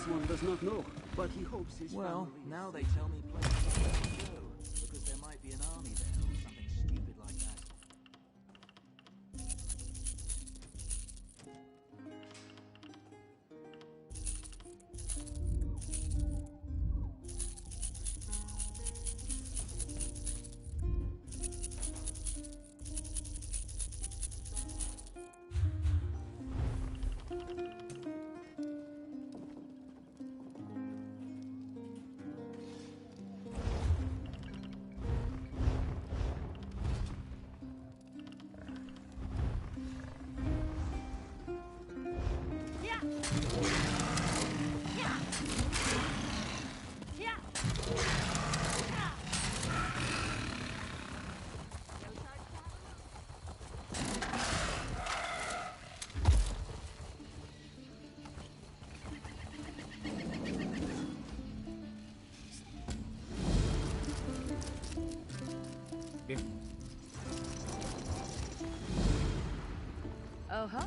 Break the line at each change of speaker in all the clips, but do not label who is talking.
This one does not know, but he hopes his
Well,
family
now
is
they tell me places to go, because there might be an army there or something stupid like that.
Oh, huh?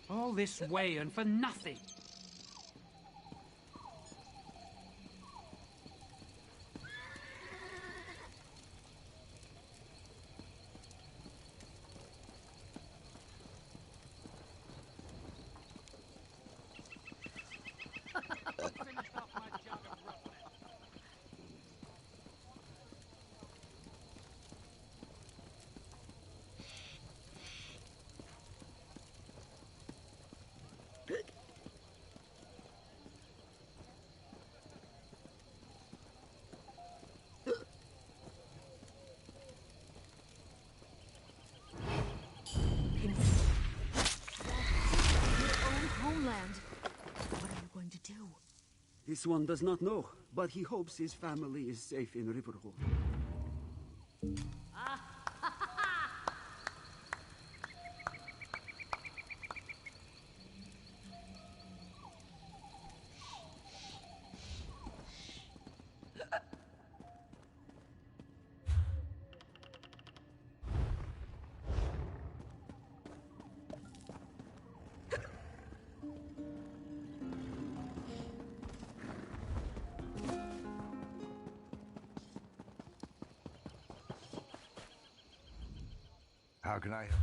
All this way and for nothing. Finished off my jug of roughness.
Homeland. What are you going to do?
This one does not know, but he hopes his family is safe in Riverhold.
How can I help?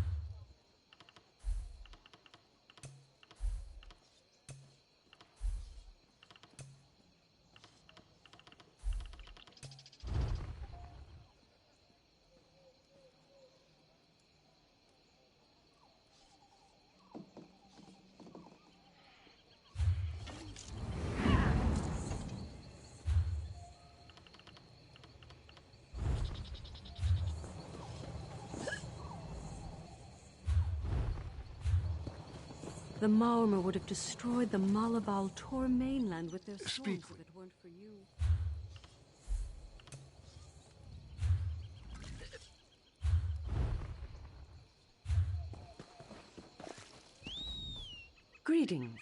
The Maormer would have destroyed the Malabal Tor mainland with their
Speak
swords if it weren't for you. Greetings.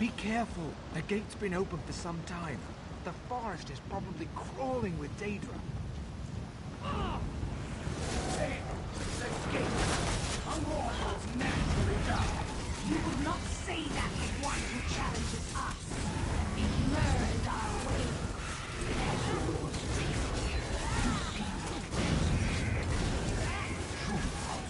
Be careful. The gate's been open for some time. The forest is probably crawling with Daedra.
You would not say that to one who challenges us. It murders our way. Truth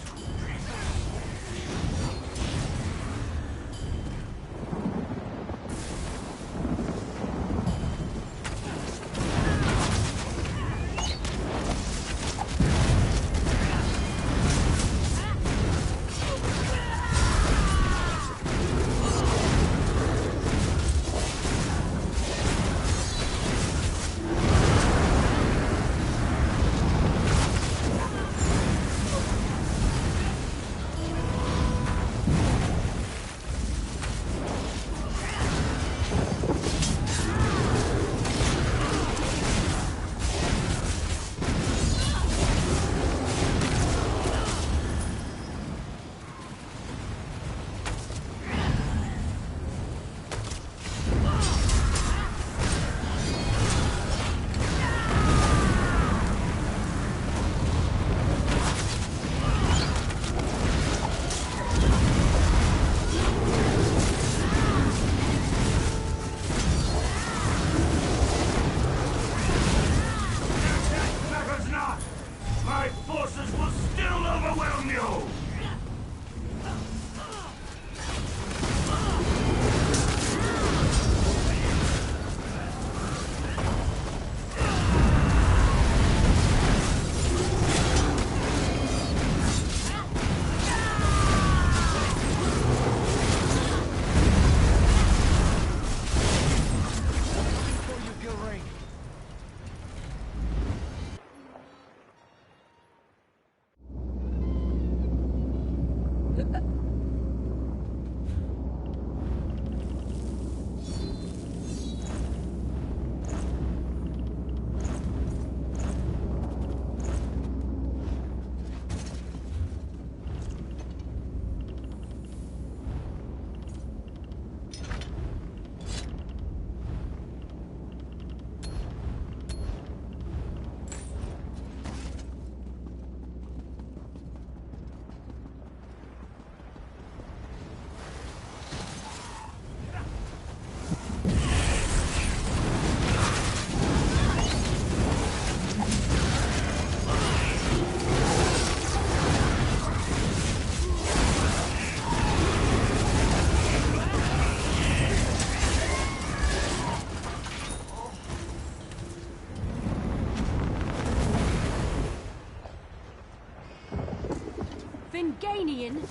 Winganian?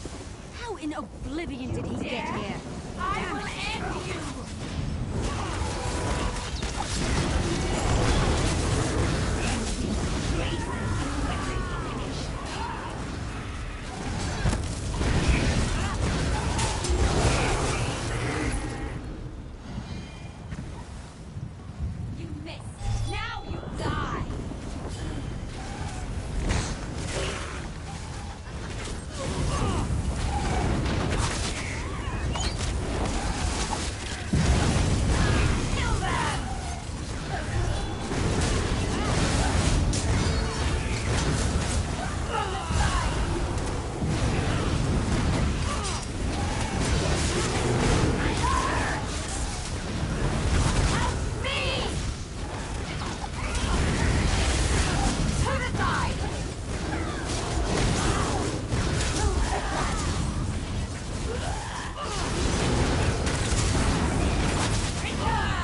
How in oblivion did he get here?
I will end you! You missed. Now you die! Kill them! Me! To the side! Return!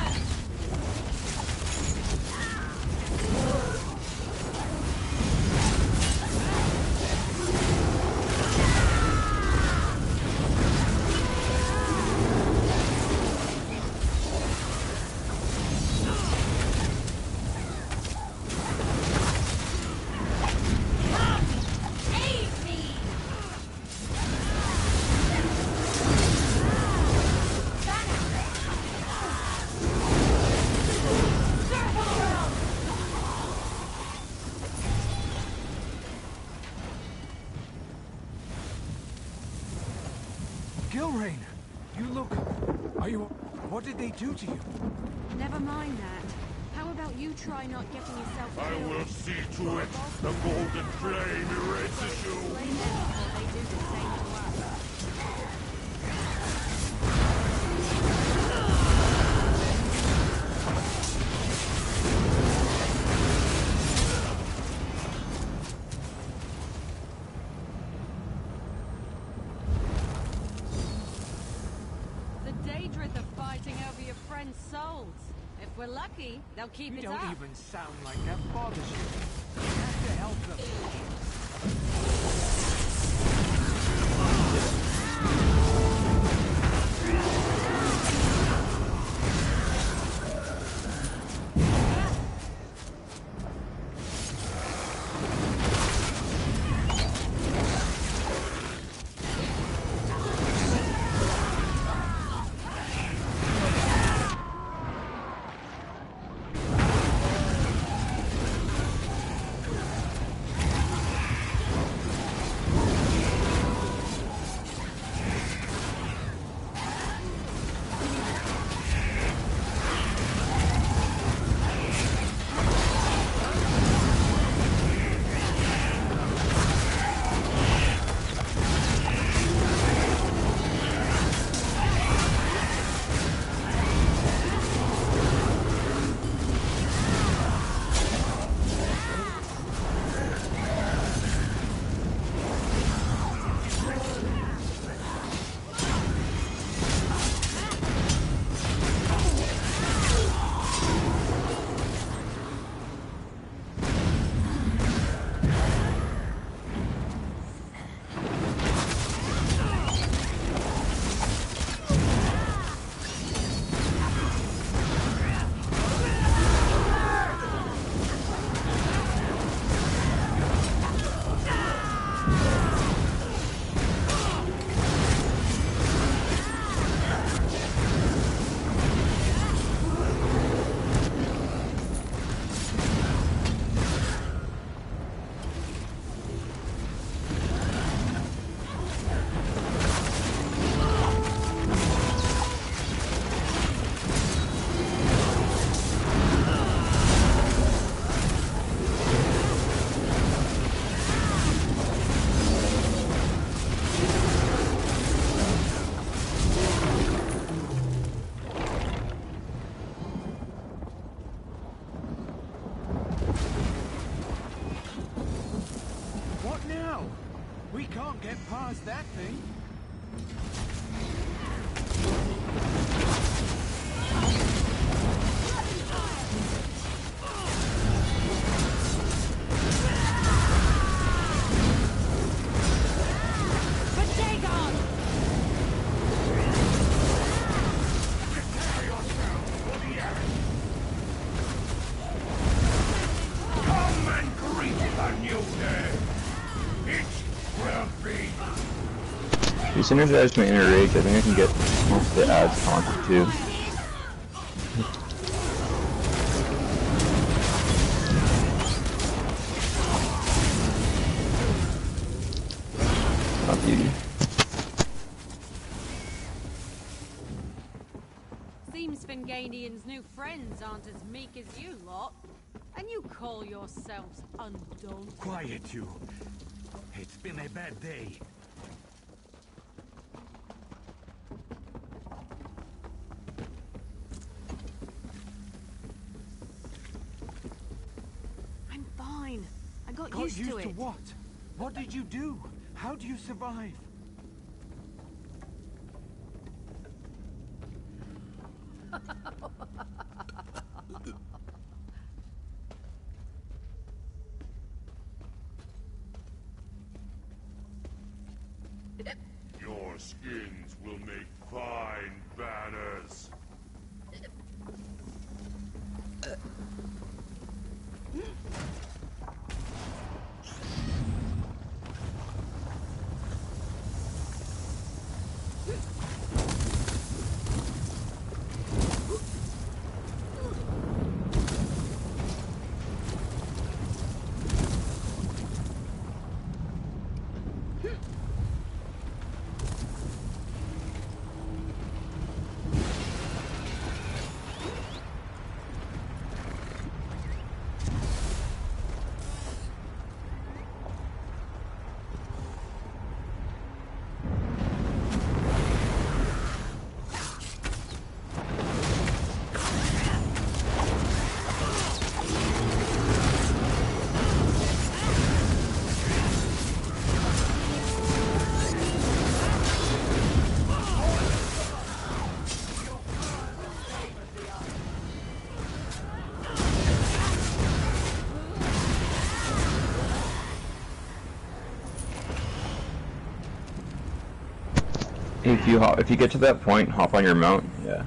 Aid me!
Gilrain, you look... Are you... What did they do to you?
Never mind that. How about you try not getting yourself
I
killed?
will see to it. The golden flame erases you.
Blame them before they do the same to us. The Daedrith are fighting over your friends' souls. If we're lucky, they'll keep
You
it
don't
up.
even sound like that bothers you. You have to help them. We can't get past that thing.
You synergized my inner rage, I think I can get most of the ads taunted too. Not you.
Seems Finganian's new friends aren't as meek as you lot. And you call yourselves undone.
Quiet, you. It's been a bad day.
I'm fine. I got
Used
used to it.
what? What did you do? How do you survive?
Your skins will make fine banners.
If you get to that point, hop on your mount. Yeah.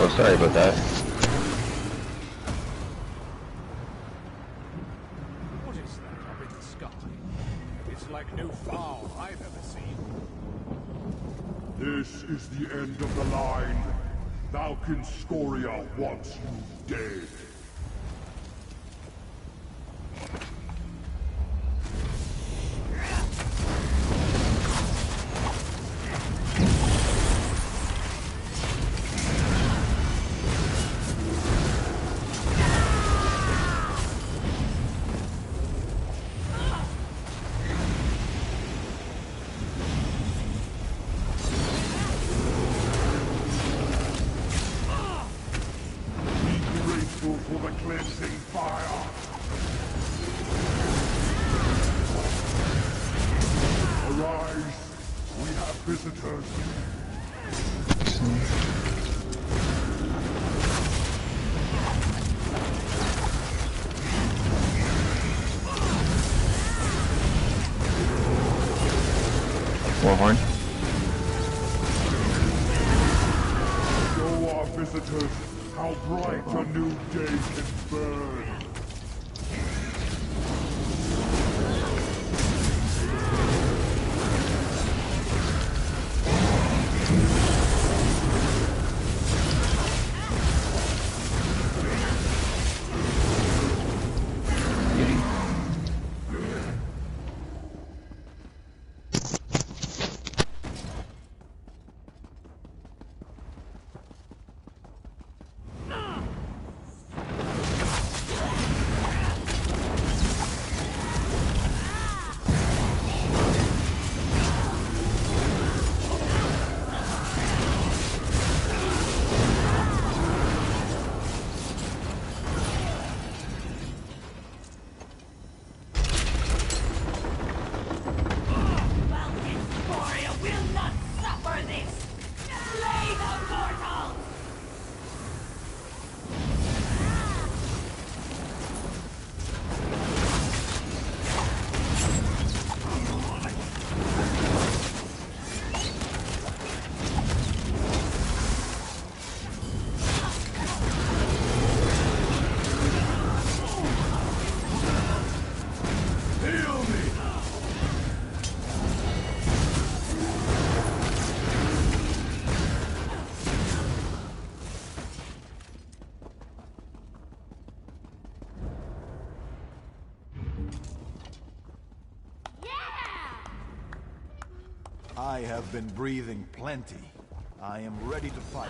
Oh, sorry about that.
What is that up in the sky? It's like no fowl I've ever seen.
This is the end of the line. Falcon Scoria wants you dead. For the cleansing fire! Arise! We have visitors!
Warhorn.
Show our visitors how bright a new day can burn.
I have been breathing plenty. I am ready to fight.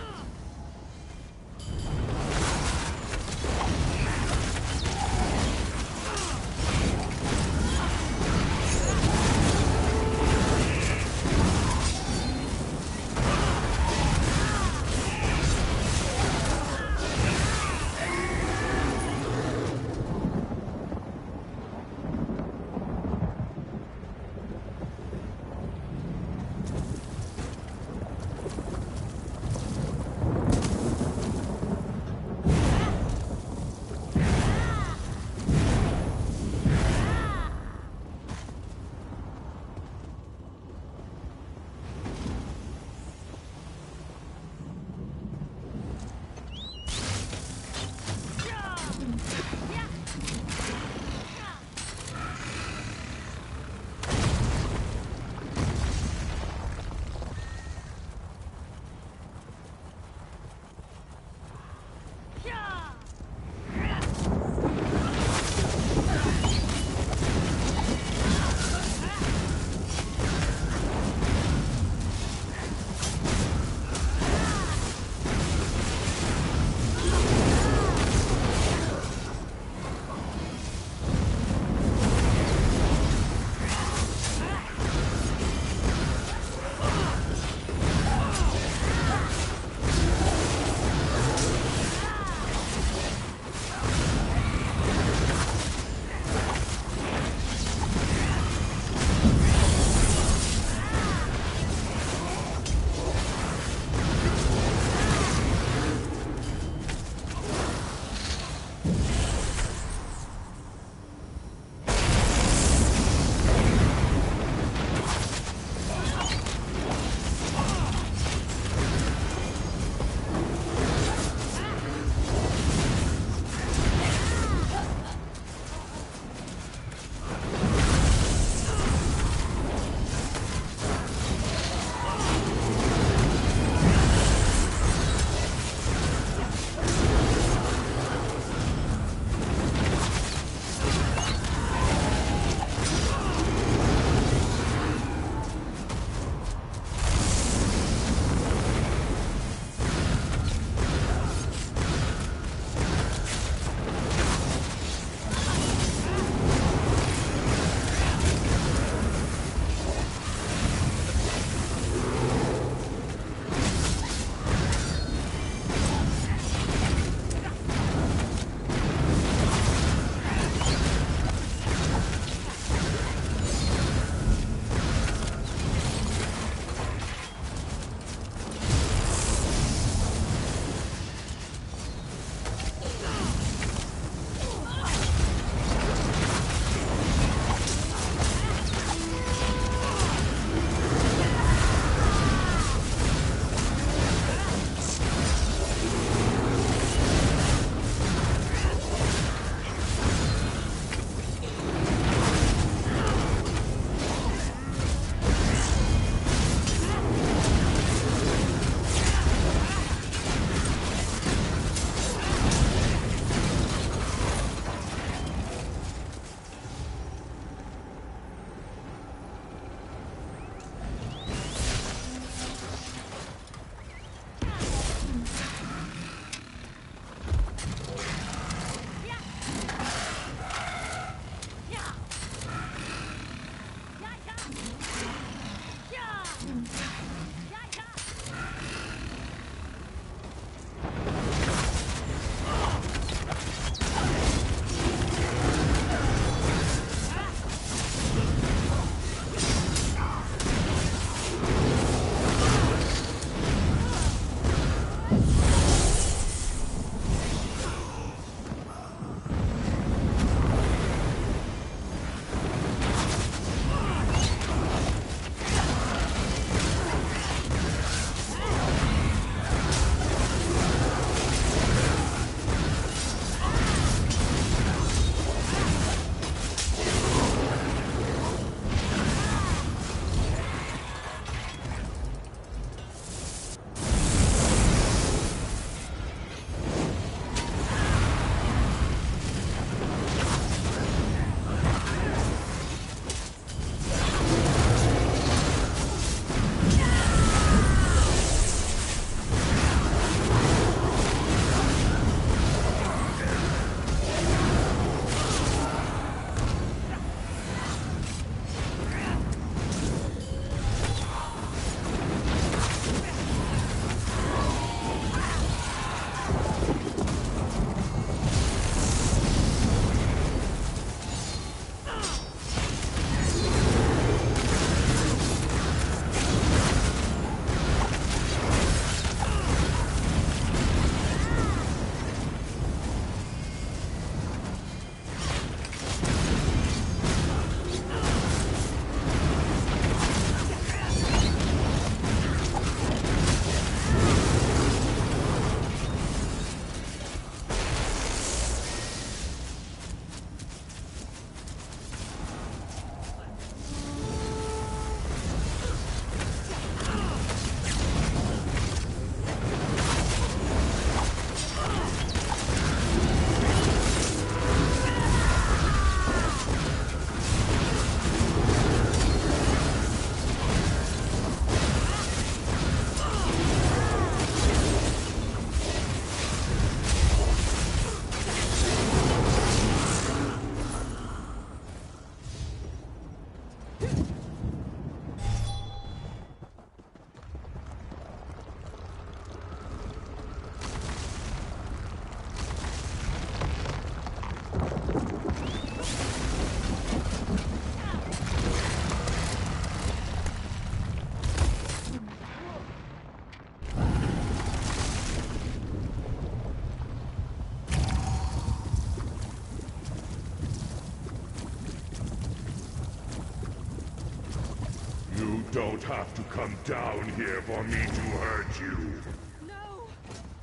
You don't have to come down here for me to hurt you.
No!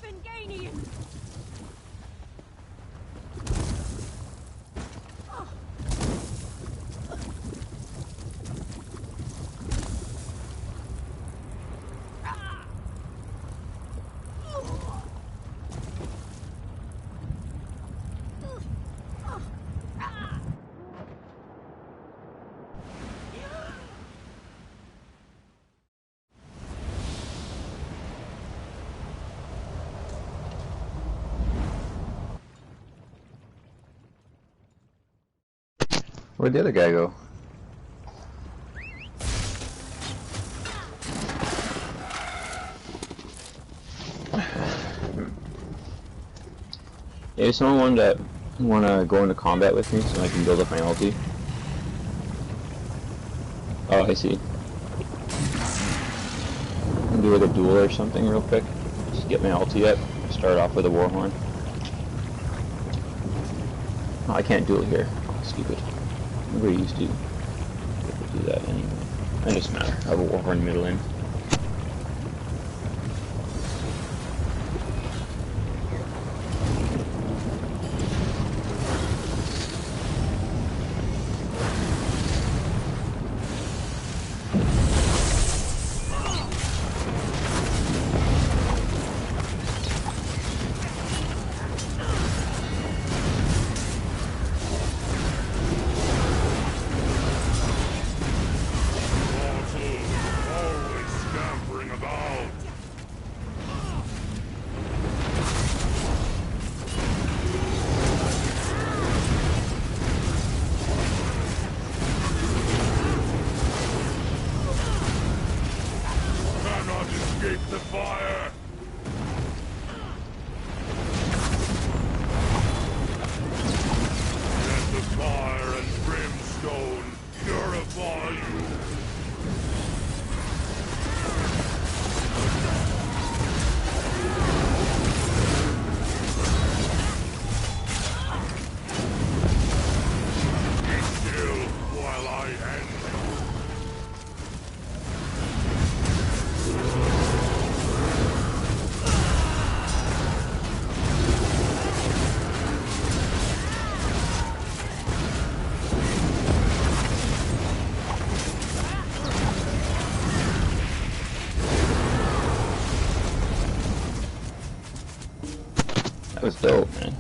Finganian!
Where'd the other guy go? If someone wanna go into combat with me so I can build up my ulti. Oh, I see. Do like a duel or something real quick. Just get my ulti up. Start off with a warhorn. Oh, I can't duel here. Stupid. Nobody used to do that anyway. It doesn't matter. I have a warhorn middle in. That was dope, man.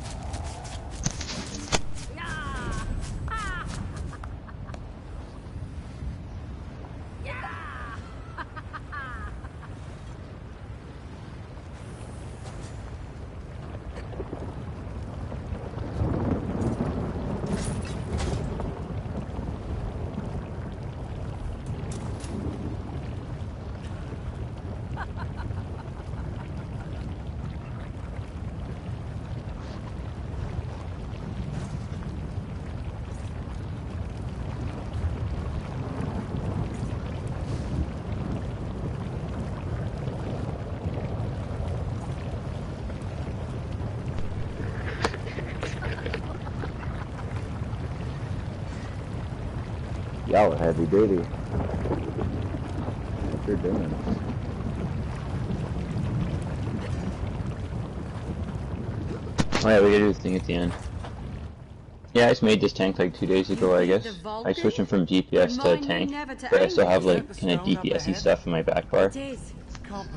Y'all are heavy duty. What you're doing? Oh yeah, we gotta do this thing at the end. Yeah, I just made this tank like 2 days ago, I guess. I switched him from DPS to tank, but I still have like kind of DPS-y stuff in my back bar.
Can't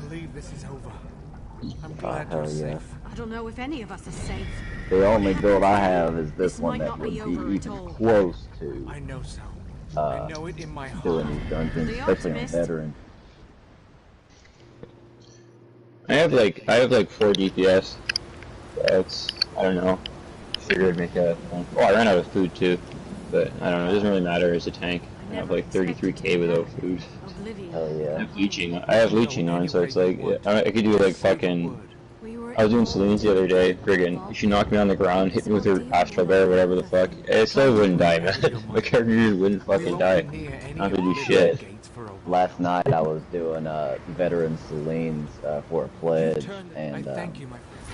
believe this is over. I'm
Oh,
glad
hell
you're
yeah.
safe.
I don't know if any of us are safe.
The only build I have is this
This
one
might
that
not
would
be
be
over at
even
all.
close to
I know so. I know it in my heart.
doing these dungeons,
The
especially on
optimist.
veteran.
I have like 4 DPS. That's, I don't know. Figured I'd make a thing. Oh, I ran out of food too, but I don't know. It doesn't really matter as a tank. I have like 33k without food.
Hell yeah.
I have leeching on, so it's like I could do like fucking. I was doing Selene's the other day. Friggin', she knocked me on the ground, hit me with her astral bear, whatever the fuck. I still wouldn't die, man. My character just wouldn't fucking die. I don't have to do shit.
Last night I was doing veteran Celine's for a pledge, and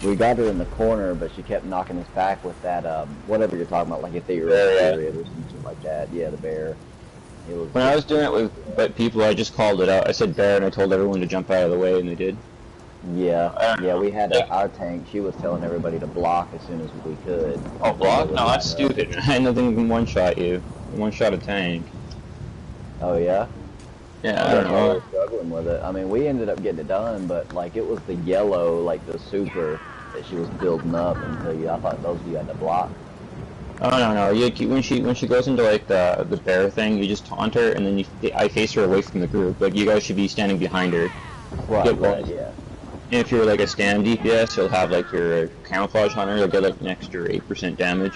we got her in the corner, but she kept knocking us back with that whatever you're talking about, like if they were period or something like that. Yeah, the bear.
When I was doing it with people, I just called it out. I said bear, and I told everyone to jump out of the way, and they did.
Yeah, we had our tank. She was telling everybody to block as soon as we could.
Oh, block? No, that's stupid. I nothing can one-shot you. One-shot a tank.
Oh, yeah?
Yeah, I don't know.
We were struggling with it. I mean, we ended up getting it done, but, like, it was the yellow, like, the super that she was building up until I thought those of you had to block.
Oh, no. When she goes into, like, the bear thing, you just taunt her, and then I face her away from the group. Like, you guys should be standing behind her.
Right, yeah.
And if you're like a stand DPS, you'll have like your camouflage hunter. You'll get like an extra 8% damage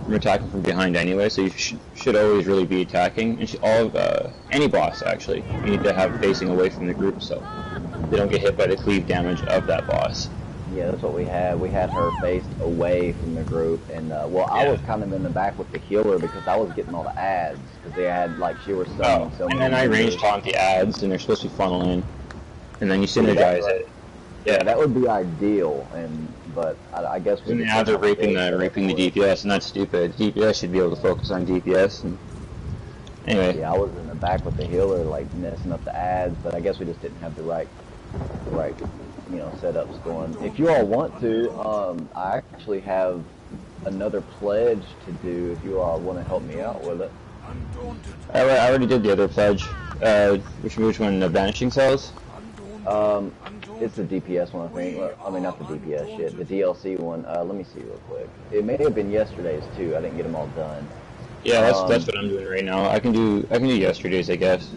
from attacking from behind anyway. So you should always really be attacking. And all of any boss actually, you need to have facing away from the group so they don't get hit by the cleave damage of that boss.
Yeah, that's what we had. We had her faced away from the group, and I was kind of in the back with the healer because I was getting all the ads because they had like she was summoning so many.
And then I range taunt the ads, and they're supposed to funnel in, and then you synergize it.
Yeah, that would be ideal, but I guess we.
And the ads are raping the DPS, and that's stupid. DPS should be able to focus on DPS. And anyway.
Yeah, I was in the back with the healer, like messing up the ads, but I guess we just didn't have the right, setups going. If you all want to, I actually have another pledge to do. If you all want to help me out with it.
I already did the other pledge. Which one? The Vanishing Cells?
It's the DPS one, I think. I mean, not the DPS shit. The DLC one. Let me see real quick. It may have been yesterday's too. I didn't get them all done.
Yeah, that's what I'm doing right now. I can do yesterday's, I guess.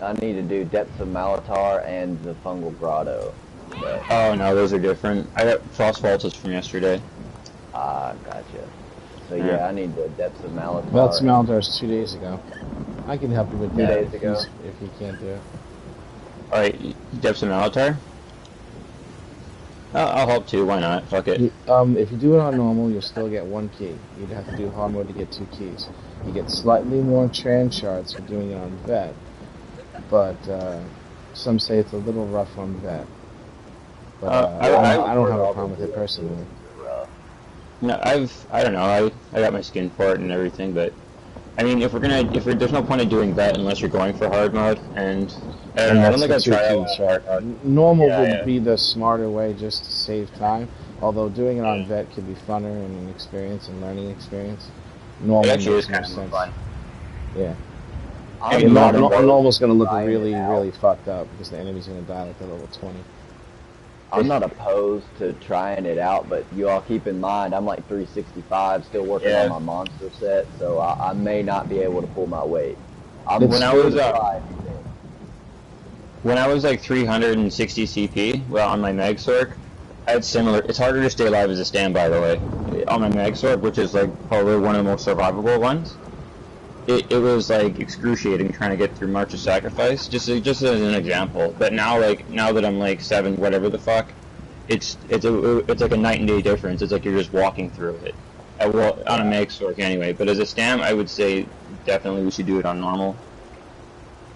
I need to do Depths of Malatar and the Fungal Grotto. But...
Oh no, those are different. I got Frost Vaults from yesterday.
Ah, gotcha. So yeah, I need the Depths of Malatar.
Depths of Malatar is 2 days ago. I can help you with that
2 days ago.
If you can't do it.
Alright, Depths of Malatar? I'll help too, why not? Fuck it.
If you do it on normal, you'll still get 1 key. You'd have to do hard mode to get 2 keys. You get slightly more trans shards for doing it on vet, but some say it's a little rough on vet. But I don't have a problem with it personally.
No, I don't know, I got my skin for it and everything, but I mean, there's no point in doing vet unless you're going for hard mode, and I don't think I'd try hard mode.
Normal would be the smarter way just to save time, although doing it on vet could be funner and an experience and learning experience. Normal makes more sense. Fun. Yeah. Normal's going to look really fucked up because the enemy's going to die like at level 20.
I'm not opposed to trying it out, but you all keep in mind, I'm like 365, still working on my monster set, so I may not be able to pull my weight.
When I was like 360 CP, well, on my Mag Sork, I had similar. It's harder to stay alive as a stand, by the way. On my Mag Sork, which is like probably one of the most survivable ones, it was like excruciating trying to get through March of Sacrifice, just as an example. But now that I'm like 7, whatever the fuck, it's like a night and day difference. It's like you're just walking through it. Well, on a Mag Sork anyway. But as a stand, I would say definitely we should do it on normal.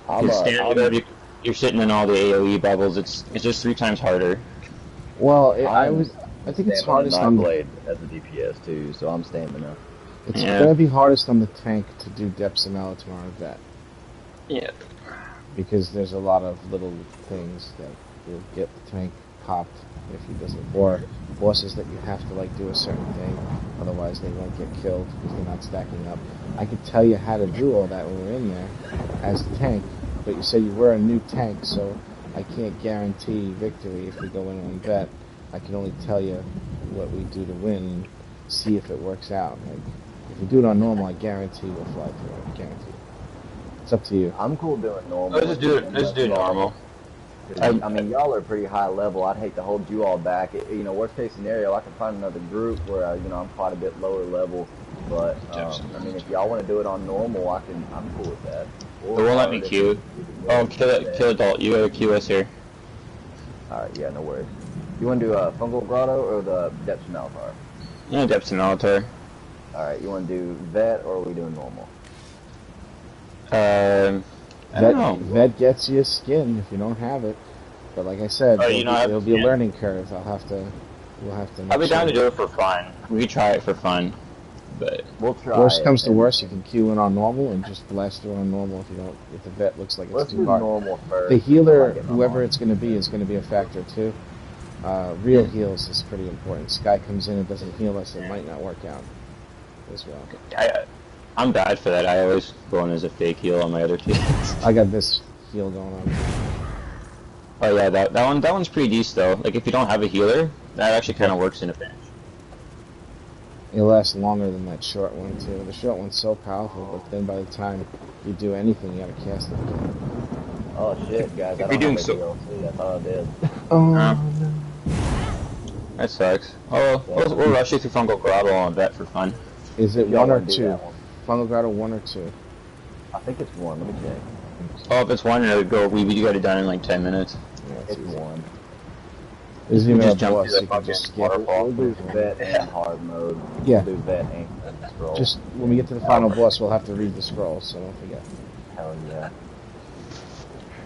You're sitting in all the AOE bubbles. It's just 3 times harder.
Well, I think it's hardest on
Blade as a DPS too, so I'm stamina.
It's gonna be hardest on the tank to do Depths of Malatar on vet.
Yeah.
Because there's a lot of little things that will get the tank popped if he doesn't, or bosses that you have to like do a certain thing, otherwise they won't get killed because they're not stacking up. I could tell you how to do all that when we're in there as the tank, but you say you were a new tank, so I can't guarantee victory if we go in on vet. I can only tell you what we do to win and see if it works out. Like, if we do it on normal, I guarantee we'll fly through it. I guarantee. It's up to you.
I'm cool doing normal.
Let's do normal.
I mean, y'all are pretty high level. I'd hate to hold you all back. Worst case scenario, I can find another group where I'm quite a bit lower level. But I mean, if y'all want to do it on normal, I'm cool with that.
They won't let me queue. Oh, kill adult. You gotta queue us here.
All right, yeah, no worries. You want to do a Fungal Grotto or the Depths of Malatar?
Yeah, Depths of Malatar.
All right, you want to do vet or are we doing normal?
I don't know.
Vet gets you a skin if you don't have it, but like I said, it'll be a learning curve. We'll have to.
I'll be down to do it for fun. We try it for fun.
but
we'll try.
Worst comes to worst, you can queue in on normal and just blast through on normal if you don't. If the vet looks like it's too hard.
Normal first.
The healer, whoever it's going to be, is going to be a factor too. Real heals is pretty important. Sky comes in and doesn't heal us, it might not work out as well.
I'm bad for that. I always go in as a fake heal on my other teams.
I got this heal going on.
Oh yeah, that one's pretty decent though. Like if you don't have a healer, that actually kind of works in a pinch.
It lasts longer than that short one too. The short one's so powerful, but then by the time you do anything, you gotta cast it again.
Oh shit, guys! I don't have a DLC. I thought I did.
Oh no.
That sucks. Oh, we'll rush you through Fungal Grotto on vet for fun.
Is it 1 or 2? Fungal Grotto 1 or 2?
I think it's 1. Let me check.
Oh, if it's 1, it'll go. We got it done in like 10 minutes.
Yeah, it's 1.
There's even a
jump
boss
through
you can just skip.
We'll do vet and hard mode.
Yeah.
We'll do vet and scroll.
Just when we get to the final boss, we'll have to read the scrolls, so don't forget.
Hell yeah.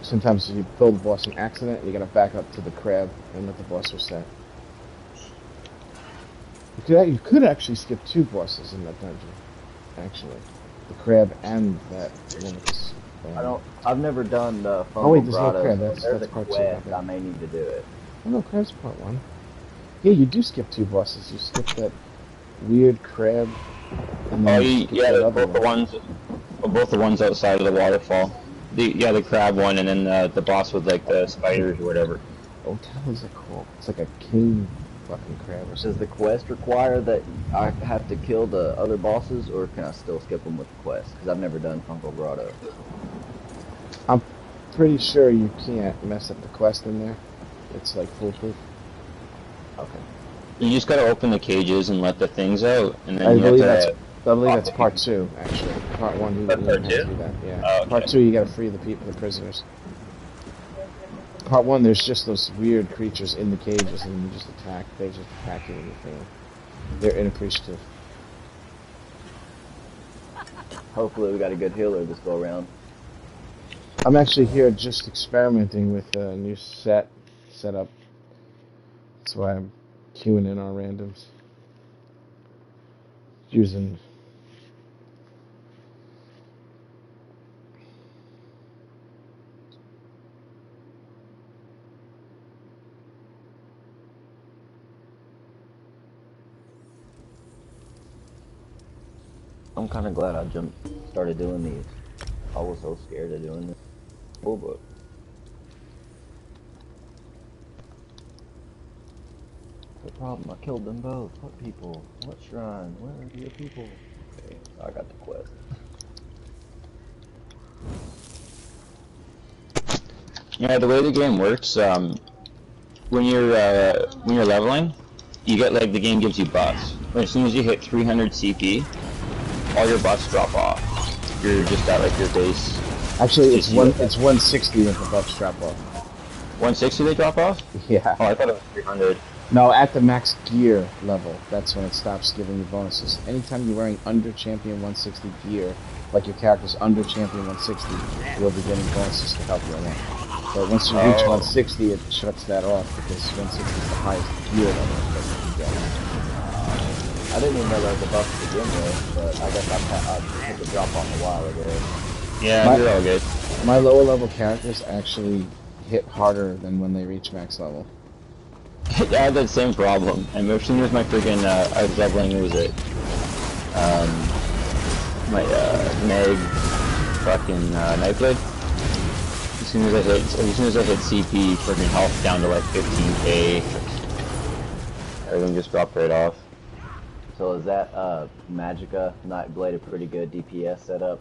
Sometimes if you kill the boss in accident, you gotta back up to the crab and let the boss reset. You could actually skip 2 bosses in that dungeon. Actually, the crab and that one.
I've never done the Fungal
Oh wait, there's
Grotto.
no crab. That's part 2.
I may need to do it.
Oh no, crab's part 1. Yeah, you do skip 2 bosses. You skip that weird crab. And then
both the ones outside of the waterfall. The crab one, and then the boss with like the spiders or whatever.
What the hell is it called? It's like a king fucking crab or something.
Does the quest require that I have to kill the other bosses, or can I still skip them with the quest? Because I've never done Fungal Grotto.
I'm pretty sure you can't mess up the quest in there. It's like foolproof.
Okay.
You just gotta open the cages and let the things out, and then
I
you
believe
have to...
I believe that's part 2, actually. Part 1, you don't have to do that. Yeah.
Oh, okay.
Part 2, you gotta free the prisoners. Part 1, there's just those weird creatures in the cages, and you just attack. They just attack you when you fail. They're inappreciative.
Hopefully we got a good healer this go around.
I'm actually here just experimenting with a new setup. That's why I'm queuing in on randoms. Using...
I'm kind of glad I started doing these. I was so scared of doing this. Oh, but the problem, I killed them both. What people? What shrine? Where are your people? Okay, I got the quest.
Yeah, the way the game works, when you're leveling, you get like the game gives you buffs. As soon as you hit 300 CP, all your buffs drop off. You're just at like your base.
Actually, it's 160 with the buffs drop off.
160 they drop off?
Yeah.
Oh, I thought it was 300.
No, at the max gear level, that's when it stops giving you bonuses. Anytime you're wearing under champion 160 gear, like your character's under champion 160, you'll be getting bonuses to help you along. But once you reach 160, it shuts that off because 160 is the highest gear level that you can get.
I didn't even know there was a buff to begin with, but I guess I took the drop off a while ago.
Yeah, you're all good.
My lower level characters actually hit harder than when they reach max level.
I had that same problem, and as soon as my freaking, I was leveling, what was it? My, Meg, fucking, Nightblade. As soon as I hit CP, freaking health down to like 15k, everything just dropped right off.
So is that, Magicka, Nightblade, a pretty good DPS setup?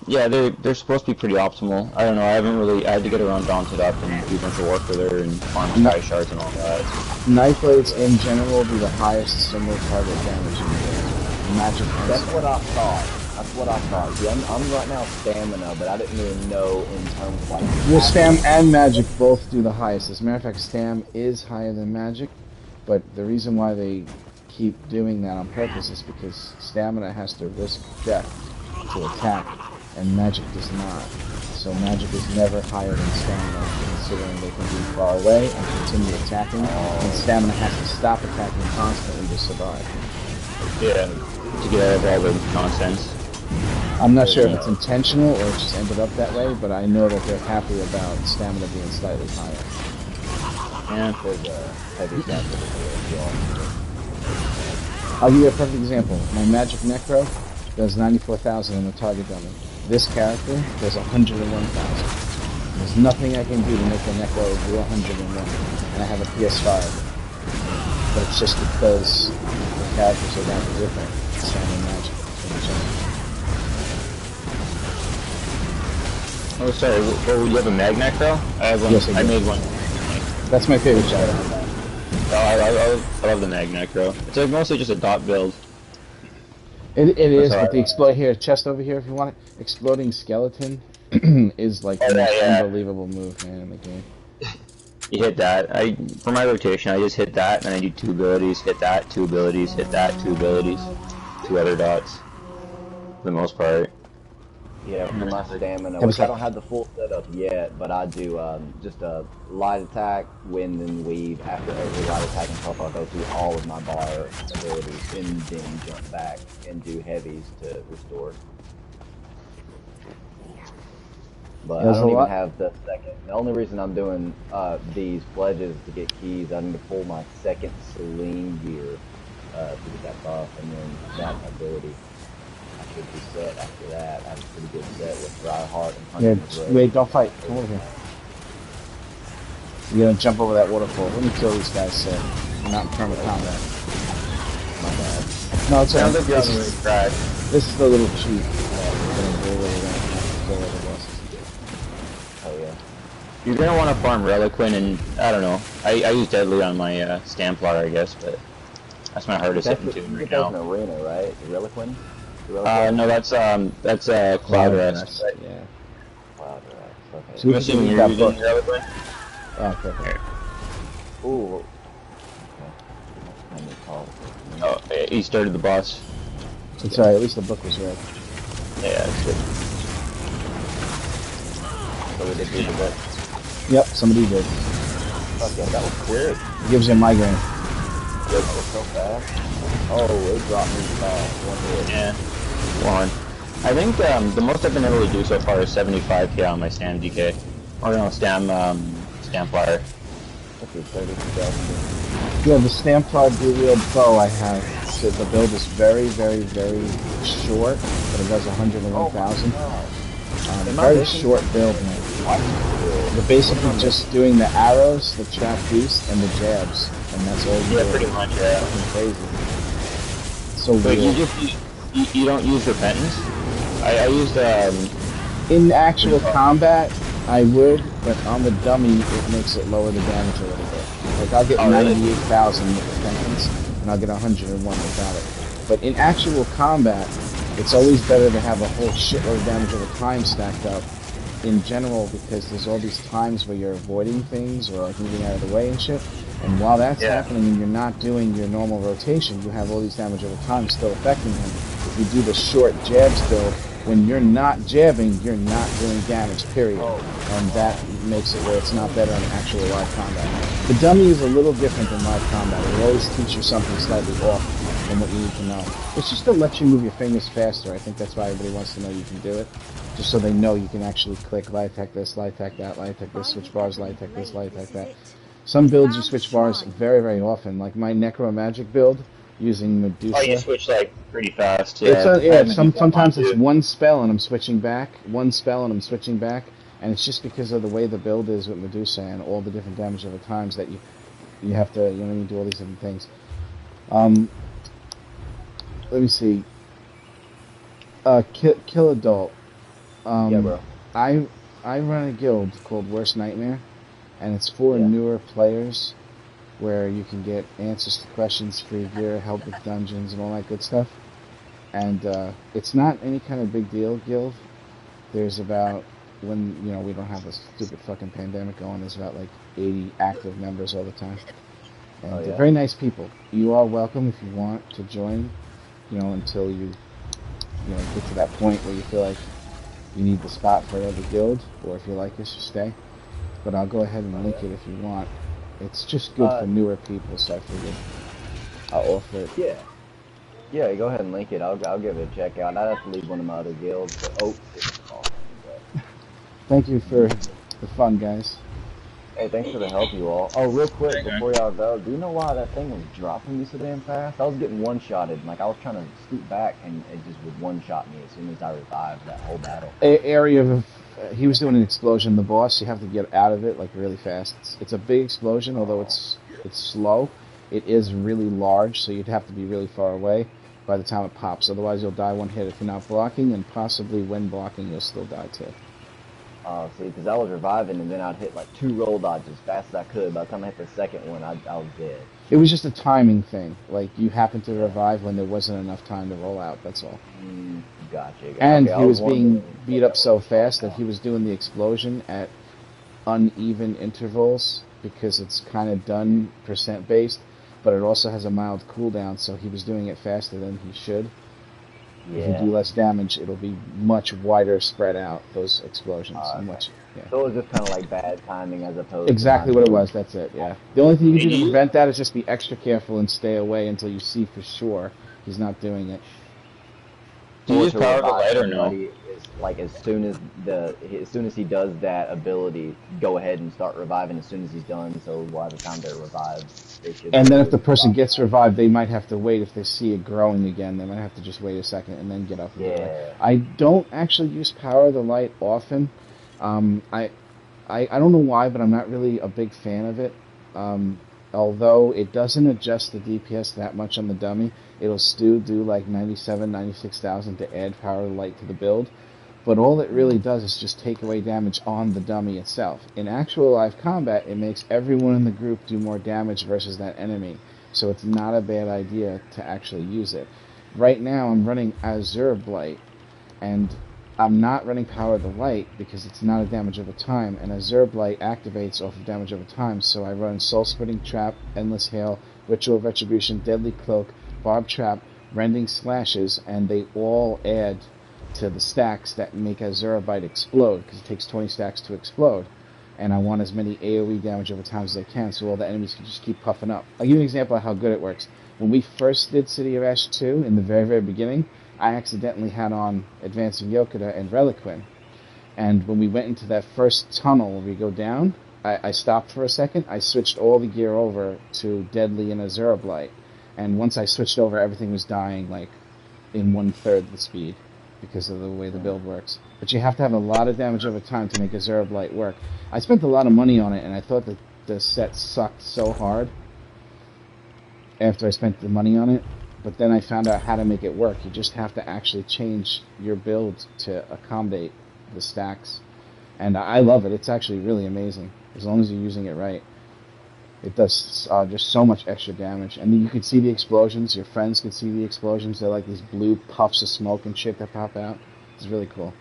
Yeah, they're supposed to be pretty optimal. I don't know, I had to get around Daunted up and do a bunch of work with her and farm sky shards and all that.
Nightblades in general will be the highest single target damage in the game. Magic.
That's what I thought. That's what I thought. See, I'm right now stamina, but I didn't really know in terms of like...
Well, Stam and Magic both do the highest. As a matter of fact, Stam is higher than Magic, but the reason why they keep doing that on purpose is because Stamina has to risk death to attack, and Magic does not. So Magic is never higher than Stamina, considering they can be far away and continue attacking, and Stamina has to stop attacking constantly to survive.
Yeah.
to get out of all the nonsense.
I'm not sure if it's intentional or it just ended up that way, but I know that they're happy about stamina being slightly higher.
Yeah.
Heavy stamina.
I'll give you a perfect example. My Magic Necro does 94,000 in the target dummy. This character does 101,000. There's nothing I can do to make the Necro do 101, and I have a PS5. But it's just because the characters are that different. Standard Magic.
Oh, sorry. Well, you have a Mag Necro? I have one.
Yes,
I made one.
That's my favorite shadow.
Oh, I love the Mag Necro. It's like mostly just a dot build.
It is, but the explode here, chest over here if you want it. Exploding skeleton is like the most unbelievable move, man, in the game.
You hit that. For my rotation, I just hit that, and I do 2 abilities, hit that, 2 abilities, hit that, 2 abilities, 2 other dots. For the most part.
Yeah, for my stamina, which I don't have the full setup yet, but I do just a light attack, wind and weave. After every light attack and stuff, I'll go through all of my bar abilities and then jump back and do heavies to restore. But I don't even have the second. The only reason I'm doing these pledges to get keys, I need to pull my second Celine gear to get that buff, and then that ability. I should be set after that. I have a pretty good set with Dry Heart and Hunting the Grave.
Wait, don't fight. Come over here. You're gonna jump over that waterfall. Let me kill these guys so we're not in permanent combat.
My bad.
No, it's alright. This is the little cheat.
Oh yeah.
You're gonna want to farm Reliquin, and I don't know. I use Deadly on my Stamplar, I guess, but that's my hardest hitting tune right now.
That's an arena, right? Reliquin?
No, that's Cloud Rest.
Yeah.
Cloud Rest. Okay.
So
I'm assuming you're using Reliquin.
Oh, okay.
Ooh. Okay.
Oh, he started the boss.
It's alright, at least the book was read.
Yeah, that's good.
So we did do the book.
Yep, somebody did.
Okay, that was quick.
It gives you a migraine.
That was so fast. Oh, it dropped me one hit.
Yeah. One. I think the most I've been able to do so far is 75k on my Stam DK. Or no, Stamplar.
Okay, 32,000.
Yeah, the Stamplar dual bow I have. So the build is very, very, very short, but it does 101,000. Very short build, man. You're basically just doing the arrows, the trap beast, and the jabs, and that's all you do.
Yeah, pretty much, yeah.
Fucking crazy. So
but you don't use Repentance? I used
in actual combat, I would, but on the dummy, it makes it lower the damage a little bit. Like I'll get 98,000 with Repentance, and I'll get 101 without it. But in actual combat, it's always better to have a whole shitload of damage over time stacked up in general, because there's all these times where you're avoiding things or like moving out of the way and shit. And while that's happening and you're not doing your normal rotation, you have all these damage over time still affecting him. If you do the short jabs build, when you're not jabbing, you're not doing damage, period. And that makes it where it's not better in actual live combat. The dummy is a little different than live combat. It will always teach you something slightly off from what you need to know. It's just to let you move your fingers faster. I think that's why everybody wants to know you can do it. Just so they know you can actually click light attack this, light attack that, light attack this, switch bars, light attack this, light attack that. Some builds you switch bars very, very often. Like my Necro Magic build, using Medusa.
Oh, you switch like pretty fast. Yeah.
Sometimes it's one spell and I'm switching back, one spell and I'm switching back, and it's just because of the way the build is with Medusa and all the different damage over times that you have to, you know, you do all these different things. Let me see. Kill Adult.
Yeah, bro.
I run a guild called Worst Nightmare, and it's for newer players, where you can get answers to questions, free gear, help with dungeons, and all that good stuff. And it's not any kind of big deal guild. There's about, when you know we don't have a stupid fucking pandemic going, there's about like 80 active members all the time. And they're very nice people. You are welcome if you want to join, you know, until you get to that point where you feel like you need the spot for another guild, or if you like us, you stay. But I'll go ahead and link it if you want. It's just good for newer people, so I figured I'll offer it.
Yeah. Yeah, go ahead and link it. I'll give it a check out. I'd have to leave one of my other guilds, but Oaks is awesome.
Thank you for the fun, guys.
Hey, thanks for the help, you all. Oh, real quick, before y'all go, do you know why that thing was dropping me so damn fast? I was getting one-shotted. Like, I was trying to scoot back, and it just would one-shot me as soon as I revived that whole battle.
He was doing an explosion. The boss, you have to get out of it, like, really fast. It's a big explosion, although it's slow. It is really large, so you'd have to be really far away by the time it pops. Otherwise, you'll die one hit if you're not blocking, and possibly when blocking, you'll still die, too.
See, because I was reviving, and then I'd hit like 2 roll dodges as fast as I could. By the time I hit the second one, I was dead.
It was just a timing thing. Like, you happened to revive when there wasn't enough time to roll out, that's all.
Gotcha.
And he was being beat up so fast that he was doing the explosion at uneven intervals, because it's kind of done percent-based, but it also has a mild cooldown, so he was doing it faster than he should.
Yeah.
If you do less damage, it'll be much wider spread out, those explosions.
So it was just kind of like bad timing as opposed
Exactly what it was, that's it, yeah. The only thing you can do to prevent that is just be extra careful and stay away until you see for sure he's not doing it.
Do you use power to light or no?
Like as soon as he does that ability, go ahead and start reviving as soon as he's done, so by the time they're revived, they should...
And then if the person gets revived, they might have to wait. If they see it growing again, they might have to just wait a second and then get up and do it. I don't actually use power of the light often. I don't know why, but I'm not really a big fan of it. Although it doesn't adjust the DPS that much on the dummy, it'll still do like 97, 96,000 to add power of the light to the build. But all it really does is just take away damage on the dummy itself. In actual live combat, it makes everyone in the group do more damage versus that enemy. So it's not a bad idea to actually use it. Right now I'm running AzureBlight, and I'm not running Power of the Light because it's not a damage over time, and AzureBlight activates off of damage over time, so I run Soul Splitting Trap, Endless Hail, Ritual of Retribution, Deadly Cloak, Barb Trap, Rending Slashes, and they all add to the stacks that make AzureBlight explode, because it takes 20 stacks to explode. And I want as many AoE damage over time as I can, so all the enemies can just keep puffing up. I'll give you an example of how good it works. When we first did City of Ash 2, in the very, very beginning, I accidentally had on Advancing Yokuda and Reliquin. And when we went into that first tunnel where we go down, I stopped for a second, I switched all the gear over to Deadly and AzureBlight. And once I switched over, everything was dying like in 1/3 the speed, because of the way the build works. But you have to have a lot of damage over time to make AzureBlight work. I spent a lot of money on it, and I thought that the set sucked so hard after I spent the money on it, but then I found out how to make it work. You just have to actually change your build to accommodate the stacks. And I love it. It's actually really amazing, as long as you're using it right. It does just so much extra damage. And you can see the explosions. Your friends can see the explosions. They're like these blue puffs of smoke and shit that pop out. It's really cool.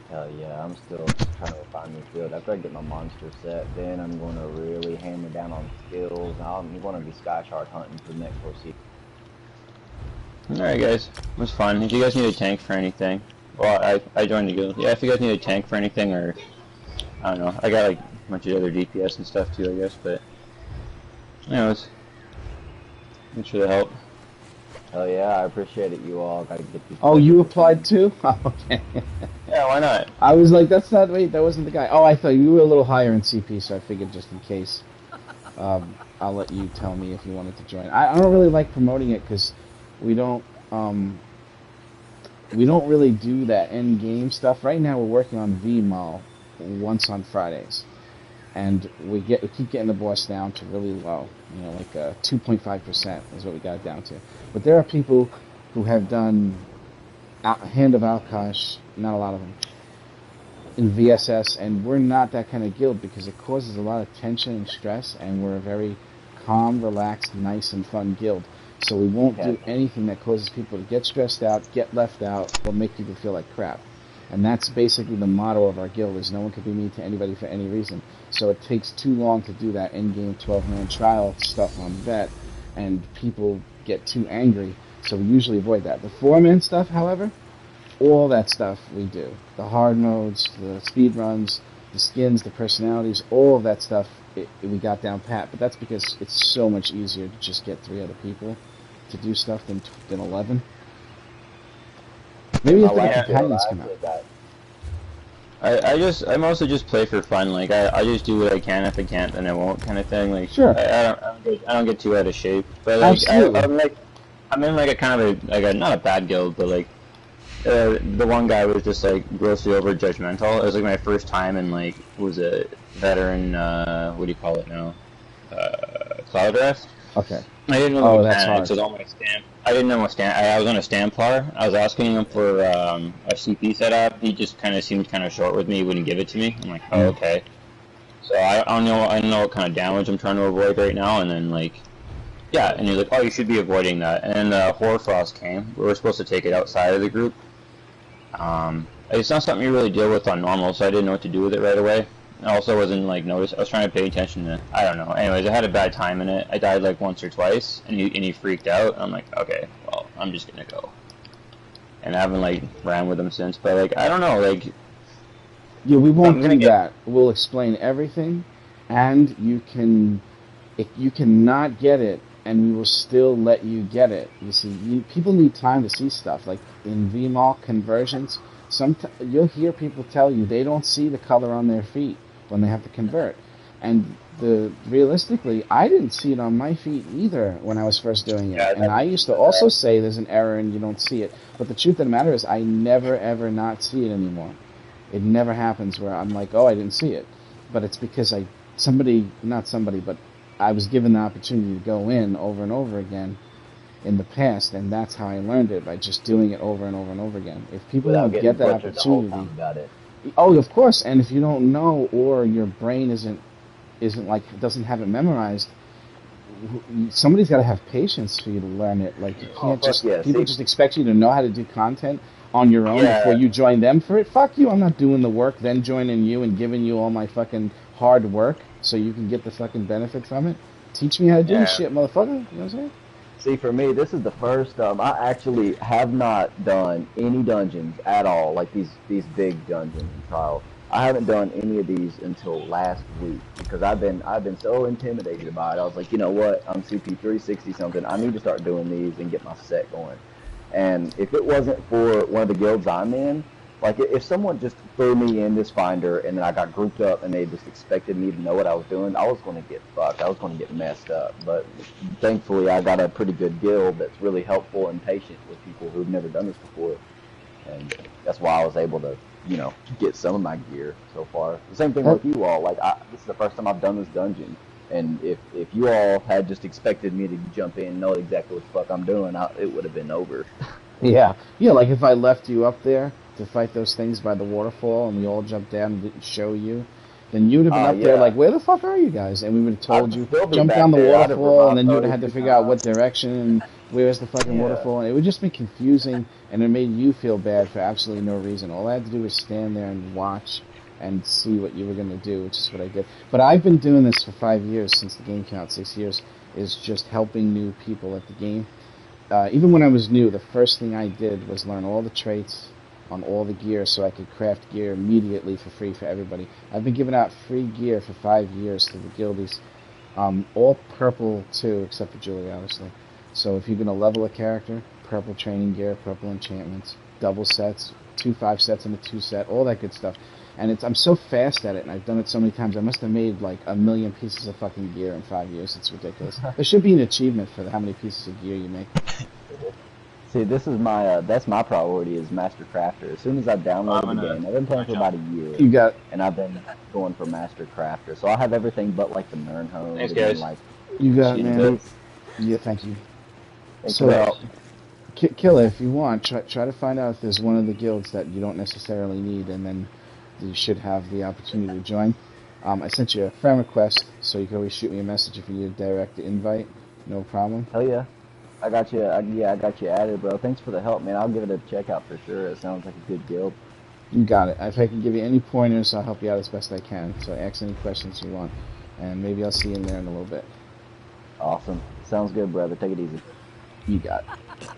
Hell yeah, I'm still trying to find this build. After I get my monster set, then I'm going to really hammer down on skills. I'm going to be Sky Shark hunting for the next 4 seasons.
Alright guys, it was fun. If you guys need a tank for anything, well, I joined the guild. Yeah, if you guys need a tank for anything, or, I don't know, I got like a bunch of other DPS and stuff too, I guess, but, anyways, thanks for the help.
Oh yeah, I appreciate it, you all. Gotta get these.
Oh, you applied too? Okay.
Yeah, why not?
I was like, that's not, wait, that wasn't the guy. Oh, I thought you were a little higher in CP, so I figured just in case, I'll let you tell me if you wanted to join. I don't really like promoting it, because we don't really do that end game stuff. Right now we're working on VMAL once on Fridays, and we keep getting the boss down to really low, you know, like 2.5% is what we got it down to. But there are people who have done Hand of Alkash, not a lot of them, in VSS, and we're not that kind of guild because it causes a lot of tension and stress, and we're a very calm, relaxed, nice, and fun guild. So we won't do anything that causes people to get stressed out, get left out, or make people feel like crap. And that's basically the motto of our guild, is no one can be mean to anybody for any reason. So it takes too long to do that in-game 12-man trial stuff on Vet, and people get too angry, so we usually avoid that. The 4-man stuff, however, all that stuff we do. The hard modes, the speed runs, the skins, the personalities, all of that stuff, we got down pat. But that's because it's so much easier to just get 3 other people to do stuff than 11. Maybe if the companions come out.
I mostly just play for fun. Like I just do what I can. If I can't, then I won't, kind of thing. Like
sure.
I don't get too out of shape. But like I'm in like a kind of a not a bad guild, but like the one guy was just like grossly over judgmental. It was like my first time in like was a veteran. What do you call it now? Cloud Rest.
Okay.
I didn't know the
that's
mechanics.
hard.
All my stamp. I didn't know what stamp. I was on a Stamplar. I was asking him for a CP setup. He just kind of seemed kind of short with me. He wouldn't give it to me. I'm like, oh, okay. So I don't know what kind of damage I'm trying to avoid right now. And then like, yeah. And he's like, oh, you should be avoiding that. And then Hoarfrost came. We were supposed to take it outside of the group. It's not something you really deal with on normal, so I didn't know what to do with it right away. I also wasn't like noticed. I was trying to pay attention to. I don't know. Anyways, I had a bad time in it. I died like once or twice, and he freaked out. I'm like, okay, well, I'm just gonna go. And I haven't like ran with him since. But like, I don't know. Like,
yeah, we won't do that. We'll explain everything, and you cannot get it, and we will still let you get it. You see, people need time to see stuff. Like in VMAL conversions, you'll hear people tell you they don't see the color on their feet when they have to convert. And realistically, I didn't see it on my feet either when I was first doing it. And I used to also say there's an error and you don't see it. But the truth of the matter is I never ever not see it anymore. It never happens where I'm like, oh, I didn't see it. But it's because I was given the opportunity to go in over and over again in the past, and that's how I learned it, by just doing it over and over and over again. If people don't get that opportunity, oh, of course, and if you don't know, or your brain doesn't have it memorized, somebody's got to have patience for you to learn it. Like you can't people just expect you to know how to do content on your own before you join them for it. Fuck you, I'm not doing the work, then joining you and giving you all my fucking hard work so you can get the fucking benefit from it. Teach me how to do this shit, motherfucker. You know what I'm saying?
See, for me, this is the first. I actually have not done any dungeons at all, like these big dungeons and trials. I haven't done any of these until last week because I've been so intimidated by it. I was like, you know what? I'm CP 360 something. I need to start doing these and get my set going. And if it wasn't for one of the guilds I'm in, like if someone just threw me in this finder and then I got grouped up and they just expected me to know what I was doing, I was going to get fucked. I was going to get messed up. But thankfully, I got a pretty good guild that's really helpful and patient with people who've never done this before. And that's why I was able to, get some of my gear so far. The same thing with you all. Like, this is the first time I've done this dungeon. And if you all had just expected me to jump in and know exactly what the fuck I'm doing, it would have been over.
Yeah, like if I left you up there to fight those things by the waterfall and we all jumped down and didn't show you, then you'd have been up there like, where the fuck are you guys? And we would have told you, jump down the waterfall, and then you would have had to figure out what direction and where's the fucking waterfall. And it would just be confusing, and it made you feel bad for absolutely no reason. All I had to do was stand there and watch and see what you were going to do, which is what I did. But I've been doing this for 5 years, since the game came out, 6 years, is just helping new people at the game. Even when I was new, the first thing I did was learn all the traits on all the gear so I could craft gear immediately for free for everybody. I've been giving out free gear for 5 years to the guildies. All purple too, except for Julie, obviously. So if you're going to level a character, purple training gear, purple enchantments, double sets, 2 5-sets and a 2-set, all that good stuff. And I'm so fast at it, and I've done it so many times, I must have made like 1 million pieces of fucking gear in 5 years. It's ridiculous. There should be an achievement for how many pieces of gear you make.
See, this is my, that's my priority, is Master Crafter. As soon as I downloaded the game, I've been playing for about a year. And I've been going for Master Crafter. So I have everything but like the Nernhome.
Thanks, guys.
Like,
you got it, man. Yeah, thank you. So, Killer, if you want, try to find out if there's one of the guilds that you don't necessarily need, and then you should have the opportunity to join. I sent you a friend request, so you can always shoot me a message if you need a direct invite. No problem.
Hell yeah. I got you. I got you added, bro. Thanks for the help, man. I'll give it a check out for sure. It sounds like a good guild.
You got it. If I can give you any pointers, I'll help you out as best I can. So ask any questions you want, and maybe I'll see you in there in a little bit.
Awesome. Sounds good, brother. Take it easy.
You got it.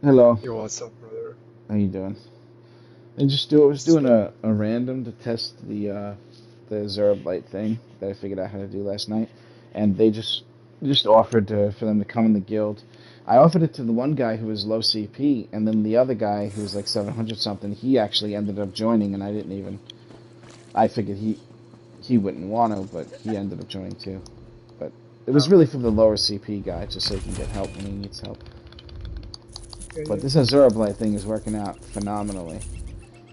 Hello.
Yo, what's up, brother?
How you doing? I was doing a random to test the AzureBlight thing that I figured out how to do last night, and they just offered for them to come in the guild. I offered it to the one guy who was low CP, and then the other guy who was like 700 something. He actually ended up joining, and I didn't even. I figured he wouldn't want to, but he ended up joining too. But it was really for the lower CP guy, just so he can get help when he needs help.
Okay,
But this AzureBlight thing is working out phenomenally.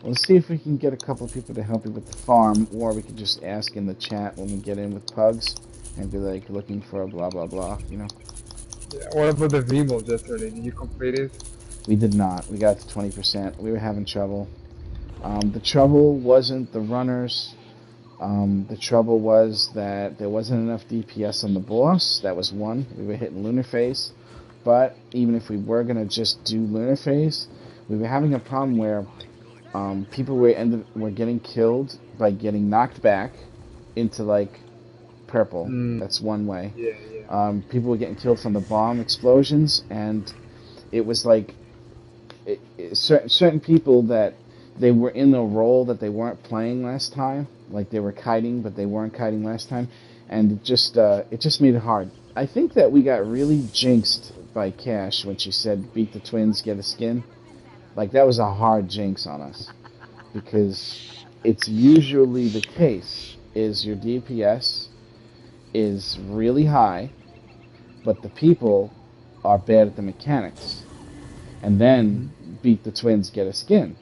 Let's see if we can get a couple of people to help you with the farm, or we can just ask in the chat when we get in with pugs and be like looking for a blah blah blah, you know?
Yeah, what about the V-Mold yesterday? Did you complete it?
We did not. We got to 20%. We were having trouble. The trouble wasn't the runners. The trouble was that there wasn't enough DPS on the boss. That was one. We were hitting lunar phase. But even if we were going to just do lunar phase, we were having a problem where people were getting killed by getting knocked back into like purple. That's one way.
Yeah.
People were getting killed from the bomb explosions, and it was like certain people that they were in the role that they weren't playing last time, like they were kiting but they weren't kiting last time, and it just made it hard. I think that we got really jinxed by Cash when she said beat the twins, get a skin. Like, that was a hard jinx on us, because it's usually the case is your DPS is really high, but the people are bad at the mechanics, and then beat the twins, get a skin.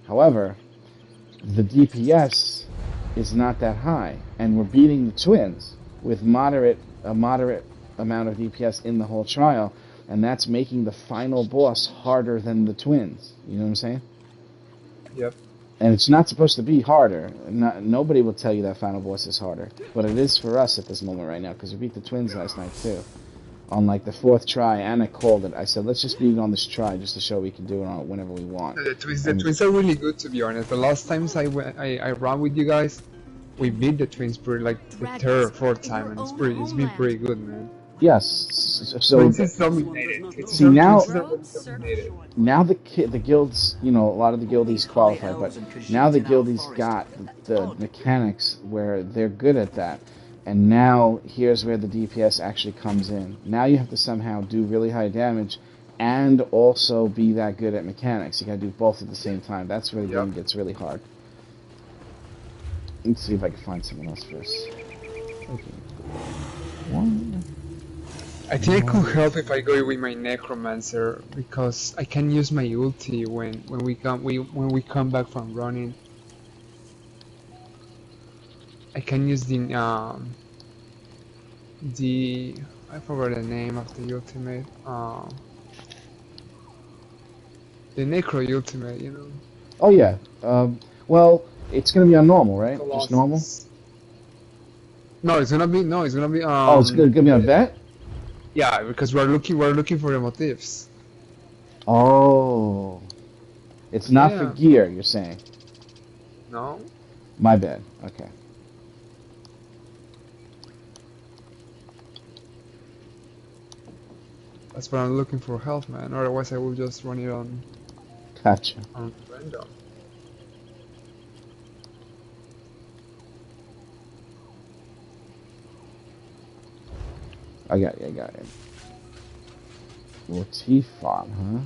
However, the DPS is not that high, and we're beating the twins with a moderate amount of DPS in the whole trial, and that's making the final boss harder than the twins. You know what I'm saying?
Yep.
And it's not supposed to be harder. Nobody will tell you that final boss is harder, but it is for us at this moment right now, because we beat the twins last night too, on like the 4th try, and I called it. I said, let's just beat it on this try, just to show we can do it on it whenever we want.
The twins are really good, to be honest. The last times I ran with you guys, we beat the twins pretty, like the 3rd, 4th time, and it's been pretty good, man.
Yes. So
twins is dominated.
See, now the guilds, you know, a lot of the guildies qualify, but now the guildies got the mechanics where they're good at that. And now here's where the DPS actually comes in. Now you have to somehow do really high damage and also be that good at mechanics. You gotta do both at the same time. That's where the game gets really hard. Let's see if I can find someone else first. Okay. One.
I think it could help if I go with my Necromancer, because I can use my ulti when we come back from running. I can use the I forgot the name of the ultimate. The Necro ultimate, you know.
Oh yeah. Well, it's gonna be on normal, right? Just normal.
No, it's gonna be
oh, it's gonna be on vet.
Yeah, because we're looking for the motifs.
Oh, it's not for gear, you're saying?
No.
My bad. Okay.
That's why I'm looking for health, man. Otherwise, I will just run it on.
Gotcha.
On random.
I got it. Motif farm, huh?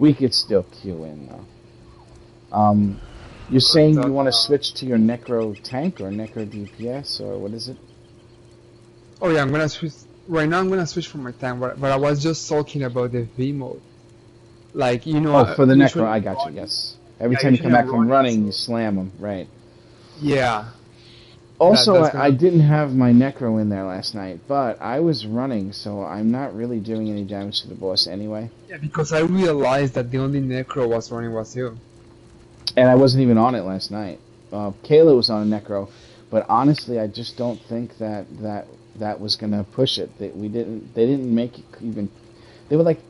We could still queue in, though. You're saying you want to switch to your Necro tank or Necro DPS, or what is it?
Oh yeah, I'm gonna switch. Right now I'm gonna switch for my tank, but I was just talking about the V mode. Like, you know...
Oh, for the Necro, I got you, yes. Every time you come back from running, you slam them, right.
Yeah.
Also, I didn't have my Necro in there last night, but I was running, so I'm not really doing any damage to the boss anyway.
Yeah, because I realized that the only Necro was running was you.
And I wasn't even on it last night. Kayla was on a Necro, but honestly, I just don't think that was gonna push it. They didn't make it even. They were like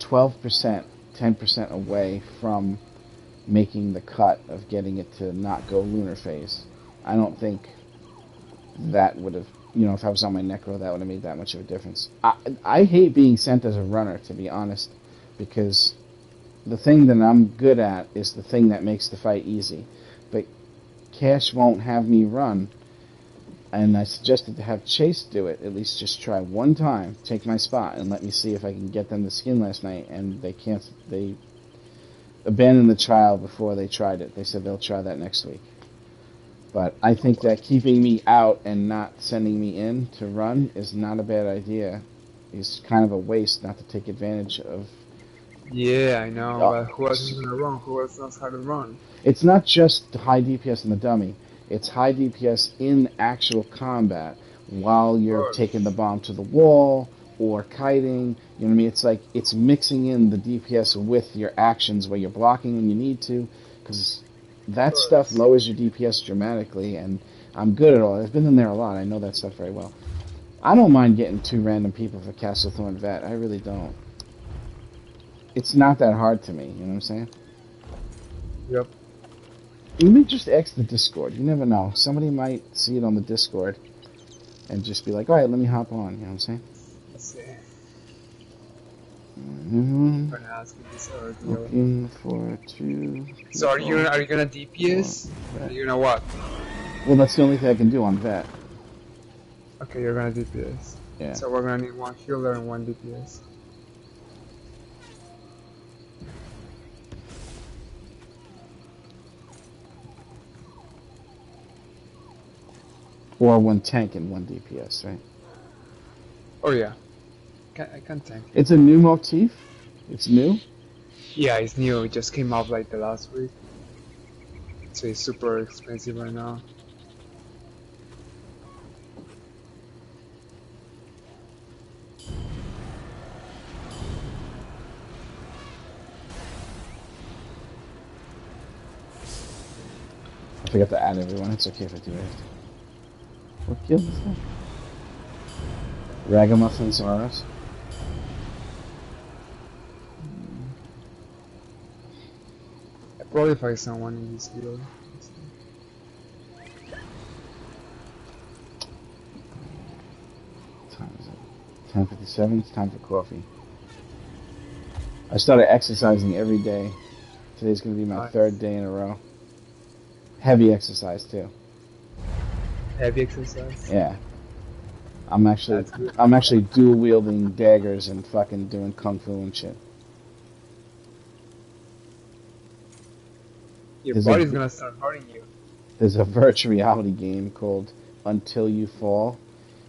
12%, 10% away from making the cut of getting it to not go lunar phase. I don't think that would have you know, if I was on my necro, that would have made that much of a difference. I hate being sent as a runner, to be honest, because the thing that I'm good at is the thing that makes the fight easy. But Cash won't have me run, and I suggested to have Chase do it, at least just try one time, take my spot, and let me see if I can get them the skin last night, and they abandoned the trial before they tried it. They said they'll try that next week. But I think that keeping me out and not sending me in to run is not a bad idea. It's kind of a waste not to take advantage of.
Yeah, I know, but who else is gonna run? Who else knows how to run?
It's not just high DPS in the dummy. It's high DPS in actual combat while you're taking the bomb to the wall or kiting. You know what I mean? It's like it's mixing in the DPS with your actions where you're blocking when you need to, because that stuff lowers your DPS dramatically, and I'm good at all. I've been in there a lot. I know that stuff very well. I don't mind getting 2 random people for Castlethorn Vet. I really don't. It's not that hard to me. You know what I'm saying?
Yep.
Let me just ask the Discord. You never know. Somebody might see it on the Discord and just be like, all right, let me hop on. You know what I'm saying?
Let's see.
Looking for 2.
So are you gonna DPS? Are you gonna what?
Well, that's the only thing I can do on Vet.
Okay, you're gonna DPS.
Yeah.
So we're gonna need 1 healer and 1 DPS.
Or 1 tank and 1 DPS, right?
Oh yeah. I can tank.
It's a new motif? It's new?
Yeah, it's new. It just came out like the last week. So it's super expensive right now.
I forgot to add everyone. It's okay if I do it. What guild is that? Ragamuffin Saurus.
I probably find someone in this guild.
What time is it? 10:57. It's time for coffee. I started exercising every day. Today's going to be my 3rd day in a row. Heavy exercise too.
Heavy exercise?
Yeah. I'm actually dual wielding daggers and fucking doing kung fu and shit.
Your body's gonna start hurting you.
There's a virtual reality game called Until You Fall.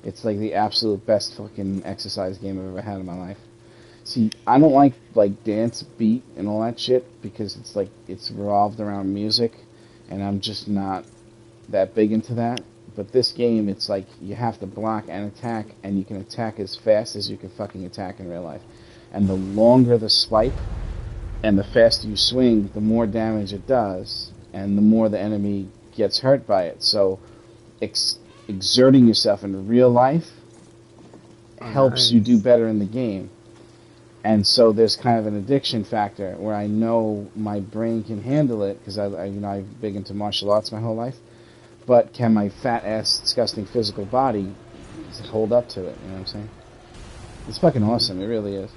It's like the absolute best fucking exercise game I've ever had in my life. See, I don't like dance beat and all that shit because it's revolved around music, and I'm just not that big into that. But this game, it's like you have to block and attack, and you can attack as fast as you can fucking attack in real life. And the longer the swipe, and the faster you swing, the more damage it does, and the more the enemy gets hurt by it. So, exerting yourself in real life helps you do better in the game. And so there's kind of an addiction factor where I know my brain can handle it because I've been big into martial arts my whole life. But can my fat ass, disgusting physical body hold up to it? You know what I'm saying? It's fucking awesome. It really is.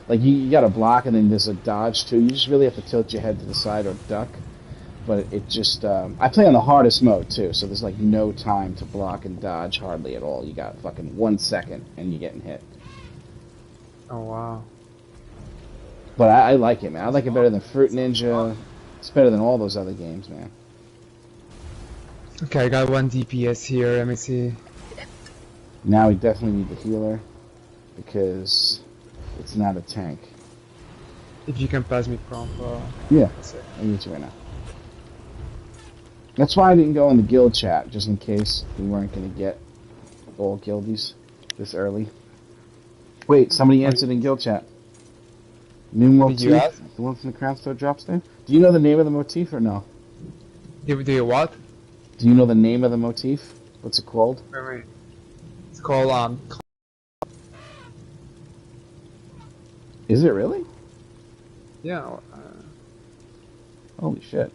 Like you got to block, and then there's a dodge too. You just really have to tilt your head to the side or duck. But it just I play on the hardest mode too, so there's like no time to block and dodge hardly at all. You got fucking 1 second, and you're getting hit.
Oh wow.
But I like it, man. I like it better than Fruit Ninja. It's better than all those other games, man.
Okay, I got 1 DPS here. Let me see.
Now we definitely need the healer because it's not a tank.
If you can pass me prompt,
yeah, I need you right now. That's why I didn't go in the guild chat, just in case we weren't going to get all guildies this early. Wait, somebody answered in guild chat. New motif, the one from the Crown Store drops there. Do you know the name of the motif or no?
Do you what?
Do you know the name of the motif? What's it called?
Wait. It's called
Is it really?
Yeah.
Holy shit.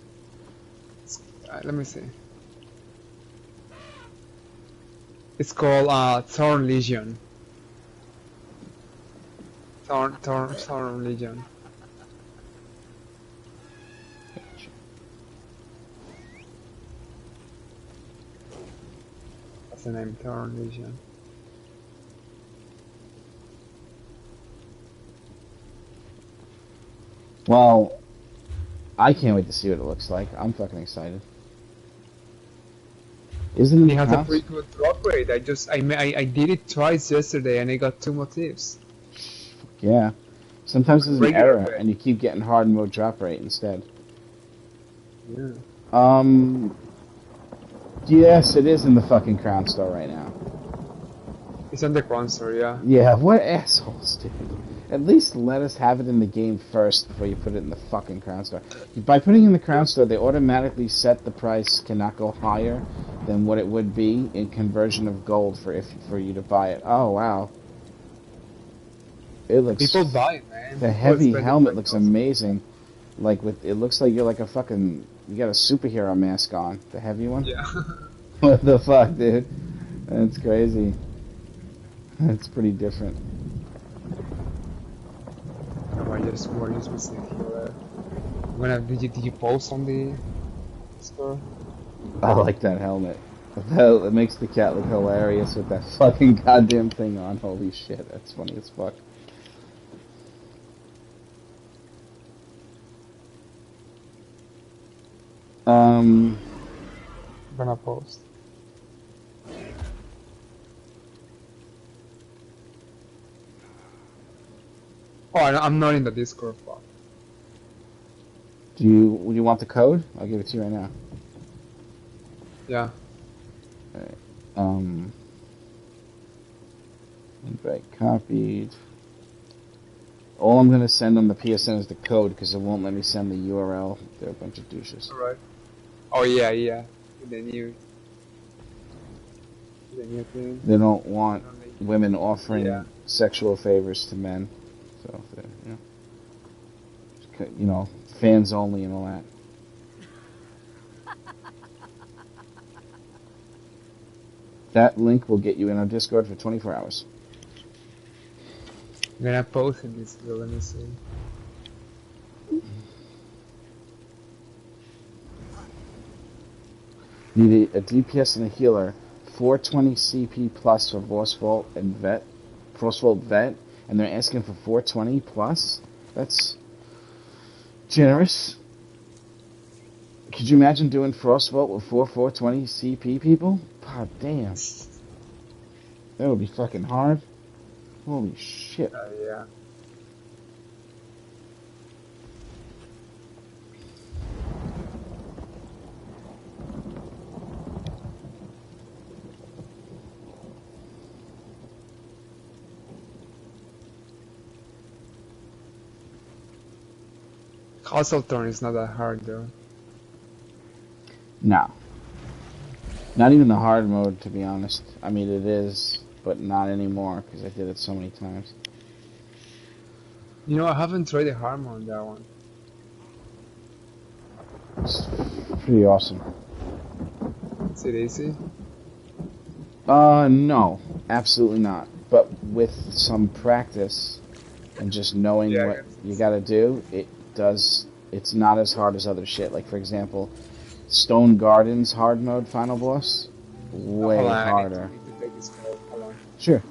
Let me see. It's called Thorn Legion. Thorn Legion. That's the name, Thorn Legion.
Well, I can't wait to see what it looks like. I'm fucking excited. Isn't it?
It has a pretty good drop rate. I did it twice yesterday and I got 2 motifs.
Yeah. Sometimes there's an
Regular
error
rate.
and you keep getting hard mode drop rate instead.
Yeah.
Yes, it is in the fucking Crown Store right now.
It's on the Crown Store, yeah.
Yeah, what assholes, dude. At least let us have it in the game first before you put it in the fucking Crown Store. By putting it in the Crown Store, they automatically set the price cannot go higher than what it would be in conversion of gold for you to buy it. Oh, wow. It looks...
People buy it, man.
The heavy helmet looks amazing. Like, it looks like you're like a fucking... You got a superhero mask on. The heavy one?
Yeah.
What the fuck, dude? That's crazy. That's pretty different.
I just missing here. Did you post on the store?
I like that helmet. It makes the cat look hilarious with that fucking goddamn thing on. Holy shit, that's funny as fuck.
I'm gonna post. Oh, I'm not in the Discord bot.
Would you want the code? I'll give it to you right now.
Yeah.
Alright. Invite copied. All I'm gonna send on the PSN is the code because it won't let me send the URL. They're a bunch of douches.
Alright. Oh yeah. The new thing.
They don't want women offering sexual favors to men. So, you know, fans only and all that. That link will get you in our Discord for 24 hours.
I'm gonna post in this video, let me see.
Need a DPS and a healer, 420 CP plus for Frostvault and Vet, and they're asking for 420 plus? That's generous. Could you imagine doing Frostvault with 420 CP people? God damn. That would be fucking hard. Holy shit.
Yeah. Castle Thorn is not that hard though.
No. Not even the hard mode, to be honest. I mean, it is, but not anymore, because I did it so many times.
You know, I haven't tried the hard mode on that one.
It's pretty awesome.
Is it easy?
No. Absolutely not. But with some practice, and just knowing what you gotta do, it's not as hard as other shit. Like, for example, Stone Garden's hard mode final boss, way harder.
I need to take this code. Hold on.
Sure.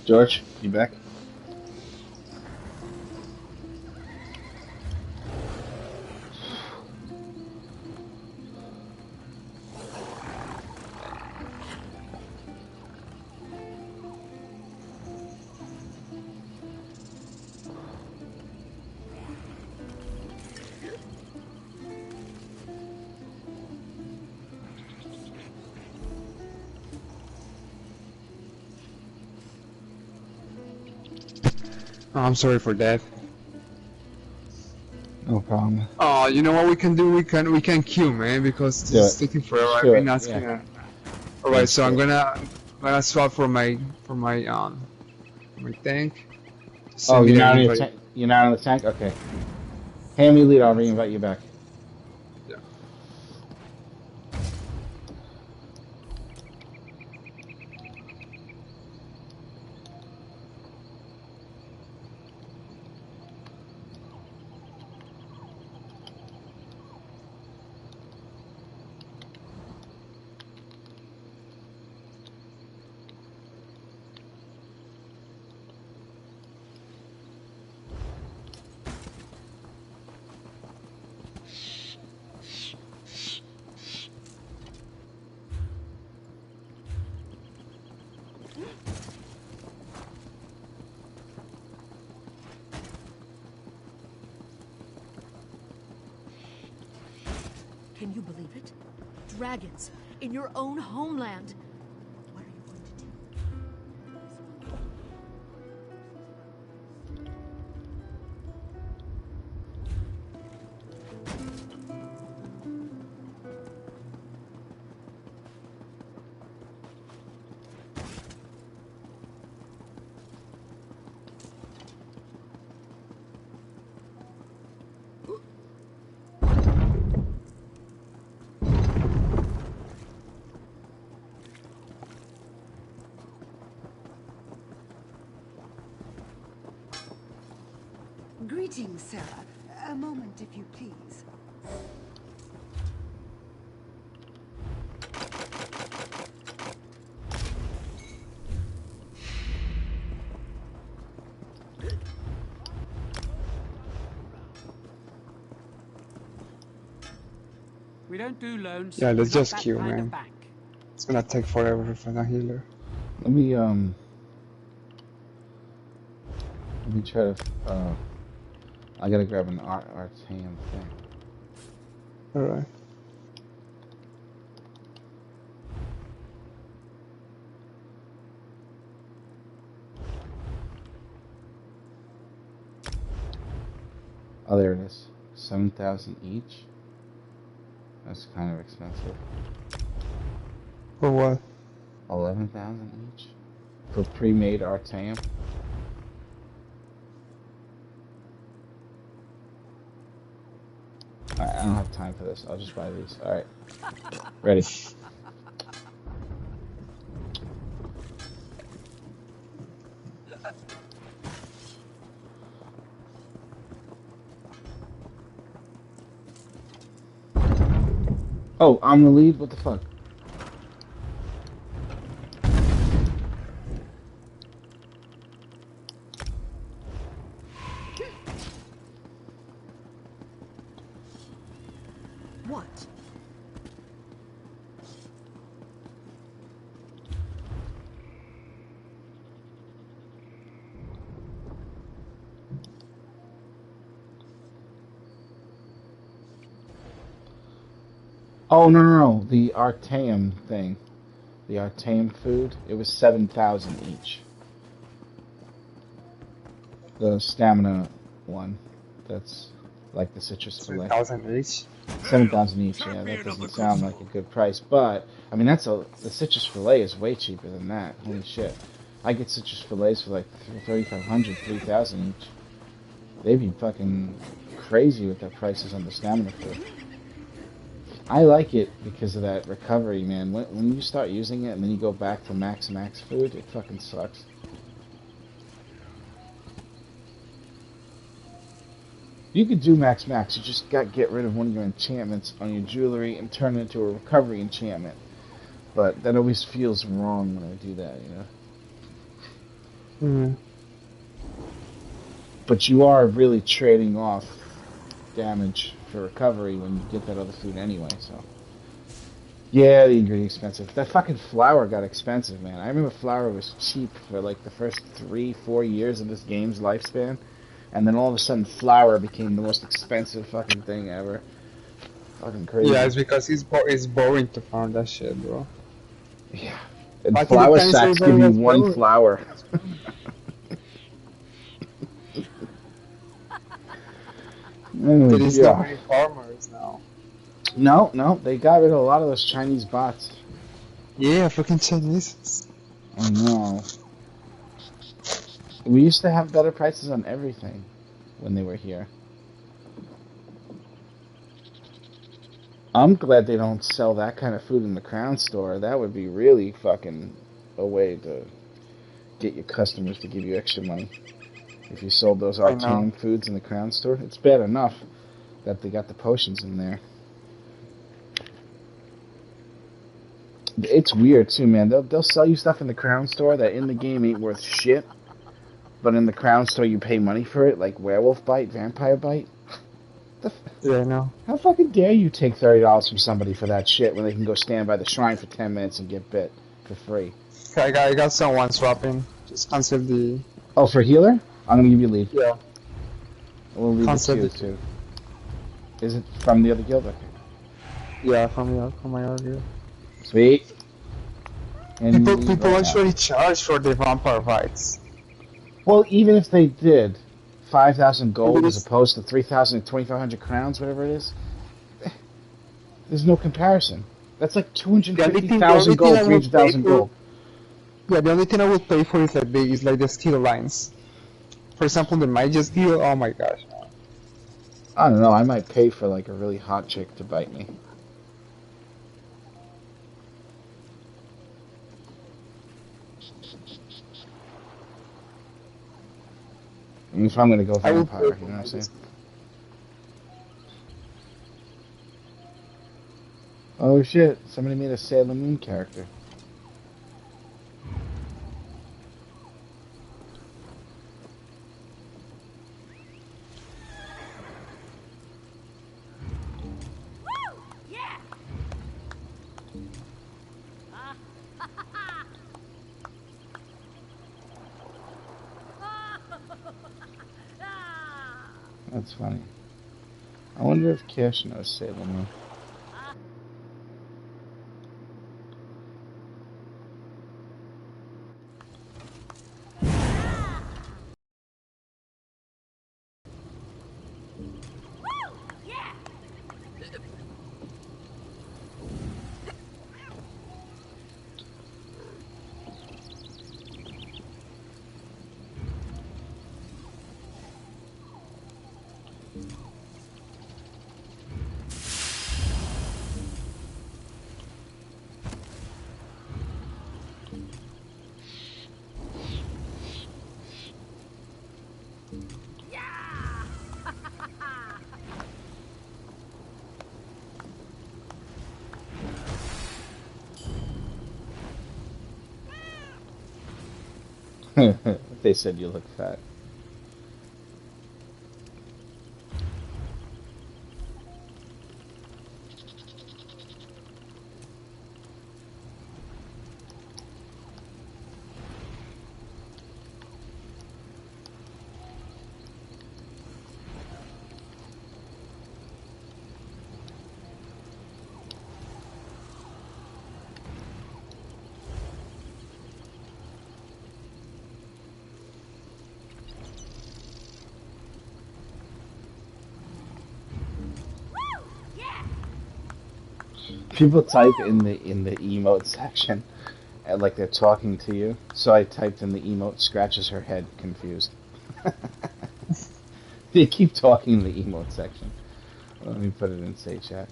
George, you back?
Oh, I'm sorry for that.
No problem.
Oh, you know what we can do? We can queue, man, because it's taking forever. I've been asking.
Yeah.
Alright, so I'm gonna swap for my tank.
Oh, you're not on your tank. You're not on the tank. Okay. Hand me lead. I'll re-invite you back.
Yeah.
Can you believe it? Dragons in your own homeland. What are you going to do?
Greetings, Sarah. A moment, if you please.
We don't do loans.
Yeah, let's
We're not
just
that
queue,
kind of
man.
bank.
It's gonna take forever to find a healer.
Let me try to I gotta grab an Artam thing.
Alright.
Oh, there it is. 7,000 each. That's kind of expensive.
For what?
11,000 each for pre-made Artam. Alright, I don't have time for this. I'll just buy these. Alright. Ready. Oh, I'm the lead? What the fuck?
What?
Oh, no. The Artam thing. The Artam food. It was 7,000 each. The stamina one. That's like the citrus fillet.
7,000 each?
7,000 each, yeah. That doesn't sound like a good price. But, I mean, the citrus fillet is way cheaper than that. Holy shit. I get citrus fillets for like 3,500, 3,000 each. They'd be fucking crazy with their prices on the stamina food. I like it because of that recovery, man. When you start using it and then you go back to max food, it fucking sucks. You could do max, you just got to get rid of one of your enchantments on your jewelry and turn it into a recovery enchantment. But that always feels wrong when I do that, you know?
Mm-hmm.
But you are really trading off damage for recovery when you get that other food anyway, so. Yeah, the ingredient's expensive. That fucking flour got expensive, man. I remember flour was cheap for like the first 3-4 years of this game's lifespan. And then all of a sudden flour became the most expensive fucking thing ever. Fucking crazy.
Yeah, it's because it's boring to farm that shit, bro.
Yeah. And flour sacks give you one flour.
There is not
Yeah.
many farmers now.
No, they got rid of a lot of those Chinese bots.
Yeah, fucking Chinese.
I know. We used to have better prices on everything when they were here. I'm glad they don't sell that kind of food in the Crown store. That would be really fucking a way to get your customers to give you extra money. If you sold those arcane foods in the Crown store, it's bad enough that they got the potions in there. It's weird too, man. They'll sell you stuff in the Crown store that in the game ain't worth shit, but in the Crown store you pay money for it, like werewolf bite, vampire bite.
Yeah, I know.
How fucking dare you take $30 from somebody for that shit when they can go stand by the shrine for 10 minutes and get bit for free?
Okay, I got someone swapping. Just cancel the...
Oh, for healer? I'm gonna give you a lead.
Yeah.
We'll leave
Cancel
it too. Is it from the other guild? Okay.
Yeah, from my other guild.
Sweet. And
People actually charge for the vampire bites.
Well, even if they did, 5,000 gold as opposed to 3,000 and 2,500 crowns, whatever it is, there's no comparison. That's like 250,000 gold, 300,000 gold.
Yeah, the only thing I would pay for is like the skill lines. For example, the Magus guild. Oh my gosh.
I don't know. I might pay for like a really hot chick to bite me. If I'm gonna go vampire, you know what I'm saying? Oh shit, somebody made a Sailor Moon character.
Woo! Yeah!
That's funny. I wonder if Cash knows Sailor Moon. They said you look fat. People type in the emote section, and like they're talking to you. So I typed in the emote scratches her head, confused. They keep talking in the emote section. Let me put it in say chat.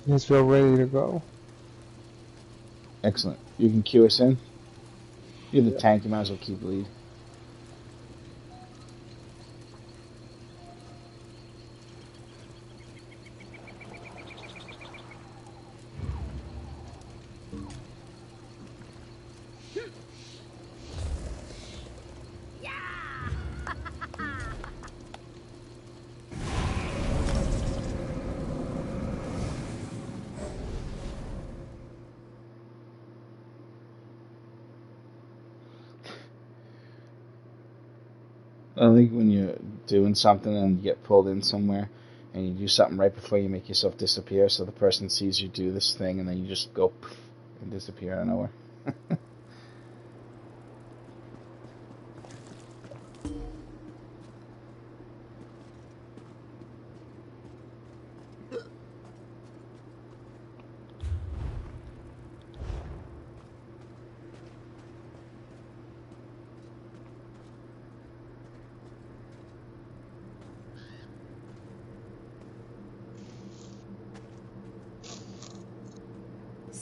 Yes, we're ready to go.
Excellent. You can queue us in. You're the tank. You might as well keep lead. I think when you're doing something and you get pulled in somewhere and you do something right before you make yourself disappear, so the person sees you do this thing and then you just go poof and disappear out of nowhere.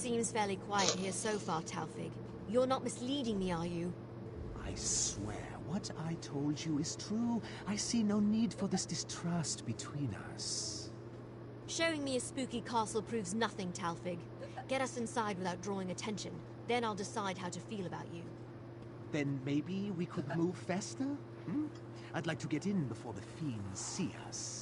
Seems fairly quiet here so far, Taufig. You're not misleading me, are you?
I swear, what I told you is true. I see no need for this distrust between us.
Showing me a spooky castle proves nothing, Taufig. Get us inside without drawing attention. Then I'll decide how to feel about you.
Then maybe we could move faster? Hmm? I'd like to get in before the fiends see us.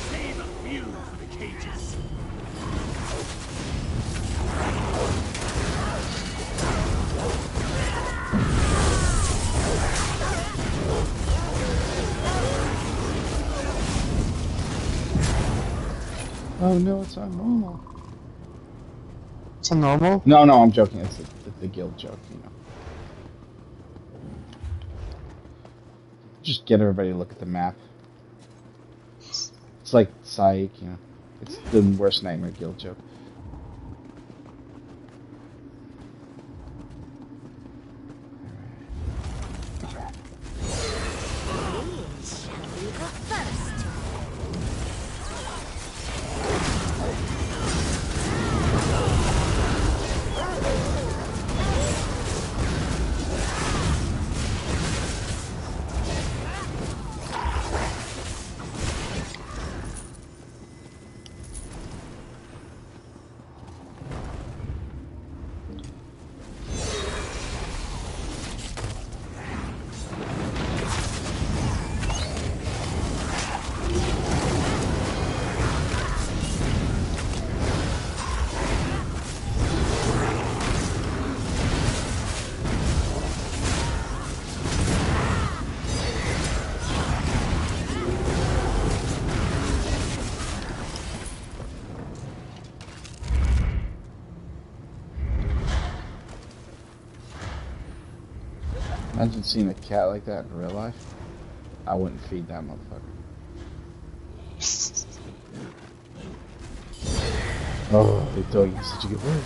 Save a few for the cages.
Oh no, it's on normal.
It's on normal?
No, I'm joking. It's the guild joke, you know. Just get everybody to look at the map. It's like Psych, you know. It's the worst nightmare guild joke. Imagine seeing a cat like that in real life. I wouldn't feed that motherfucker. Oh, they told you such a good word.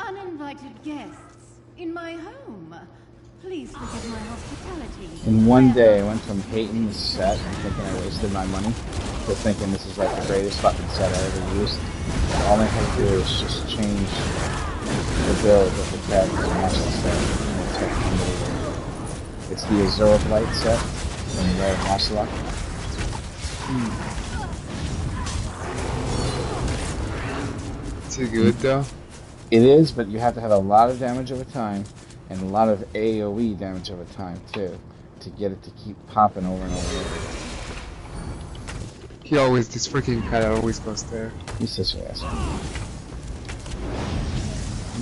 Uninvited guests in my home. Please forgive my hospitality.
In one day, I went from hating the set and thinking I wasted my money to thinking this is like the greatest fucking set I ever used. All I had to do is just change the build of the character and match the set. And it's like unbelievable. It's the AzureBlight set from Red Ocelot.
Too good though?
It is, but you have to have a lot of damage over time and a lot of AoE damage over time too to get it to keep popping over and over and over.
He always, this freaking cat always goes there.
He's such an asshole. I'm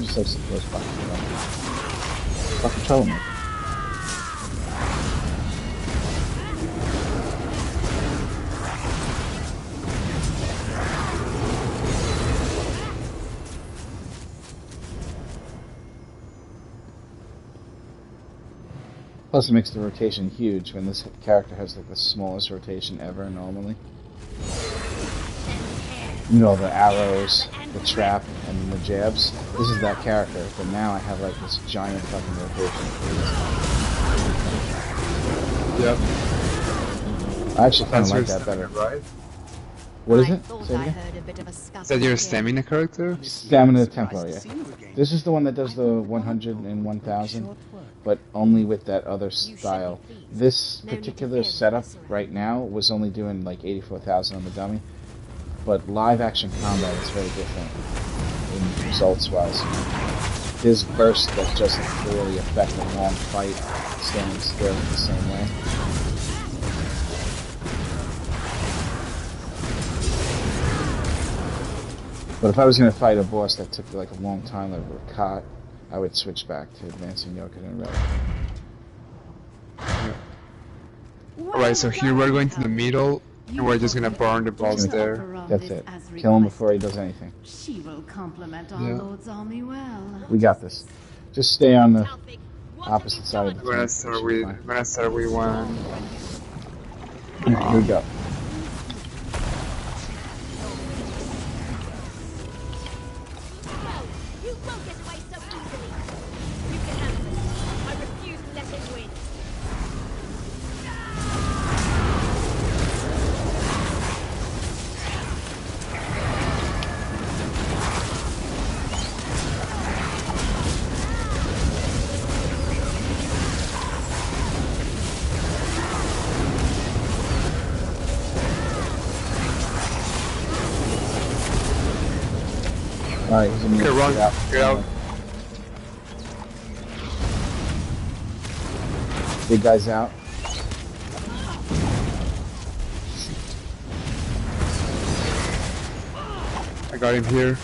just like supposed to fucking troublemaker. Plus it makes the rotation huge when this character has like the smallest rotation ever normally. You know, the arrows, the trap and the jabs. This is that character, but now I have like this giant fucking rotation.
Yep.
I actually kind of like that better.
Right?
What is it? Say it again?
Is that your stamina character?
Stamina Templar, yeah. This is the one that does the 100 and 1000, but only with that other style. This particular setup right now was only doing like 84,000 on the dummy, but live action combat is very different in results wise. There's bursts that just really affect a long fight, standing still in the same way. But if I was going to fight a boss that took like a long time, like a Kat, I would switch back to Advancing Yoken and Relic.
Alright, so here we're going to the middle, and we're just gonna burn the balls there.
That's it. Kill him before he does anything.
She will compliment our Lord's army well.
We got this. Just stay on the opposite side of the
I'm gonna start with one.
Here we go. Alright, he's gonna
get out.
Big guy's out.
I got him here.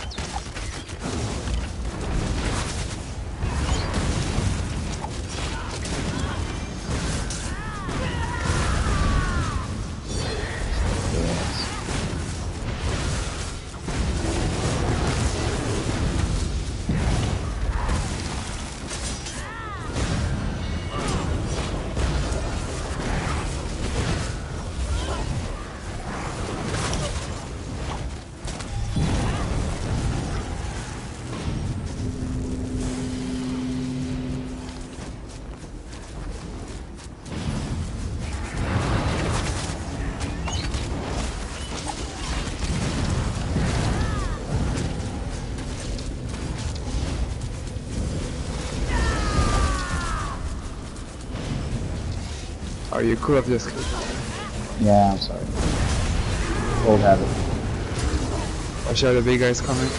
Oh, you could have just killed him.
Yeah, I'm sorry. Old habit.
Watch out, the big guy's coming.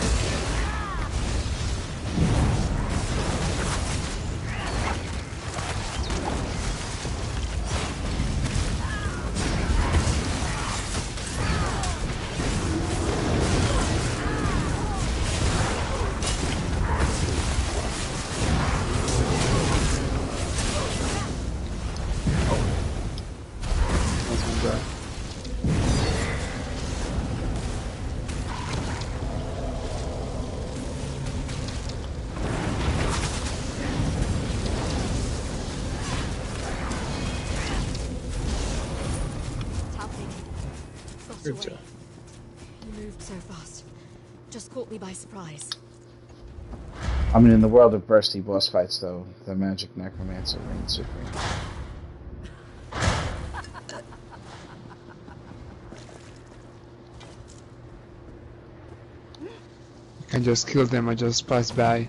Good job. You moved so fast. Just caught me by surprise.
I mean, in the world of bursty boss fights, though, the magic necromancer reigns supreme.
You can just kill them, I just pass by.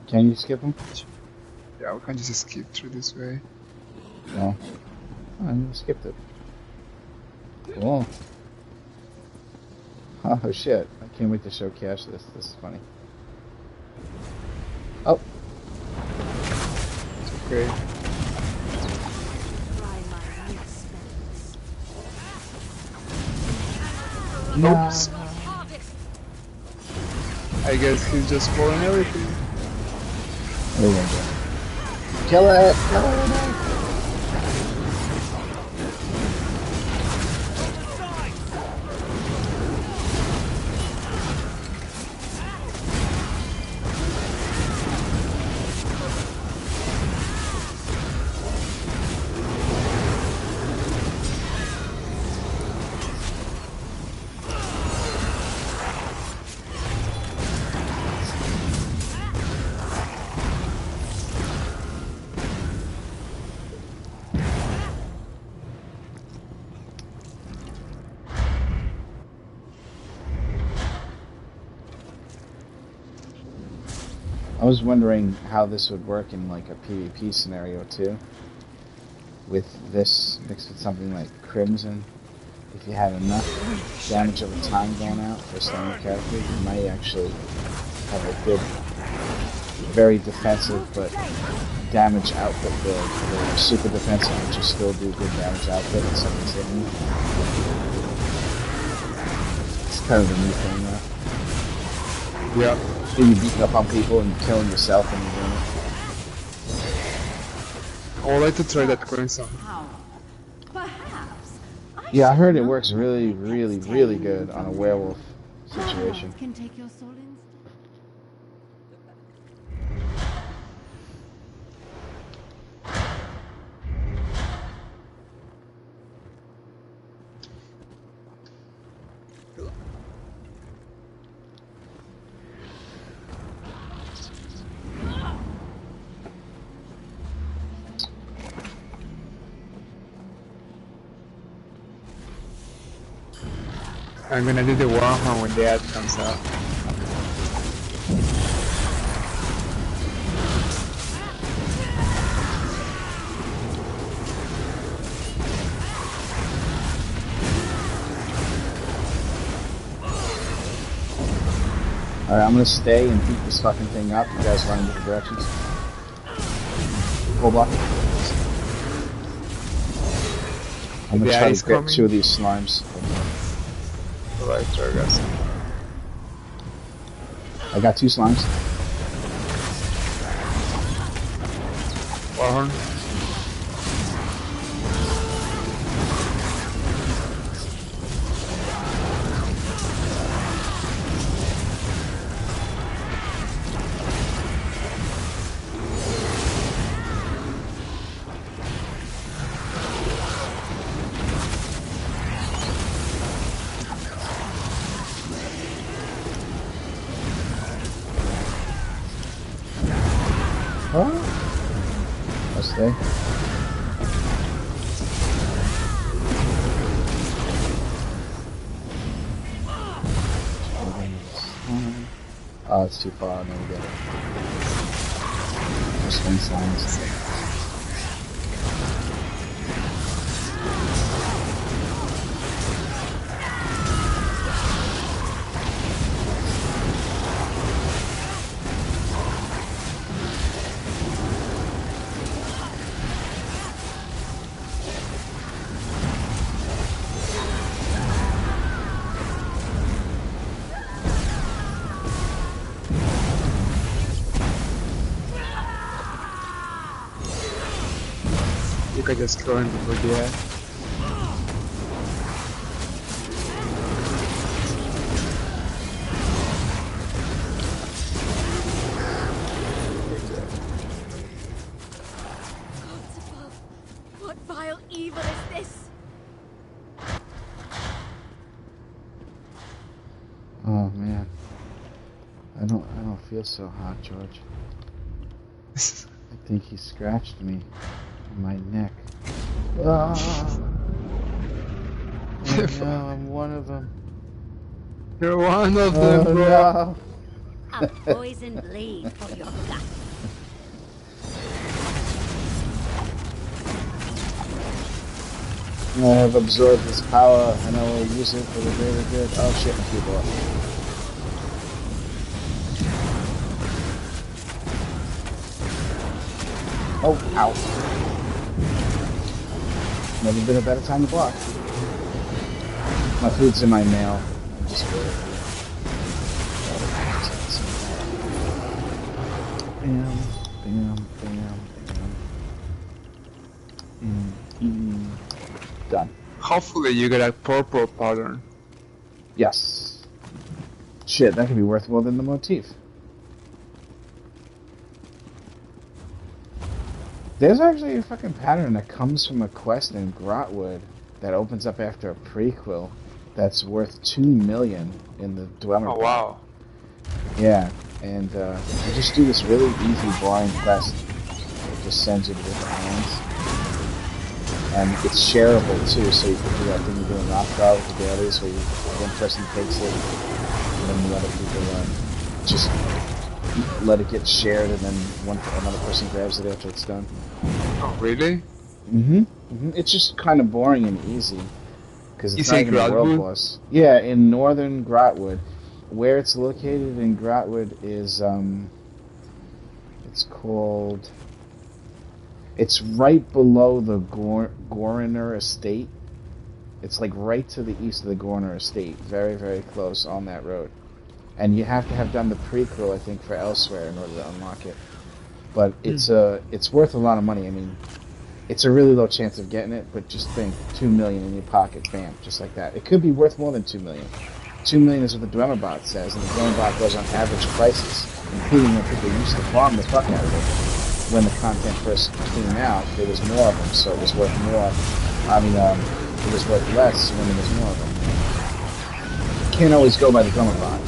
Can you skip them?
Yeah, we can just skip through this way.
No. Oh, I skipped it. Cool. Oh shit, I can't wait to show Cash this. This is funny. Oh.
It's okay. Oops. I guess he's just spoiling everything.
There we go. Kill it! Kill it! I was wondering how this would work in like a PvP scenario too. With this mixed with something like Crimson. If you had enough damage over time going out for a standard character, you might actually have a good, very defensive but damage output build. Or super defensive but you still do good damage output when something's hitting you. It's kind of a new thing though.
Yeah.
You're beating up on people and killing yourself when you're doing it.
I would like to try that Crimson.
Yeah, I heard it works really, really, really good on a werewolf situation.
Can take your soul in.
I'm gonna do the Warhammer when the ad comes out.
Alright, I'm gonna stay and beat this fucking thing up. You guys run in different directions. Full block. I'm gonna try to get 2 of these slimes.
Right, sure, guys.
I got 2 slimes.
Warhorn.
I'll stay. Oh, it's too far. I'll never get it. Just 1 slimes.
You could just throw him before the ad.
What vile evil is this?
Oh man, I don't feel so hot, George. I think he scratched me on my neck. Ah! Oh, no, I'm one of them.
You're one of them, bro.
No.
A poison blade for your gut.
I have absorbed this power, and I will use it for the greater good. Oh shit, my people up. Oh, ow. Never been a better time to block. My food's in my mail. I'm just bam, bam, bam, bam. Done.
Hopefully you get a purple pattern.
Yes. Shit, that could be worth more than the motif. There's actually a fucking pattern that comes from a quest in Grotwood that opens up after a prequel that's worth 2 million in the Dweller.
Oh wow.
Yeah, and you just do this really easy, boring quest. It just sends you to different lands. And it's shareable too, so you can do that thing you do in Rothgar with the dailies where one person takes it, and then the other people just let it get shared, and then another person grabs it after it's done.
Oh, really?
It's just kind of boring and easy. Because it's not even a world
Grotwood?
boss. Yeah, in northern Grotwood. Where it's located in Grotwood is, it's called... It's right below the Goriner Estate. It's like right to the east of the Goriner Estate. Very, very close on that road. And you have to have done the prequel, I think, for Elsewhere in order to unlock it. But it's worth a lot of money. I mean, it's a really low chance of getting it, but just think, 2 million in your pocket, bam, just like that. It could be worth more than 2 million. 2 million is what the Dwemerbot says, and the Dwemerbot goes on average prices, including when people used to farm the fuck out of it. When the content first came out, there was more of them, so it was worth more. I mean, it was worth less when there was more of them. You can't always go by the Dwemerbot.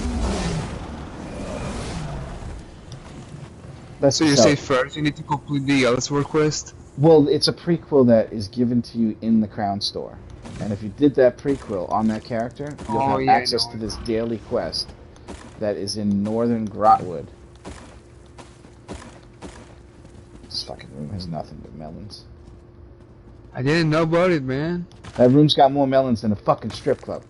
So you say first you need to complete the Elsewhere quest?
Well, it's a prequel that is given to you in the Crown Store. And if you did that prequel on that character, you'll have access to this daily quest that is in northern Grotwood. This fucking room has nothing but melons.
I didn't know about it, man.
That room's got more melons than a fucking strip club.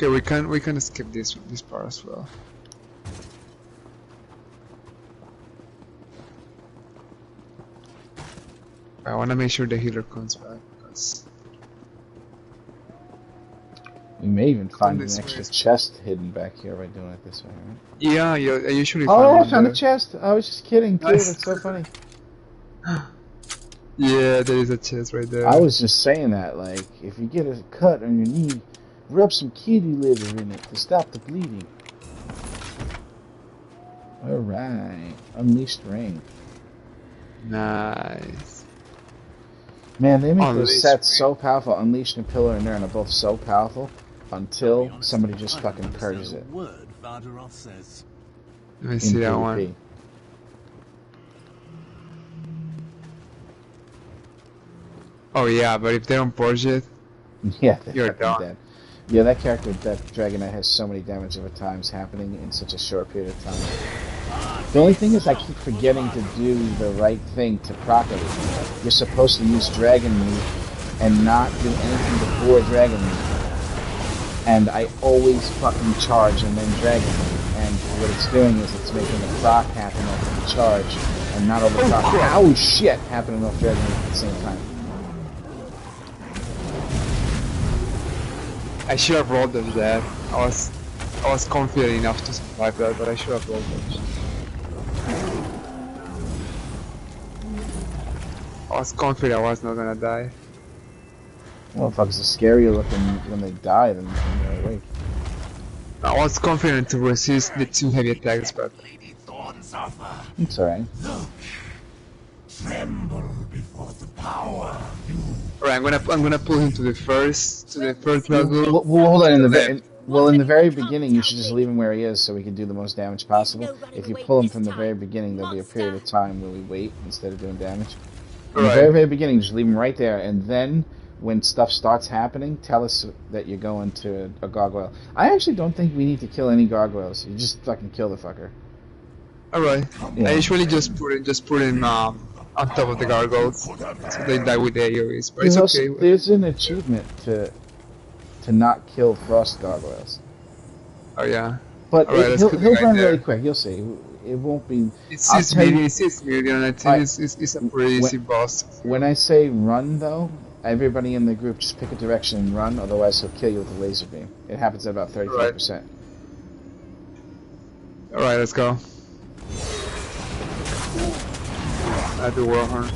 Okay, we can skip this part as well. I want to make sure the healer comes back. Because
we may even find an extra chest hidden back here by doing it this way, right?
Yeah, I usually
find
one
I found a chest! I was just kidding, too.
Nice.
That's so funny.
Yeah, there is a chest right there.
I was just saying that, like, if you get a cut on your knee, rub some kitty litter in it to stop the bleeding. Alright. Unleashed Ring.
Nice.
Man, they make those sets so powerful. Unleashed and Pillar and Nern are both so powerful until somebody just fucking purges it.
Word Vardaroth says.
Let me see that one. Oh yeah, but if they don't purge it,
yeah,
you're done.
Dead. Yeah, that character, that Dragonite, has so many damage over times happening in such a short period of time. The only thing is I keep forgetting to do the right thing to proc it. You're supposed to use Dragon Meat and not do anything before Dragon Meat. And I always fucking charge and then Dragon Meat. And what it's doing is it's making the proc happen off the charge and not all the proc. Oh shit! Happening off Dragon Meat at the same time.
I should have rolled them there. I was confident enough to survive that, but I should have rolled them. I was confident I was not gonna die.
Well, fuck, it's scarier looking when they die than when they're awake.
I was confident to resist the 2 heavy attacks, but
it's alright.
Tremble before the power you.
Alright, I'm gonna pull him to the first level.
Well, hold on. In the very beginning, you should just leave him where he is so we can do the most damage possible. If you pull him from the very beginning, there'll be a period of time where we wait instead of doing damage. In the very, very beginning, just leave him right there, and then when stuff starts happening, tell us that you're going to a gargoyle. I actually don't think we need to kill any gargoyles. You just fucking kill the fucker.
Alright. Yeah. I usually just put him on top of the gargoyles, so they die with the AoEs, but it's okay.
There's an achievement to not kill frost gargoyles.
Oh yeah.
But he'll run really quick, you'll see. It won't be...
It's 6 million, I think it's a pretty easy boss.
When I say run, though, everybody in the group just pick a direction and run, otherwise he'll kill you with a laser beam. It happens at about 35%.
Alright, let's go. I do Warhorn.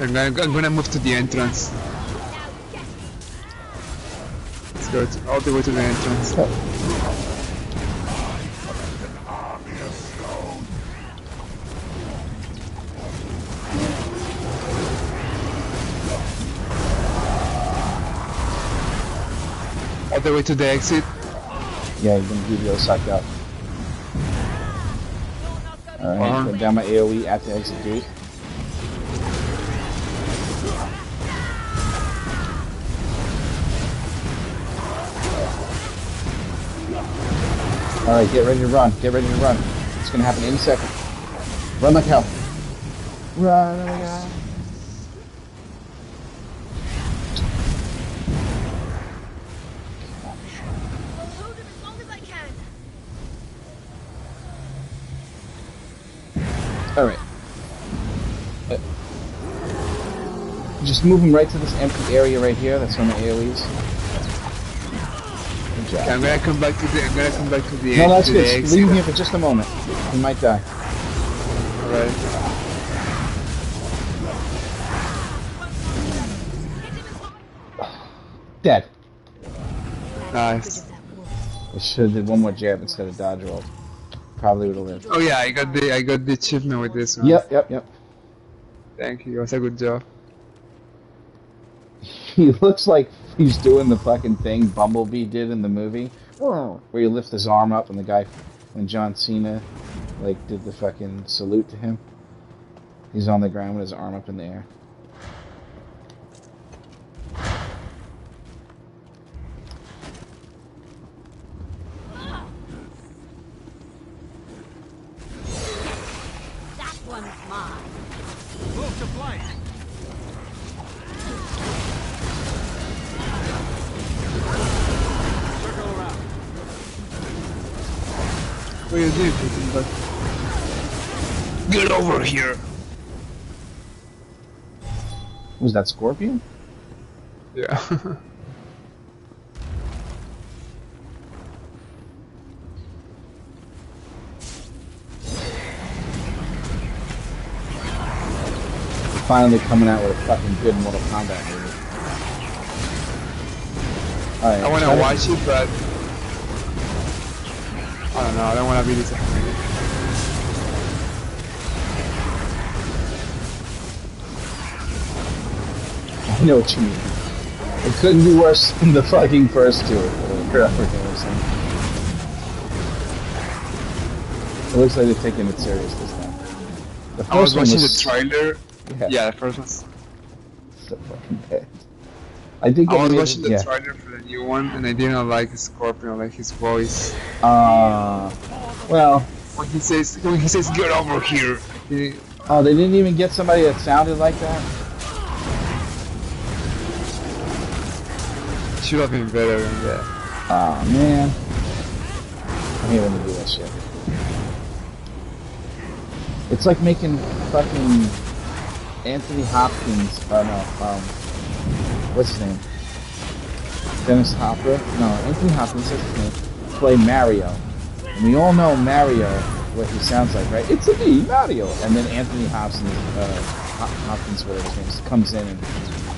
I'm gonna move to the entrance. Let's go all the way to the entrance. All the way to the exit.
Yeah, you're gonna give you a suck up. Alright, put down my AoE at the exit gate. Alright, get ready to run. Get ready to run. It's gonna happen any second. Run like hell. Run like hell. Alright. Just move him right to this empty area right here. That's where my AoEs. Good job.
Okay, I'm gonna come back to the.
No, that's good. Leave him here for just a moment. He might die.
Alright.
Dead.
Nice.
I should have did one more jab instead of dodge roll. Probably would have lived.
Oh yeah, I got the achievement with this one.
Yep.
Thank you. It was a good job.
He looks like he's doing the fucking thing Bumblebee did in the movie, where he lifts his arm up and the guy, when John Cena, like, did the fucking salute to him. He's on the ground with his arm up in the air.
That one's mine.
Move to flank. Circle around.
What are you doing, Putin? Get over here!
Was that Scorpion?
Yeah.
Finally coming out with a fucking good Mortal Kombat movie. Alright.
I wanna watch it, but I don't know, I don't wanna be disappointed.
I know what you mean. It couldn't be worse than the fucking first two. It looks like they're taking it serious this time. The first
I was watching
one
the trailer. Yeah, the first one's
so fucking bad. I think
I was watching the trailer for the new one, and I didn't like Scorpion, like his voice.
Well,
when he says "Get over here."
Oh, they didn't even get somebody that sounded like that.
Should have been better than that.
Oh man, I hate when they do that shit. It's like making fucking Anthony Hopkins. What's his name? Dennis Hopper? No, Anthony Hopkins. That's his name. Play Mario, and we all know Mario, what he sounds like, right? It's a me, Mario. And then Anthony Hopkins, whatever his name is, comes in and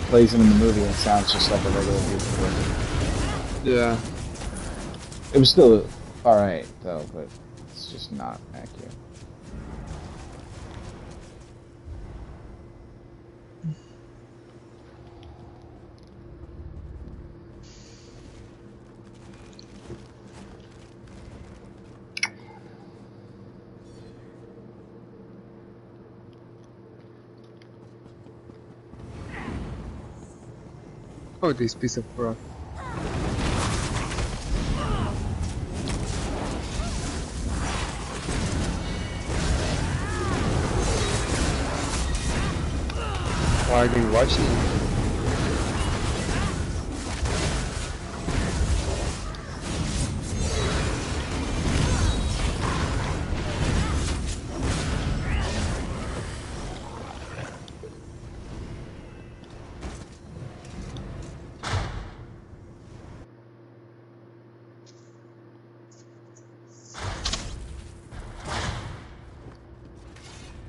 plays him in the movie and sounds just like a regular dude.
Yeah.
It was still alright though, but it's just not accurate.
Oh, this piece of rock. Why are they watching?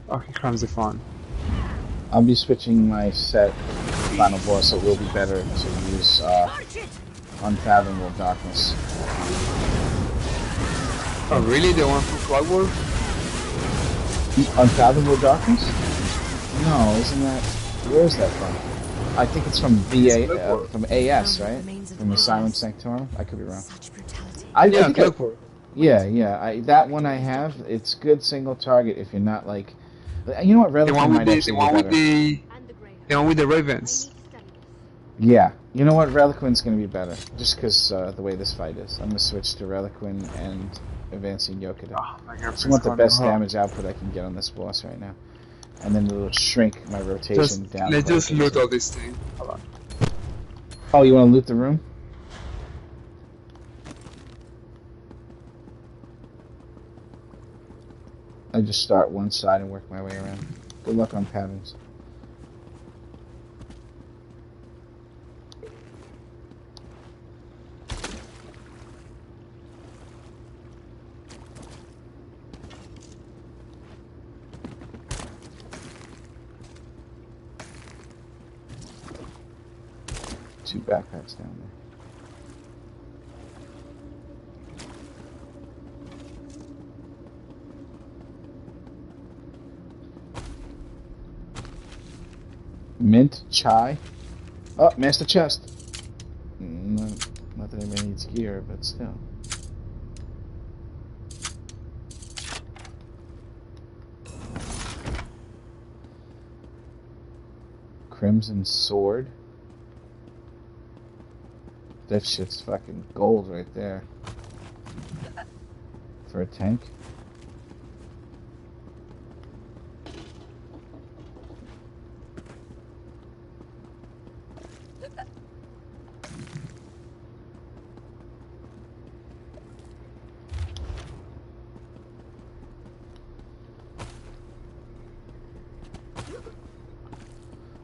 Oh, here comes the fun.
I'll be switching my set final boss, so it will be better to use Unfathomable Darkness.
Oh really? The one from Clockwork?
Unfathomable Darkness? No, isn't that... Where is that from? I think it's from from AS, right? From the Silent Sanctorum? I could be wrong.
Yeah, Clockwork.
Yeah. That one I have. It's good single target if you're not like... You know what? Reliquant might actually be better.
The one with the Ravens.
Yeah. You know what? Reliquant's going to be better. Just because the way this fight is. I'm going to switch to Reliquant and Advancing Yokuda. I just want the best damage output I can get on this boss right now. And then it'll shrink my rotation down.
Let's just loot all this thing. Hold on.
Oh, you want to loot the room? I just start one side and work my way around. Good luck on patterns. Two backpacks down there. Mint chai. Oh, master chest. Not that anybody needs gear, but still. Crimson sword. That shit's fucking gold right there. For a tank.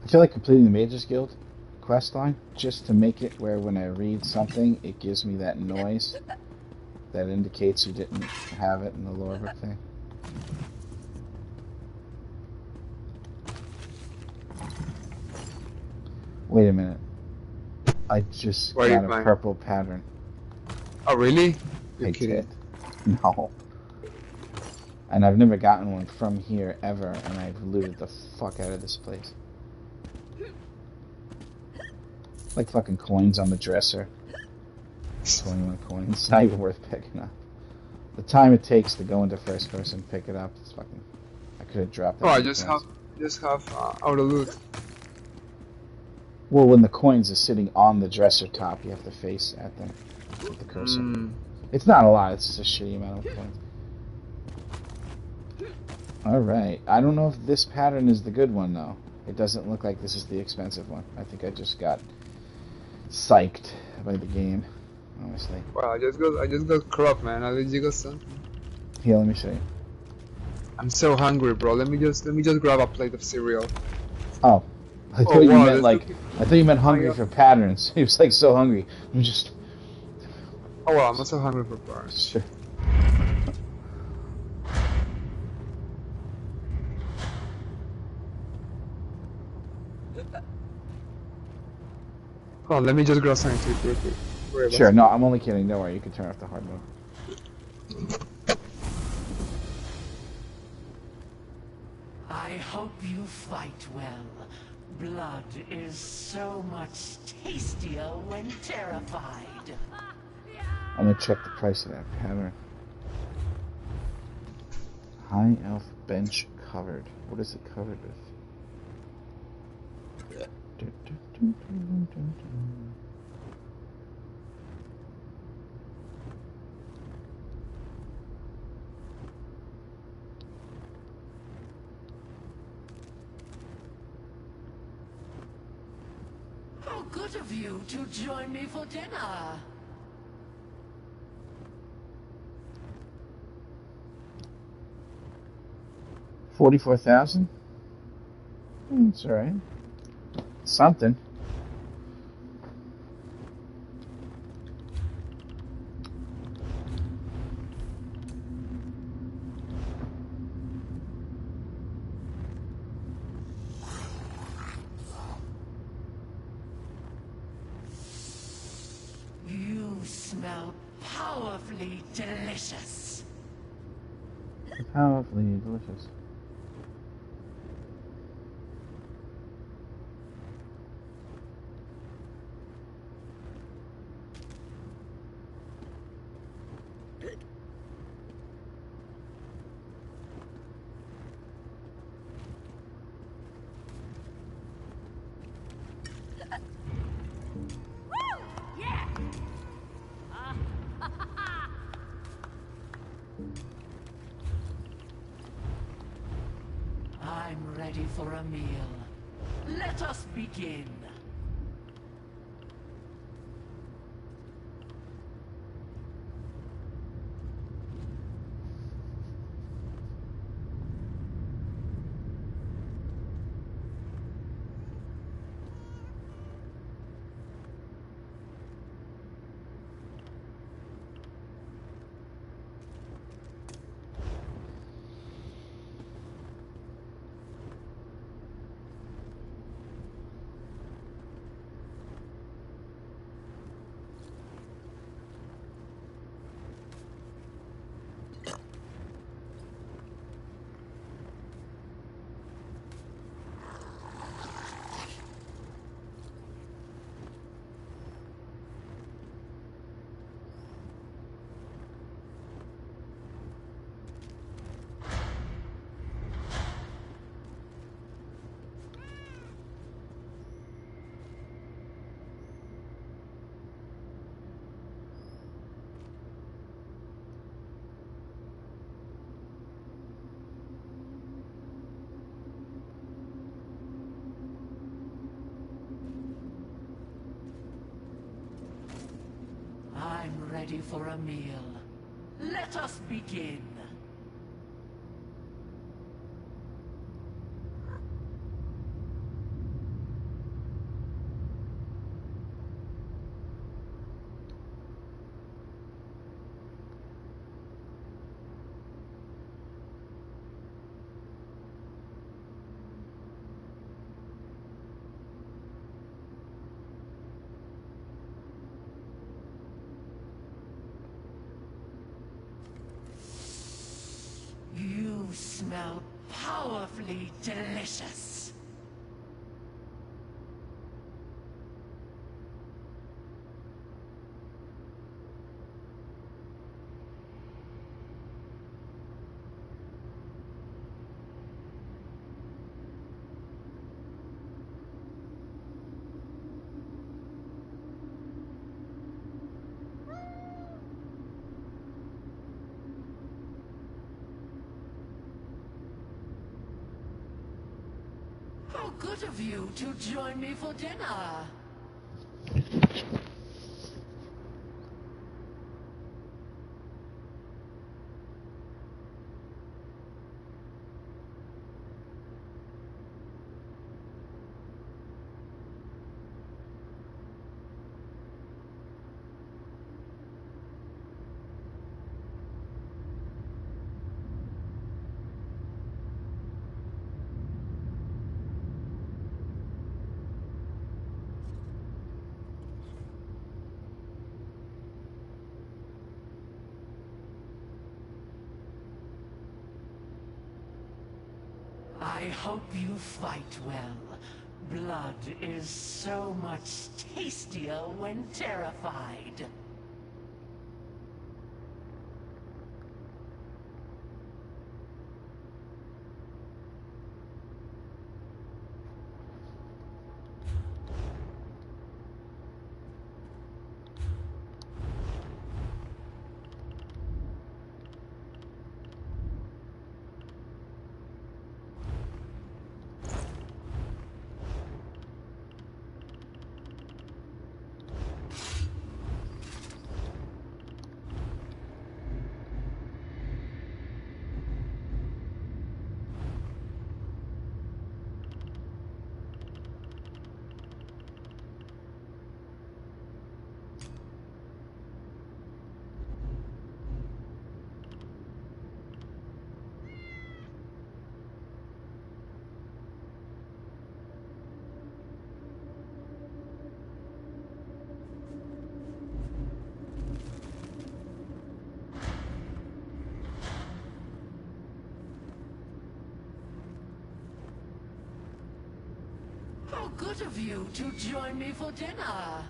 I feel like completing the Mages Guild quest line just to make it where when I read something it gives me that noise that indicates you didn't have it in the lore book thing. Wait a minute. I just got a purple pattern.
Oh really?
I did. No. And I've never gotten one from here ever, and I've looted the fuck out of this place. Like fucking coins on the dresser. 21 coins. Not even worth picking up. The time it takes to go into first person and pick it up, it's fucking... I could have dropped it.
Oh, I just have out of loot.
Well, when the coins are sitting on the dresser top, you have to face at them with the cursor. It's not a lot, it's just a shitty amount of coins. Alright, I don't know if this pattern is the good one though. It doesn't look like this is the expensive one. I think I just got psyched by the game, honestly.
Wow, I just got corrupt, man. I legit got something.
Here, let me show you.
I'm so hungry, bro. Let me just grab a plate of cereal.
Oh, I thought you meant like I thought you meant hungry for patterns. He was like so hungry. I'm just.
Oh well, I'm not so hungry for patterns.
Sure.
Hold on, let me just grab something to eat real quick.
Sure, no, I'm only kidding. Don't worry, you can turn off the hard mode.
I hope you fight well. Blood is so much tastier when terrified.
I'm gonna check the price of that pattern. High elf bench covered. What is it covered with?
How good of you to join me for dinner.
44,000? It's alright. Something.
powerfully delicious.
Powerfully delicious.
I'm ready for a meal. Let us begin. I'm ready for a meal. Let us begin. You smell powerfully delicious. How good of you to join me for dinner. I hope you fight well. Blood is so much tastier when terrified. good of you to join me for dinner.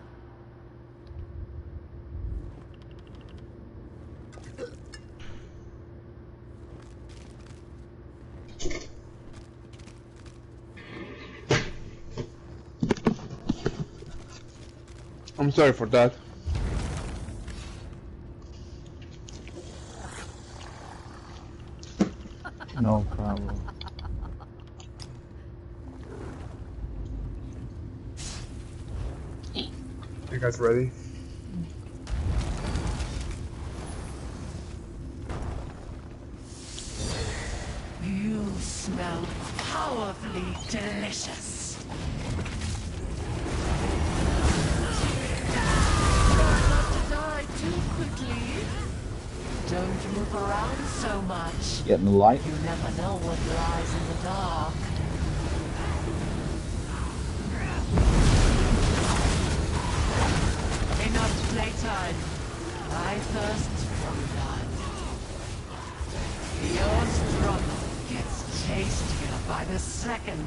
I'm sorry for that.
No problem.
You guys ready?
You smell powerfully delicious. Try not to die too quickly. Don't move around so much.
Getting the light?
You never know what lies in the dark. Enough playtime. I thirst for blood. Your struggle gets tastier by the second.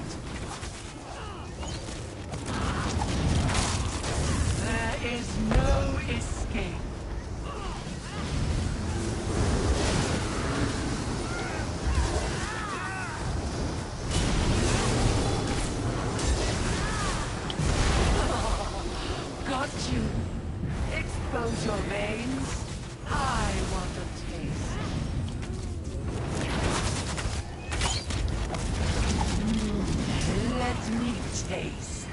There is no escape. Got you. Expose your veins. I want a taste. Let me taste.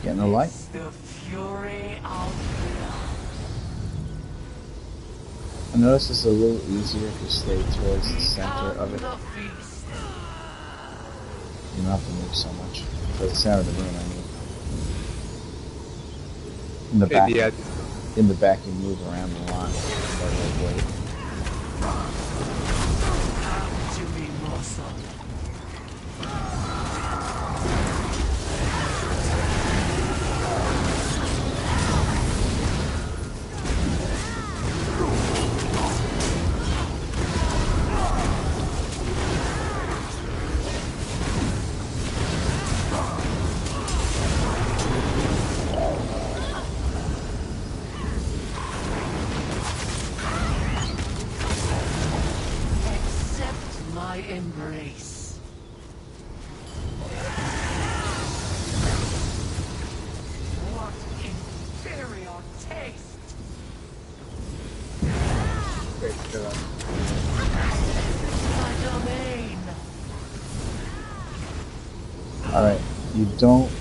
Getting the light?
The fury of
I notice it's a little easier if you stay towards the center of it. You don't have to move so much. For the center of the room, I mean. In the back, in the back you move around a lot.
to be muscle. Embrace. What inferior taste! My domain.
Alright, you don't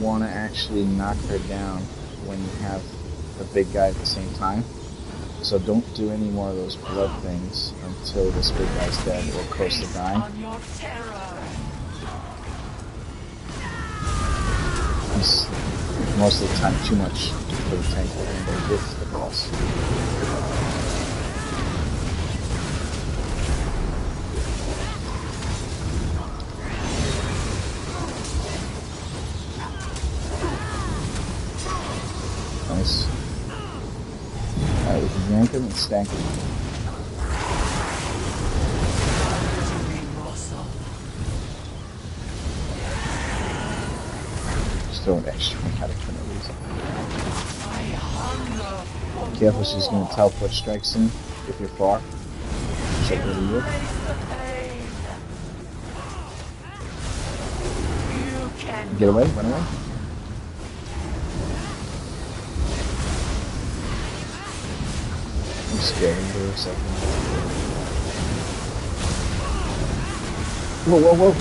want to actually knock her down when you have the big guy at the same time. So don't do any more of those blood things until this big guy's dead or close to dying. It's most of the time too much for the tank to get to the boss. Nice. Alright, we can yank him and stank him. Just throw an extra one at it for no reason. Careful, she's going to teleport strikes in if you're far. Check where you are. Get away, run away. I'm scared for a second. Whoa, whoa, whoa!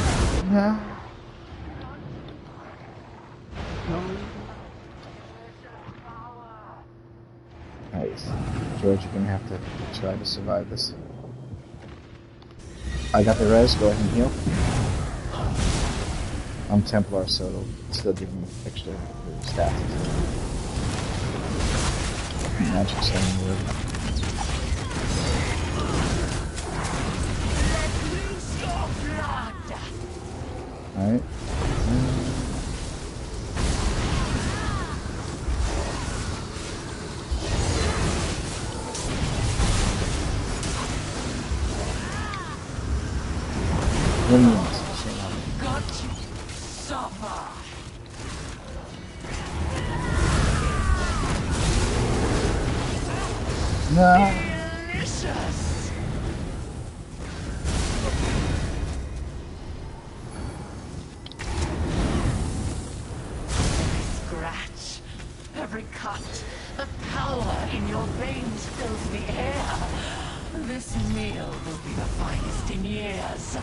Nah. Nice. George, you're gonna have to try to survive this. I got the res, go ahead and heal. I'm Templar, so it'll still give me extra stats. Magic stone wood. Alright. No.
Delicious. Every scratch, every cut, the power in your veins fills the air. This meal will be the finest in years.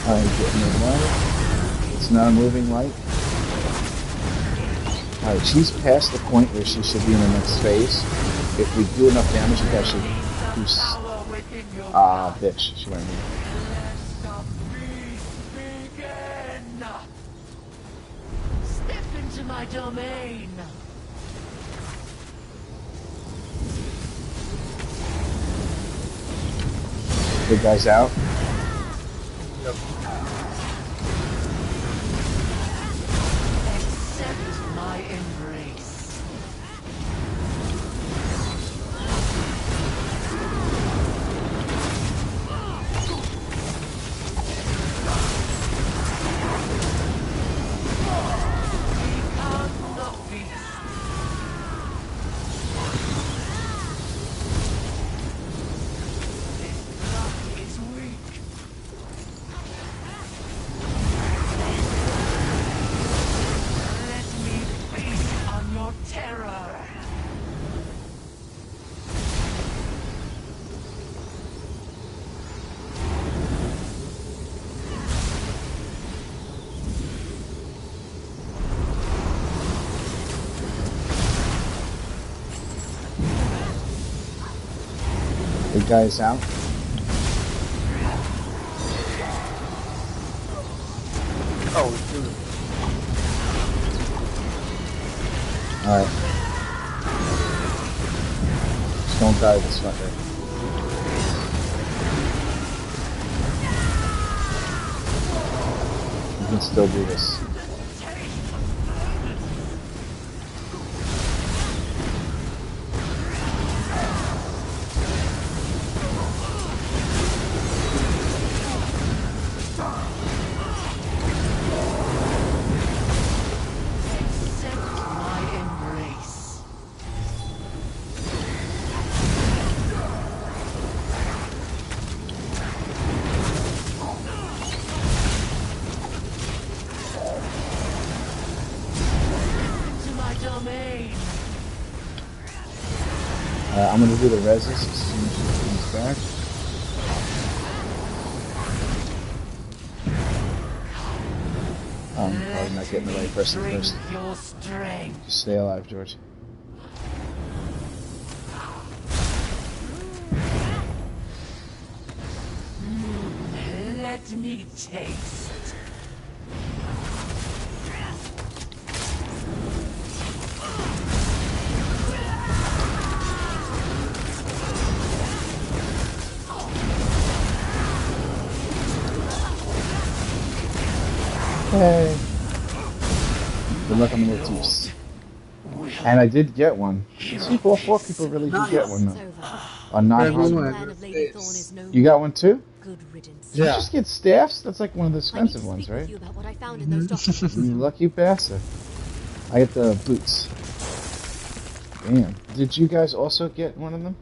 Alright, getting the light. It's not a moving light. Alright, she's past the point where she should be in the next phase. If we do enough damage, you guys should boost. Ah, bitch. She went in.
Step into my domain.
Big guy's out.
Accept my embrace. Become the beast. This block is weak. Let me feast on your terror.
Big guy's out.
Oh, dude.
Alright. Just don't die this fucker. You can still do this.
Accept my embrace. Into my domain.
I'm gonna do the reses as soon as she comes back. I'm probably not getting the right person
Drink
first.
your strength.
Just stay alive, George.
Let me taste.
Hey. Good luck on the motifs. And I did get one. See, all 4 people really did get one though. A non-hard. You got one too? Did you just get staffs? That's like one of the expensive ones, right? You lucky bastard. I get the boots. Damn. Did you guys also get one of them?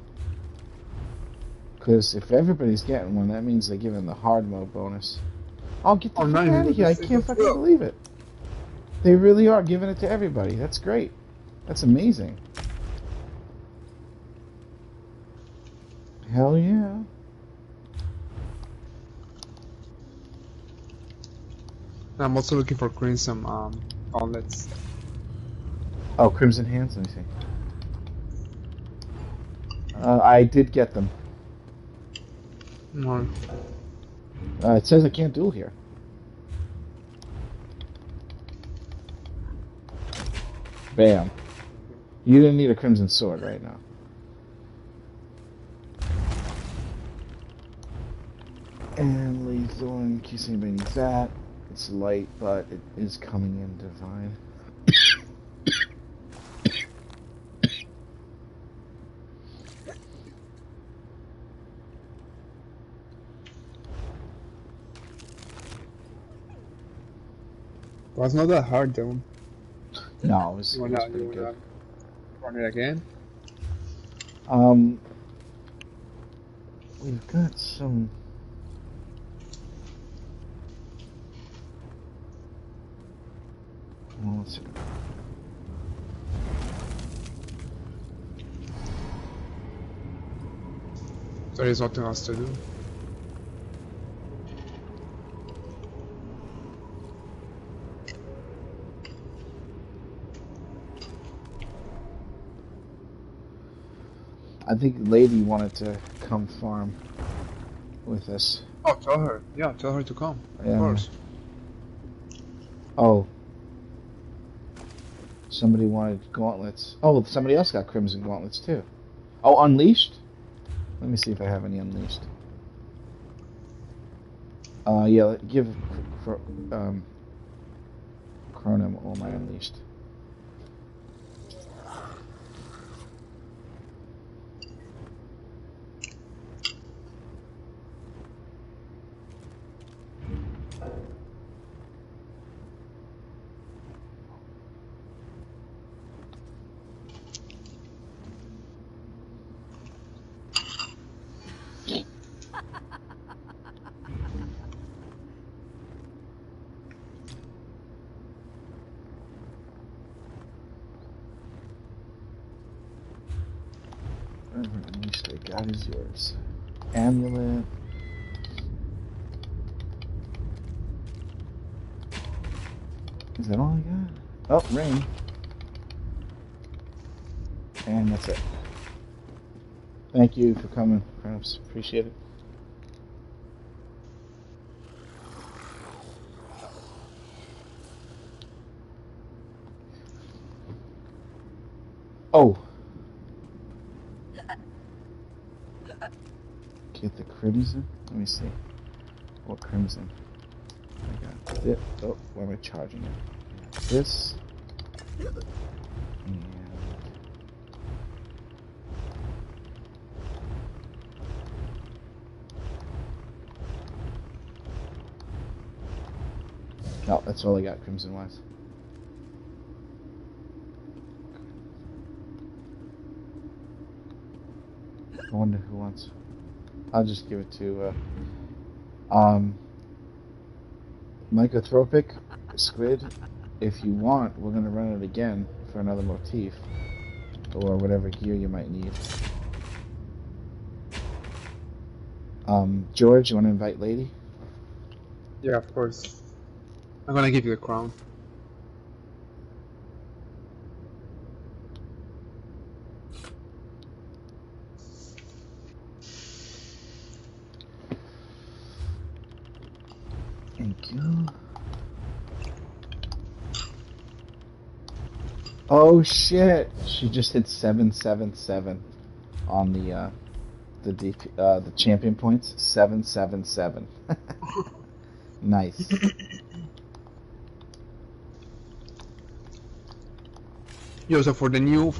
Because if everybody's getting one, that means they're giving the hard mode bonus. I'll get the fuck out of here. I can't fucking believe it. They really are giving it to everybody. That's great. That's amazing. Hell yeah.
I'm also looking for Crimson gauntlets.
Oh, Crimson Hands? Let me see. I did get them.
No.
It says I can't duel here. Bam. You didn't need a Crimson Sword right now. And lethal, in case anybody needs that. It's light, but it is coming in divine.
Well, it's not that hard though.
No, it was pretty good.
Run it again?
We've got some... Well, let's see.
There is nothing else to do.
I think Lady wanted to come farm with us.
Oh, tell her. Yeah, tell her to come.
Yeah.
Of course.
Oh. Somebody wanted gauntlets. Oh, somebody else got crimson gauntlets too. Oh, unleashed? Let me see if I have any unleashed. Yeah, give Chronim all my unleashed. God is yours. Amulet. Is that all I got? Oh, ring. And that's it. Thank you for coming, Kronos. Appreciate it. Oh. Get the crimson. Let me see. What crimson? I got this. Oh, why am I charging it? This. And no, that's all I got crimson wise. I wonder who wants. I'll just give it to Mycothropic Squid. If you want, we're gonna run it again for another motif or whatever gear you might need. George, you want to invite Lady?
Yeah, of course. I'm gonna give you the crown.
Thank you. Oh shit! She just hit 777 on the champion points. 777. Nice.
Yo, so for the new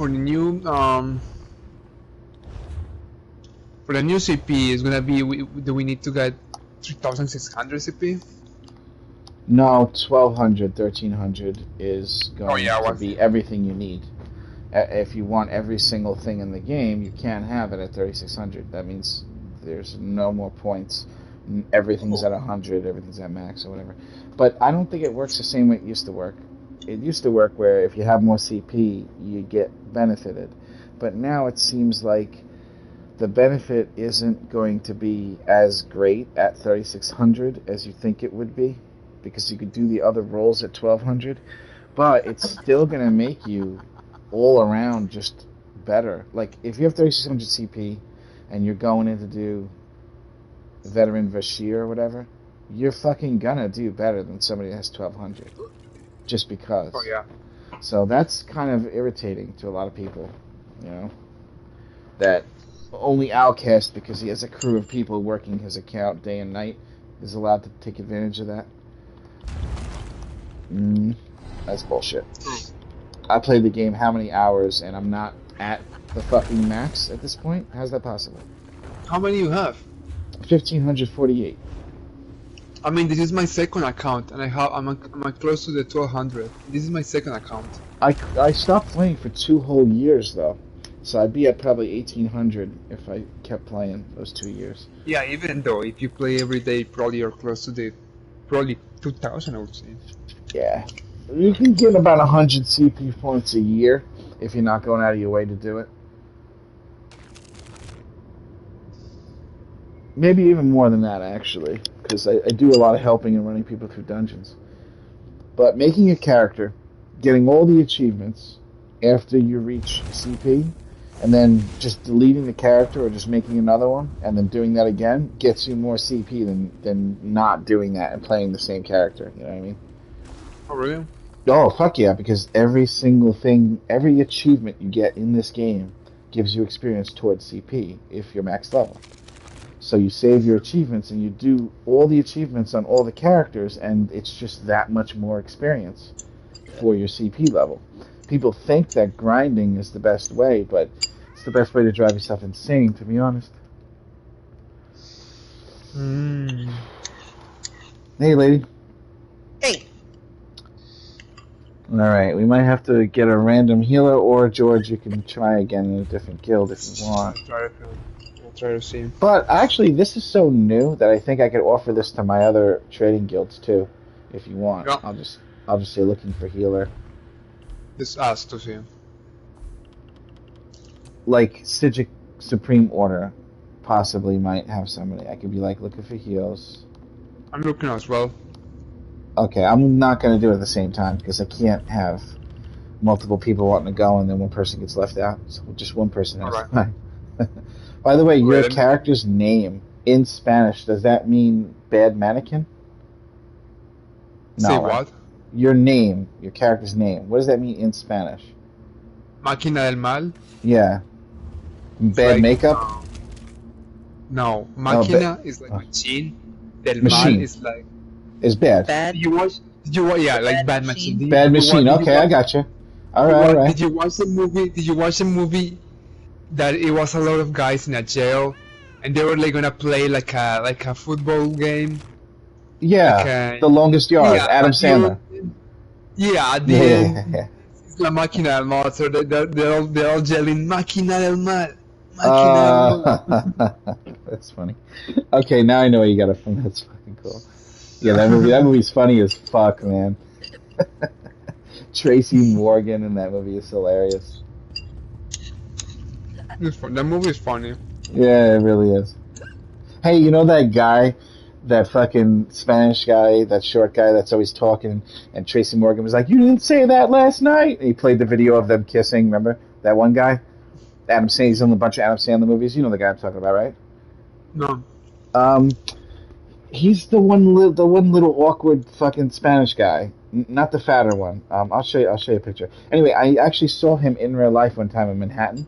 CP is gonna be do we need to get 3,600 CP?
No, 1,200, 1,300 is going to be everything you need. If you want every single thing in the game, you can't have it at 3,600. That means there's no more points. Everything's at 100, everything's at max or whatever. But I don't think it works the same way it used to work. It used to work where if you have more CP, you get benefited. But now it seems like the benefit isn't going to be as great at 3,600 as you think it would be, because you could do the other rolls at 1,200, but it's still going to make you all around just better. Like, if you have 3,600 CP and you're going in to do Veteran Vashir or whatever, you're fucking gonna do better than somebody that has 1,200. Just because.
Oh, yeah.
So that's kind of irritating to a lot of people, you know? That only Outcast, because he has a crew of people working his account day and night, is allowed to take advantage of that. That's bullshit. I played the game how many hours and I'm not at the fucking max at this point? How's that possible?
How many you have?
1,548.
I mean, this is my second account, and I'm close to the 1200. This is my second account.
I stopped playing for 2 whole years though, so I'd be at probably 1800 if I kept playing those 2 years.
Yeah, even though if you play every day, probably you're close to the 2000, I would say.
Yeah, you can get about 100 CP points a year if you're not going out of your way to do it. Maybe even more than that, actually, because I do a lot of helping and running people through dungeons. But making a character, getting all the achievements after you reach CP, and then just deleting the character or just making another one, and then doing that again, gets you more CP than not doing that and playing the same character, you know what I mean?
Oh, really?
Oh, fuck yeah, because every single thing, every achievement you get in this game gives you experience towards CP if you're max level. So you save your achievements and you do all the achievements on all the characters, and it's just that much more experience for your CP level. People think that grinding is the best way, but it's the best way to drive yourself insane, to be honest. Hey, lady.
Hey.
Alright, we might have to get a random healer, or George, you can try again in a different guild if you want.
I'll try to see.
But actually, this is so new that I think I could offer this to my other trading guilds too, if you want.
Yeah.
I'll just say looking for healer.
Just ask to see.
Like Sijic Supreme Order possibly might have somebody. I could be like looking for heals.
I'm looking as well.
Okay, I'm not going to do it at the same time because I can't have multiple people wanting to go and then one person gets left out. So just one person has to go. By the way, your character's name in Spanish, does that mean bad mannequin? No,
say
right?
what?
Your name, your character's name, what does that mean in Spanish?
Máquina del Mal?
Yeah. Bad makeup?
No, Máquina is like machine. Del
Machine.
Mal is like...
Is bad.
Bad.
Did you watch, yeah, like Bad Machine.
Bad Machine, okay, I got you. Alright.
Did you watch the movie that it was a lot of guys in a jail and they were like gonna play like a football game?
Yeah, The Longest Yard,
yeah,
Adam Sandler.
Yeah, at the end, it's La Máquina del Mal, so they're all yelling Máquina del Mal. Máquina del Mal.
That's funny. Okay, now I know where you got it from. That's fucking cool. Yeah, that movie's funny as fuck, man. Tracy Morgan in that movie is hilarious.
That movie is funny.
Yeah, it really is. Hey, you know that guy, that fucking Spanish guy, that short guy that's always talking, and Tracy Morgan was like, "You didn't say that last night." And he played the video of them kissing. Remember that one guy? Adam Sandler. He's in a bunch of Adam Sandler movies. You know the guy I'm talking about, right?
No.
He's the one little awkward fucking Spanish guy, not the fatter one. I'll show you a picture. Anyway, I actually saw him in real life one time in Manhattan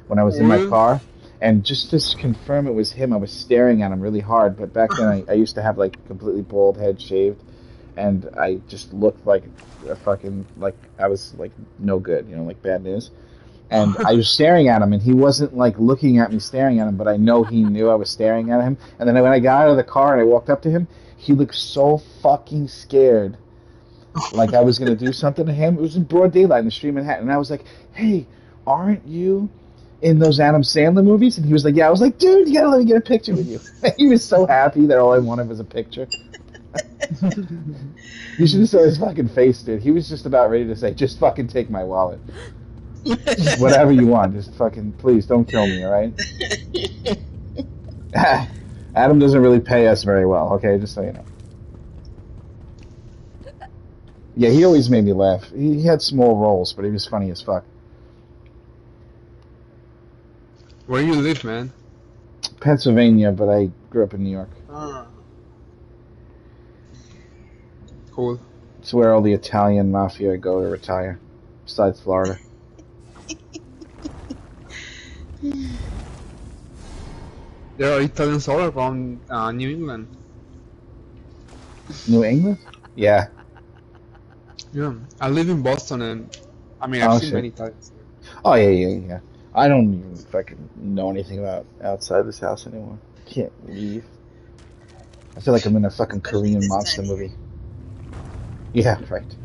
when I was in my car, and just to confirm it was him, I was staring at him really hard. But back then, I used to have like completely bald head shaved, and I just looked like a fucking I was like no good, like bad news. And I was staring at him, and he wasn't like looking at me staring at him, but I know he knew I was staring at him. And then when I got out of the car and I walked up to him, he looked so fucking scared, like I was gonna do something to him. It was in broad daylight in the street of Manhattan, and I was like, "Hey, aren't you in those Adam Sandler movies?" And he was like, "Yeah." I was like, "Dude, you gotta let me get a picture with you." He was so happy that all I wanted was a picture. You should have saw his fucking face, dude. He was just about ready to say, "Just fucking take my wallet." Whatever you want, just fucking please don't kill me, alright? Adam doesn't really pay us very well, okay? Just so you know. Yeah, he always made me laugh. He had small roles, but he was funny as fuck.
Where do you live, man?
Pennsylvania, but I grew up in New York.
Cool.
It's where all the Italian mafia go to retire, besides Florida.
There are Italians all around New England.
New England? Yeah.
Yeah, I live in Boston, and I mean I've seen many Italians.
Oh yeah. I don't even fucking know anything about outside this house anymore. Can't leave. I feel like I'm in a fucking Korean monster movie. Yeah, right.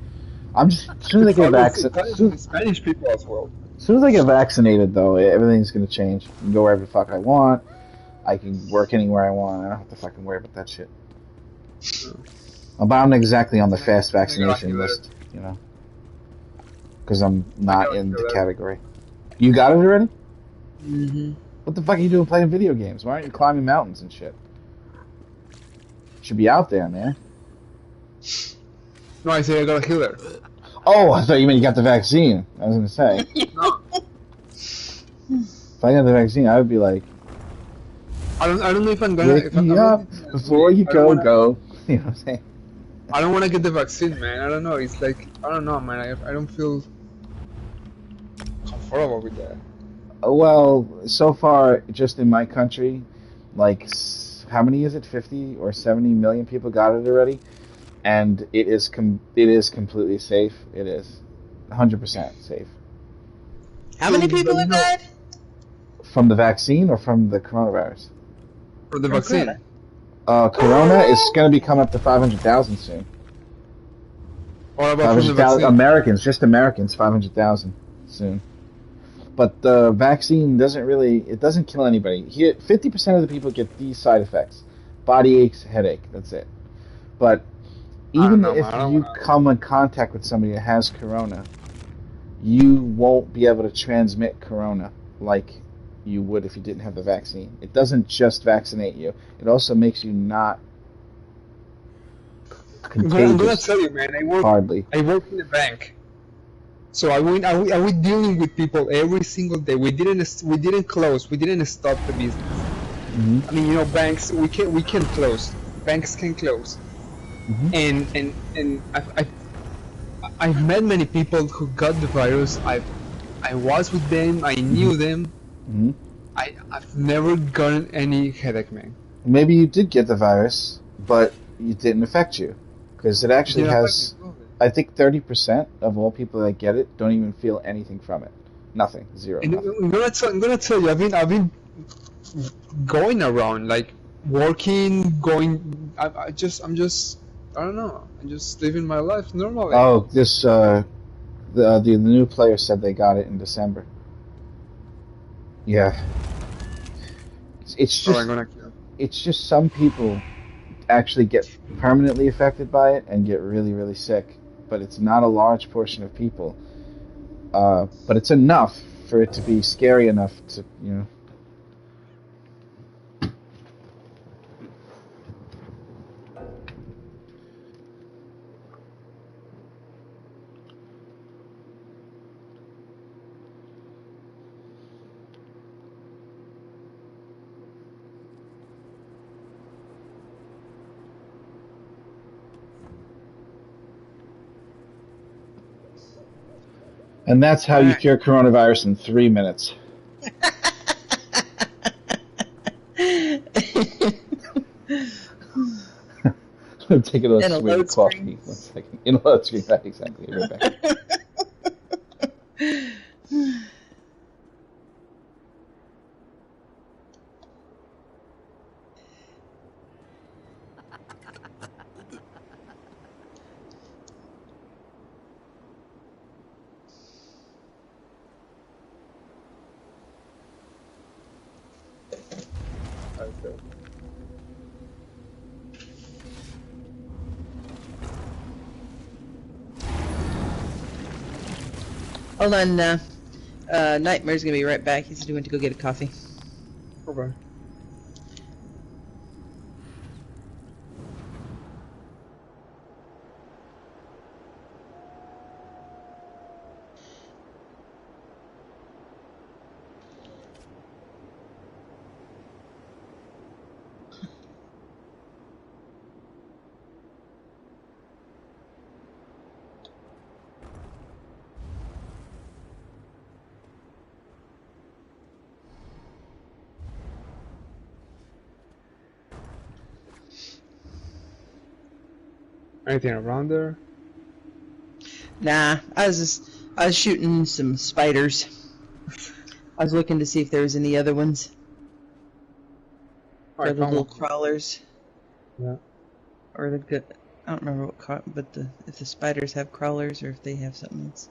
I'm just as soon as I get vaccinated.
Spanish people as well.
As soon as I get vaccinated, though, everything's gonna change. I can go wherever the fuck I want. I can work anywhere I want. I don't have to fucking worry about that shit. But I'm not exactly on the fast vaccination list, you know, because I'm not in the category. You got it already?
Mm-hmm.
What the fuck are you doing playing video games? Why aren't you climbing mountains and shit? Should be out there, man.
No, I say I got a healer.
Oh, I thought you meant you got the vaccine. I was gonna say.
No.
If I got the vaccine, I would be like,
I don't know if I'm gonna.
Wake me up before you go. You know what I'm saying?
I don't want to get the vaccine, man. I don't know. It's like, I don't know, man. I don't feel comfortable with that.
Well, so far, just in my country, like, how many is it? 50 or 70 million people got it already, and it is completely safe. It is 100% safe.
How many people have died?
From the vaccine or from the coronavirus?
From the vaccine.
Corona is going to be coming up to 500,000 soon.
What about from the vaccine?
Americans, just Americans, 500,000 soon. But the vaccine doesn't kill anybody. Here, 50% of the people get these side effects: body aches, headache. That's it. But even if you come in contact with somebody that has corona, you won't be able to transmit corona like you would if you didn't have the vaccine. It doesn't just vaccinate you; it also makes you not contagious.
I'm gonna tell you, man. I work in a bank, so I was dealing with people every single day. We didn't close. We didn't stop the business.
Mm-hmm.
I mean, you know, banks we can close. Banks can close.
Mm-hmm.
And I've met many people who got the virus. I was with them. I knew them.
Mm-hmm.
I've never gotten any headache, man.
Maybe you did get the virus, but it didn't affect you, because it actually has. I think 30% of all people that get it don't even feel anything from it. Nothing. Zero.
And I'm gonna tell you. I've been going around, like working, going. I'm just. I don't know. I'm just living my life normally.
Oh, this the new player said they got it in December. Yeah. It's just some people actually get permanently affected by it and get really, really sick, but it's not a large portion of people. But it's enough for it to be scary enough to, you know. And that's how you cure coronavirus in 3 minutes. I'm taking a swig of coffee. 1 second. In a load screen, right, exactly. Right back.
Hold on, Nightmare's gonna be right back. He said he went to go get a coffee.
Okay. Anything around there?
Nah, I was shooting some spiders. I was looking to see if there was any other ones. The little crawlers.
Yeah.
Or they've got, I don't remember what, but if the spiders have crawlers or if they have something else.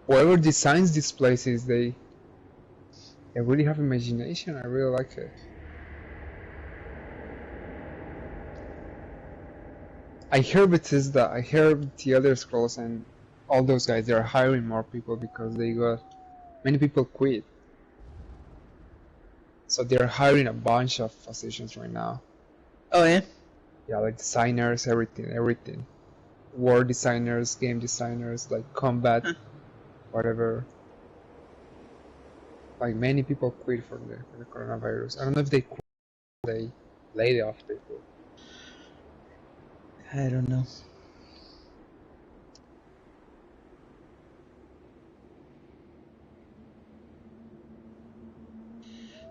Whoever designs these places, they really have imagination. I really like it. I heard Bethesda, I heard the Elder Scrolls and all those guys, they're hiring more people because they got many people quit. So they're hiring a bunch of positions right now.
Oh yeah?
Yeah, like designers, everything. War designers, game designers, like combat, whatever. Like many people quit for the coronavirus. I don't know if they quit, they laid off people.
I don't know.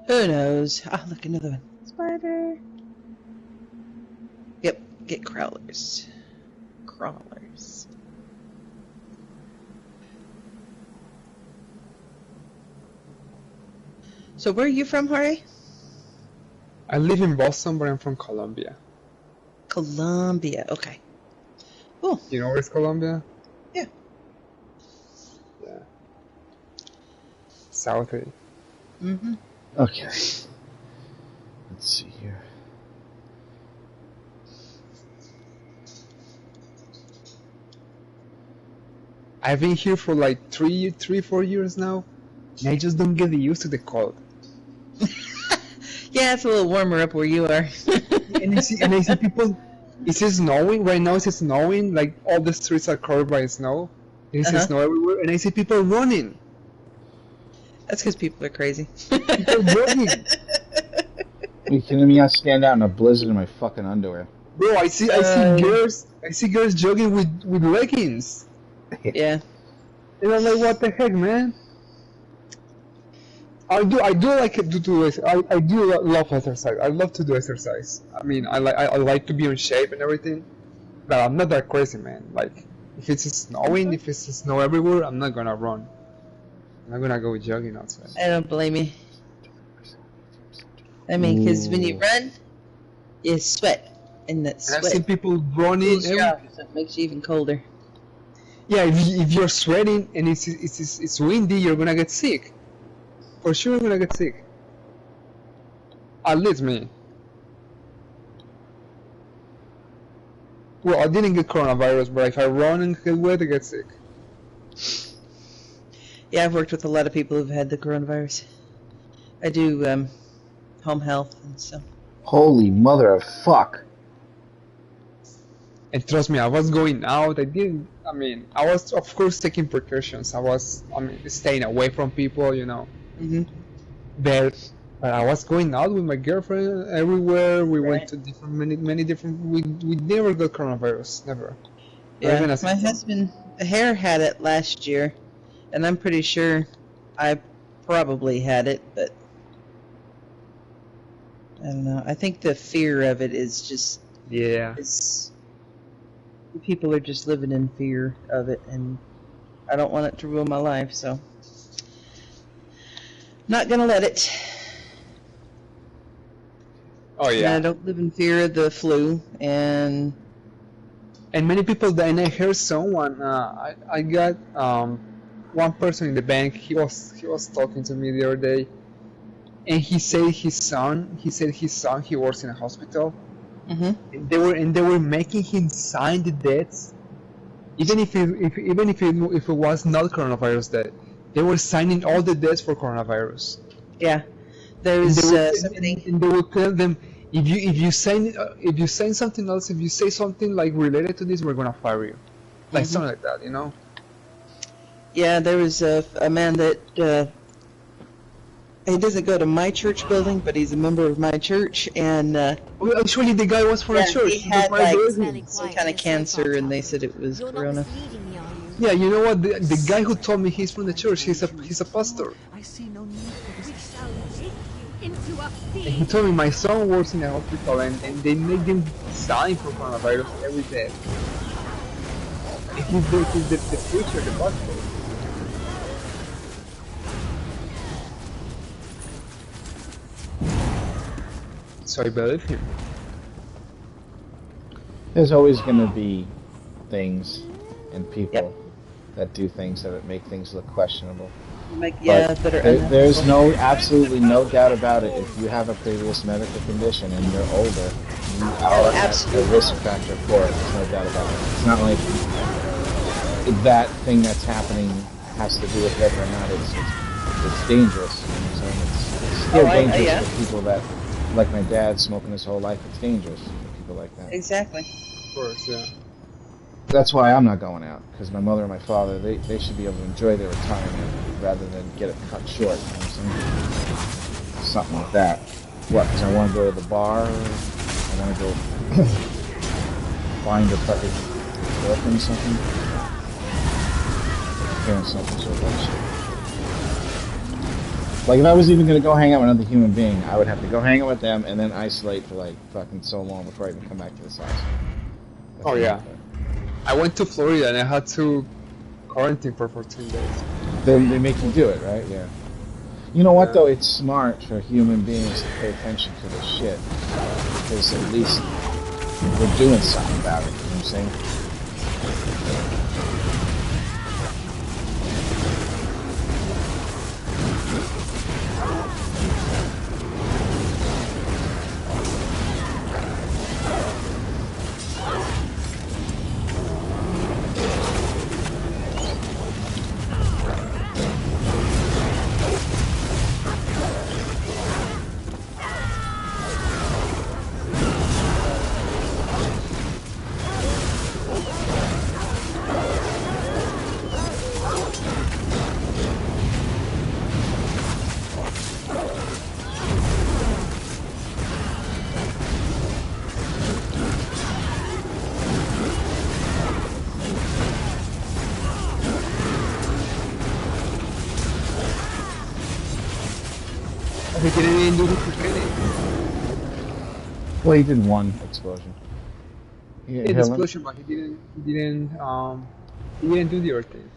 Who knows? Ah, look, another one. Spider. Yep, get crawlers. Crawlers. So where are you from, Jorge?
I live in Boston, but I'm from Colombia.
Colombia, okay. Cool.
You know where's Colombia?
Yeah.
Yeah. South.
Mm-hmm.
Okay. Let's see here.
I've been here for like 4 years now, and I just don't get used to the cold.
Yeah, it's a little warmer up where you are.
and I see people. It's snowing right now. It's snowing. Like all the streets are covered by snow. It's snow everywhere, and I see people running.
That's because people are crazy.
People running.
Are you kidding me? I stand out in a blizzard in my fucking underwear.
Bro, I see girls jogging with leggings.
Yeah.
And I'm like, what the heck, man? I do like to do I do love exercise. I love to do exercise. I mean, I like to be in shape and everything, but I'm not that crazy, man. Like, if it's snowing, if it's snow everywhere, I'm not gonna run. I'm not gonna go jogging outside.
I don't blame you. I mean, because when you run, you sweat, and that sweat.
And I've seen people running.
So it makes you even colder.
Yeah, if you're sweating and it's windy, you're gonna get sick. For sure, you're gonna get sick. At least me. Well, I didn't get coronavirus, but if I run and get wet, I get sick.
Yeah, I've worked with a lot of people who've had the coronavirus. I do home health and stuff.
Holy mother of fuck.
And trust me, I was going out. I was of course taking precautions. I was staying away from people, you know.
Mm-hmm.
But I was going out with my girlfriend everywhere. We went to many different. We never got coronavirus, never.
Yeah, my husband Hare had it last year, and I'm pretty sure I probably had it, but I don't know. I think the fear of it is just people are just living in fear of it, and I don't want it to ruin my life, so not gonna let it.
Oh yeah.
And I don't live in fear of the flu, and
many people. And I heard someone. I got one person in the bank. He was talking to me the other day, and he said his son. He works in a hospital.
Mm-hmm.
And they were making him sign the deaths, even if it was not coronavirus death. They were signing all the deaths for coronavirus.
Yeah, there's something.
And they will tell them if you sign something else, if you say something like related to this, we're gonna fire you, like something like that, you know.
Yeah, there was a man that he doesn't go to my church building, but he's a member of my church, and
actually the guy was from a church.
He had some kind of cancer, and they said it was corona.
Yeah, you know what? The guy who told me he's from the church. He's a pastor.
I see no need for this.
We shall take you into a
And he told me my son works in a hospital, and they make them sign for coronavirus every day. And he's the preacher, the pastor. So I believe him.
There's always going to be things and people that do things that make things look questionable. There's absolutely no doubt about it. If you have a previous medical condition and you're older, you are at a risk factor for it. There's no doubt about it. It's not like that thing that's happening has to do with whether or not it's dangerous. You know what I'm saying? It's still dangerous for people that, like my dad, smoking his whole life. It's dangerous for people like that.
Exactly.
Of course, yeah.
That's why I'm not going out, because my mother and my father, they should be able to enjoy their retirement rather than get it cut short. You know what I'm saying? Something like that. What? Because I want to go to the bar, or I want to go find a fucking girlfriend or something. Hearing something so much. Like, if I was even going to go hang out with another human being, I would have to go hang out with them and then isolate for, like, fucking so long before I even come back to this house. That's
oh, yeah. I went to Florida and I had to quarantine for 14 days.
They make you do it, right? Yeah. You know what, though? It's smart for human beings to pay attention to this shit. Because at least we're doing something about it, you know what I'm saying?
He didn't even do the grenade.
Well, he did one explosion.
He did explosion, but he didn't do the other thing.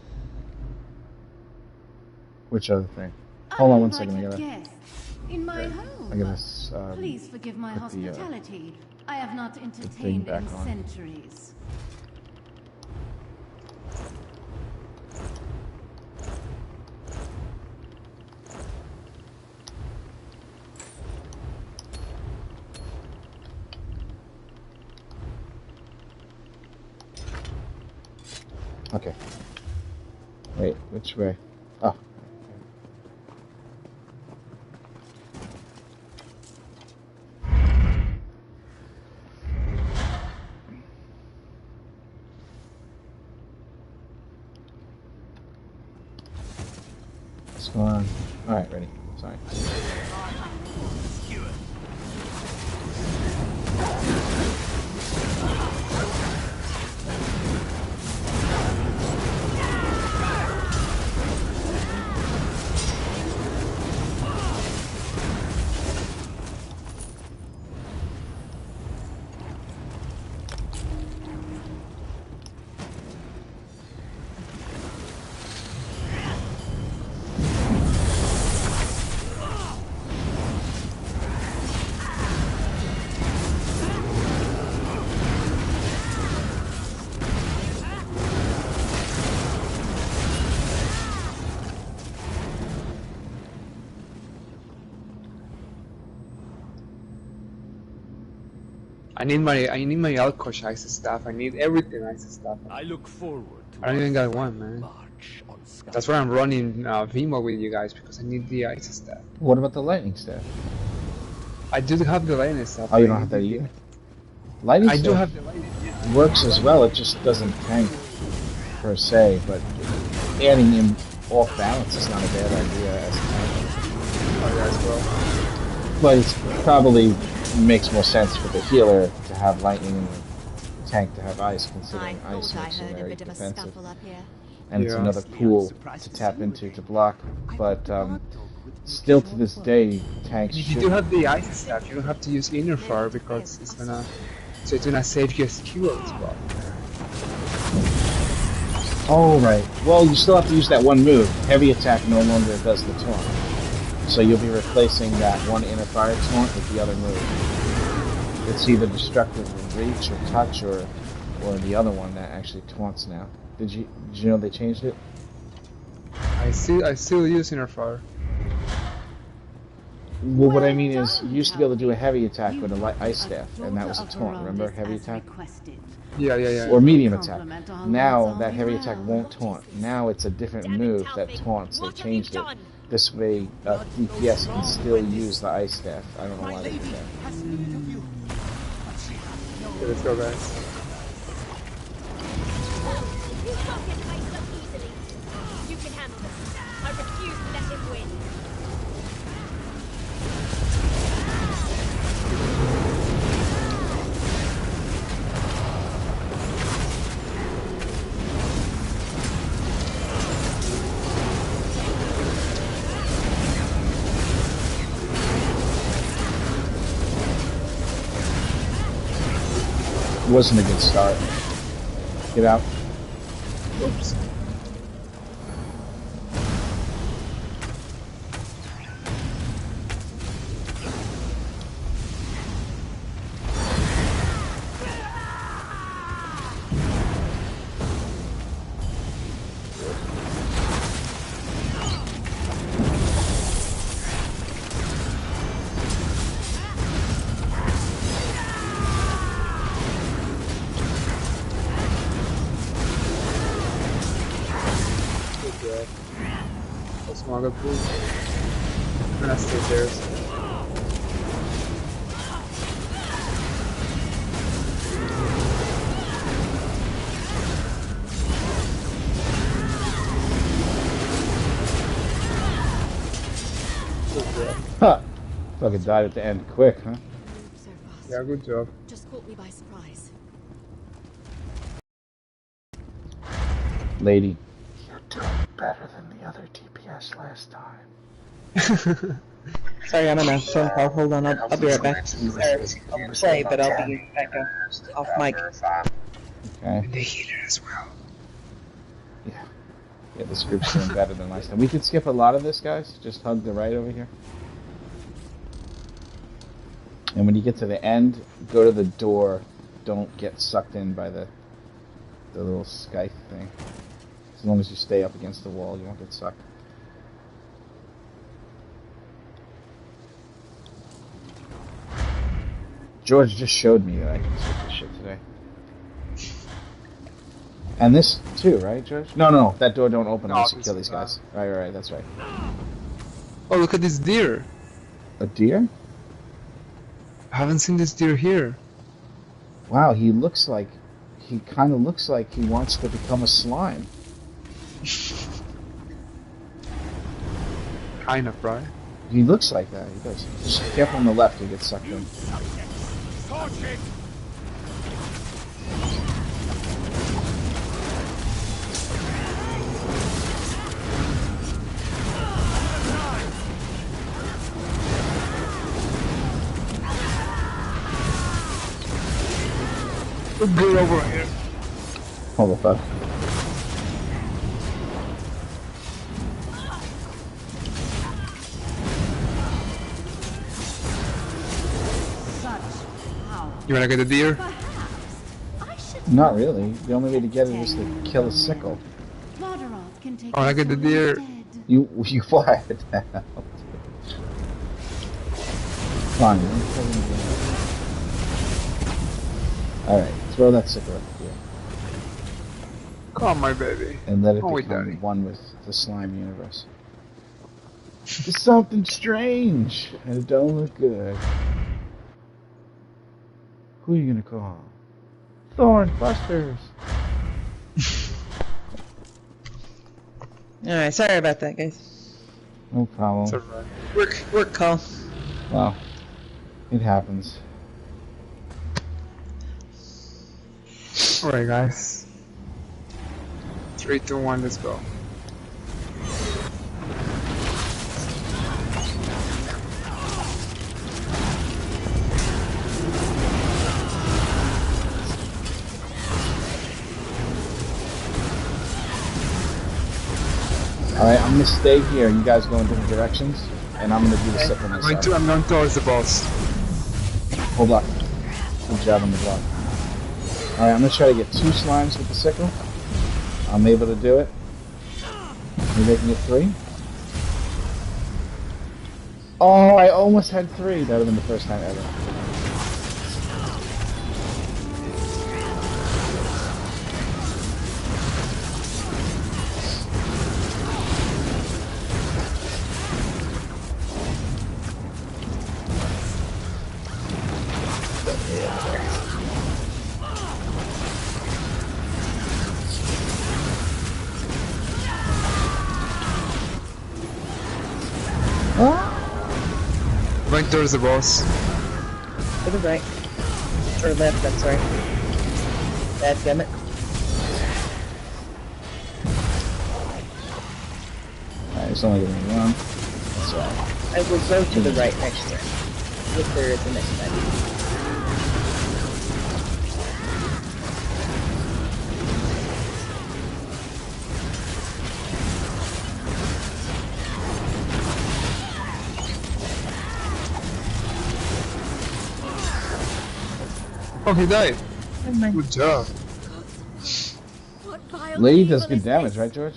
Which other thing? Hold on one second. I
gotta.
Please
forgive my hospitality. I have not entertained in centuries.
Okay. Wait, which way? Oh. What's going on? Alright, ready. Sorry.
I need my Alkosh ice stuff. I need everything ice stuff.
I look forward to
I don't even got one, man. That's why I'm running Vimo with you guys, because I need the ice stuff.
What about the lightning staff?
I do have the lightning stuff.
Oh, you don't have that either? Lightning staff
do have the lightning, yeah.
Works as well, it just doesn't tank per se, but adding in off balance is not a bad idea as a tank.
Oh, yeah, as well.
But it's probably makes more sense for the healer to have lightning and the tank to have ice, considering ice makes it very defensive. And it's another pool to tap into to block, but still to this day, tanks
if you do have the ice stuff, you don't have to use inner fire because it's gonna save your skill as well.
Oh right. Well, you still have to use that one move. Heavy attack no longer does the taunt. So you'll be replacing that one inner fire taunt with the other move. It's either destructive of reach or touch or the other one that actually taunts now. Did you know they changed it?
I still use inner fire.
Well, what I mean is, you used to be able to do a heavy attack with a light ice staff, and that was a taunt. Remember heavy attack?
Yeah.
Or medium attack. Now that heavy attack won't taunt. Now it's a different move that taunts. They changed it. This way, DPS can still use the ice staff. I don't know why they did that.
Okay, let's go, guys.
You won't get away so easily. You can handle this. I refuse to let him win.
It wasn't a good start. Get out.
Oops. Smaller pool. I'm gonna stay there.
Huh. Fucking died at the end quick, huh?
Yeah, good job.
Just caught me by surprise.
Lady, you're doing better than the other DPS last time.
Sorry, I'm on a phone call. Hold on, I'll be right back. I'll play, but I'll be back off mic.
Okay.
And the healer as well.
Yeah, this group's doing better than last time. We could skip a lot of this, guys. Just hug the right over here. And when you get to the end, go to the door. Don't get sucked in by the little scythe thing. As long as you stay up against the wall, you won't get sucked. George just showed me that I can skip this shit today. And this too, right, George? No, that door don't open unless you kill these guys. Right, that's right.
Oh, look at this deer.
A deer?
I haven't seen this deer here.
Wow, he kind of looks like he wants to become a slime.
Kind of, right?
He looks like that, he does. Just be careful on the left, he'll get sucked in.
Get over here.
Hold the fuck.
You wanna get the deer?
Not really. The only way to get it is to kill a sickle.
Oh, I get the deer.
You fly it down. Fine. Alright, throw that sickle up here.
Come on, my baby.
And let it
Oh,
become one with the slime universe. It's something strange, and it don't look good. Who are you gonna call? Thornbusters!
Alright, sorry about that, guys.
No problem.
It's alright.
Work call.
Well, it happens.
Alright, guys. 3, 2, 1, let's go.
Alright, I'm gonna stay here. You guys go in different directions, and I'm gonna do the sickle myself.
I'm going towards the boss.
Hold up. Good job on the block. Alright, I'm gonna try to get 2 slimes with the sickle. I'm able to do it. Maybe I can get 3. Oh, I almost had 3. That would have been the first time ever.
Going towards the boss.
To the right. Or left, I'm sorry. Dadgummit.
Alright, it's only gonna be 1. That's alright.
I will go to the right next turn. If there is a next time.
Oh, he died. Good job.
Lady does good damage, right, George?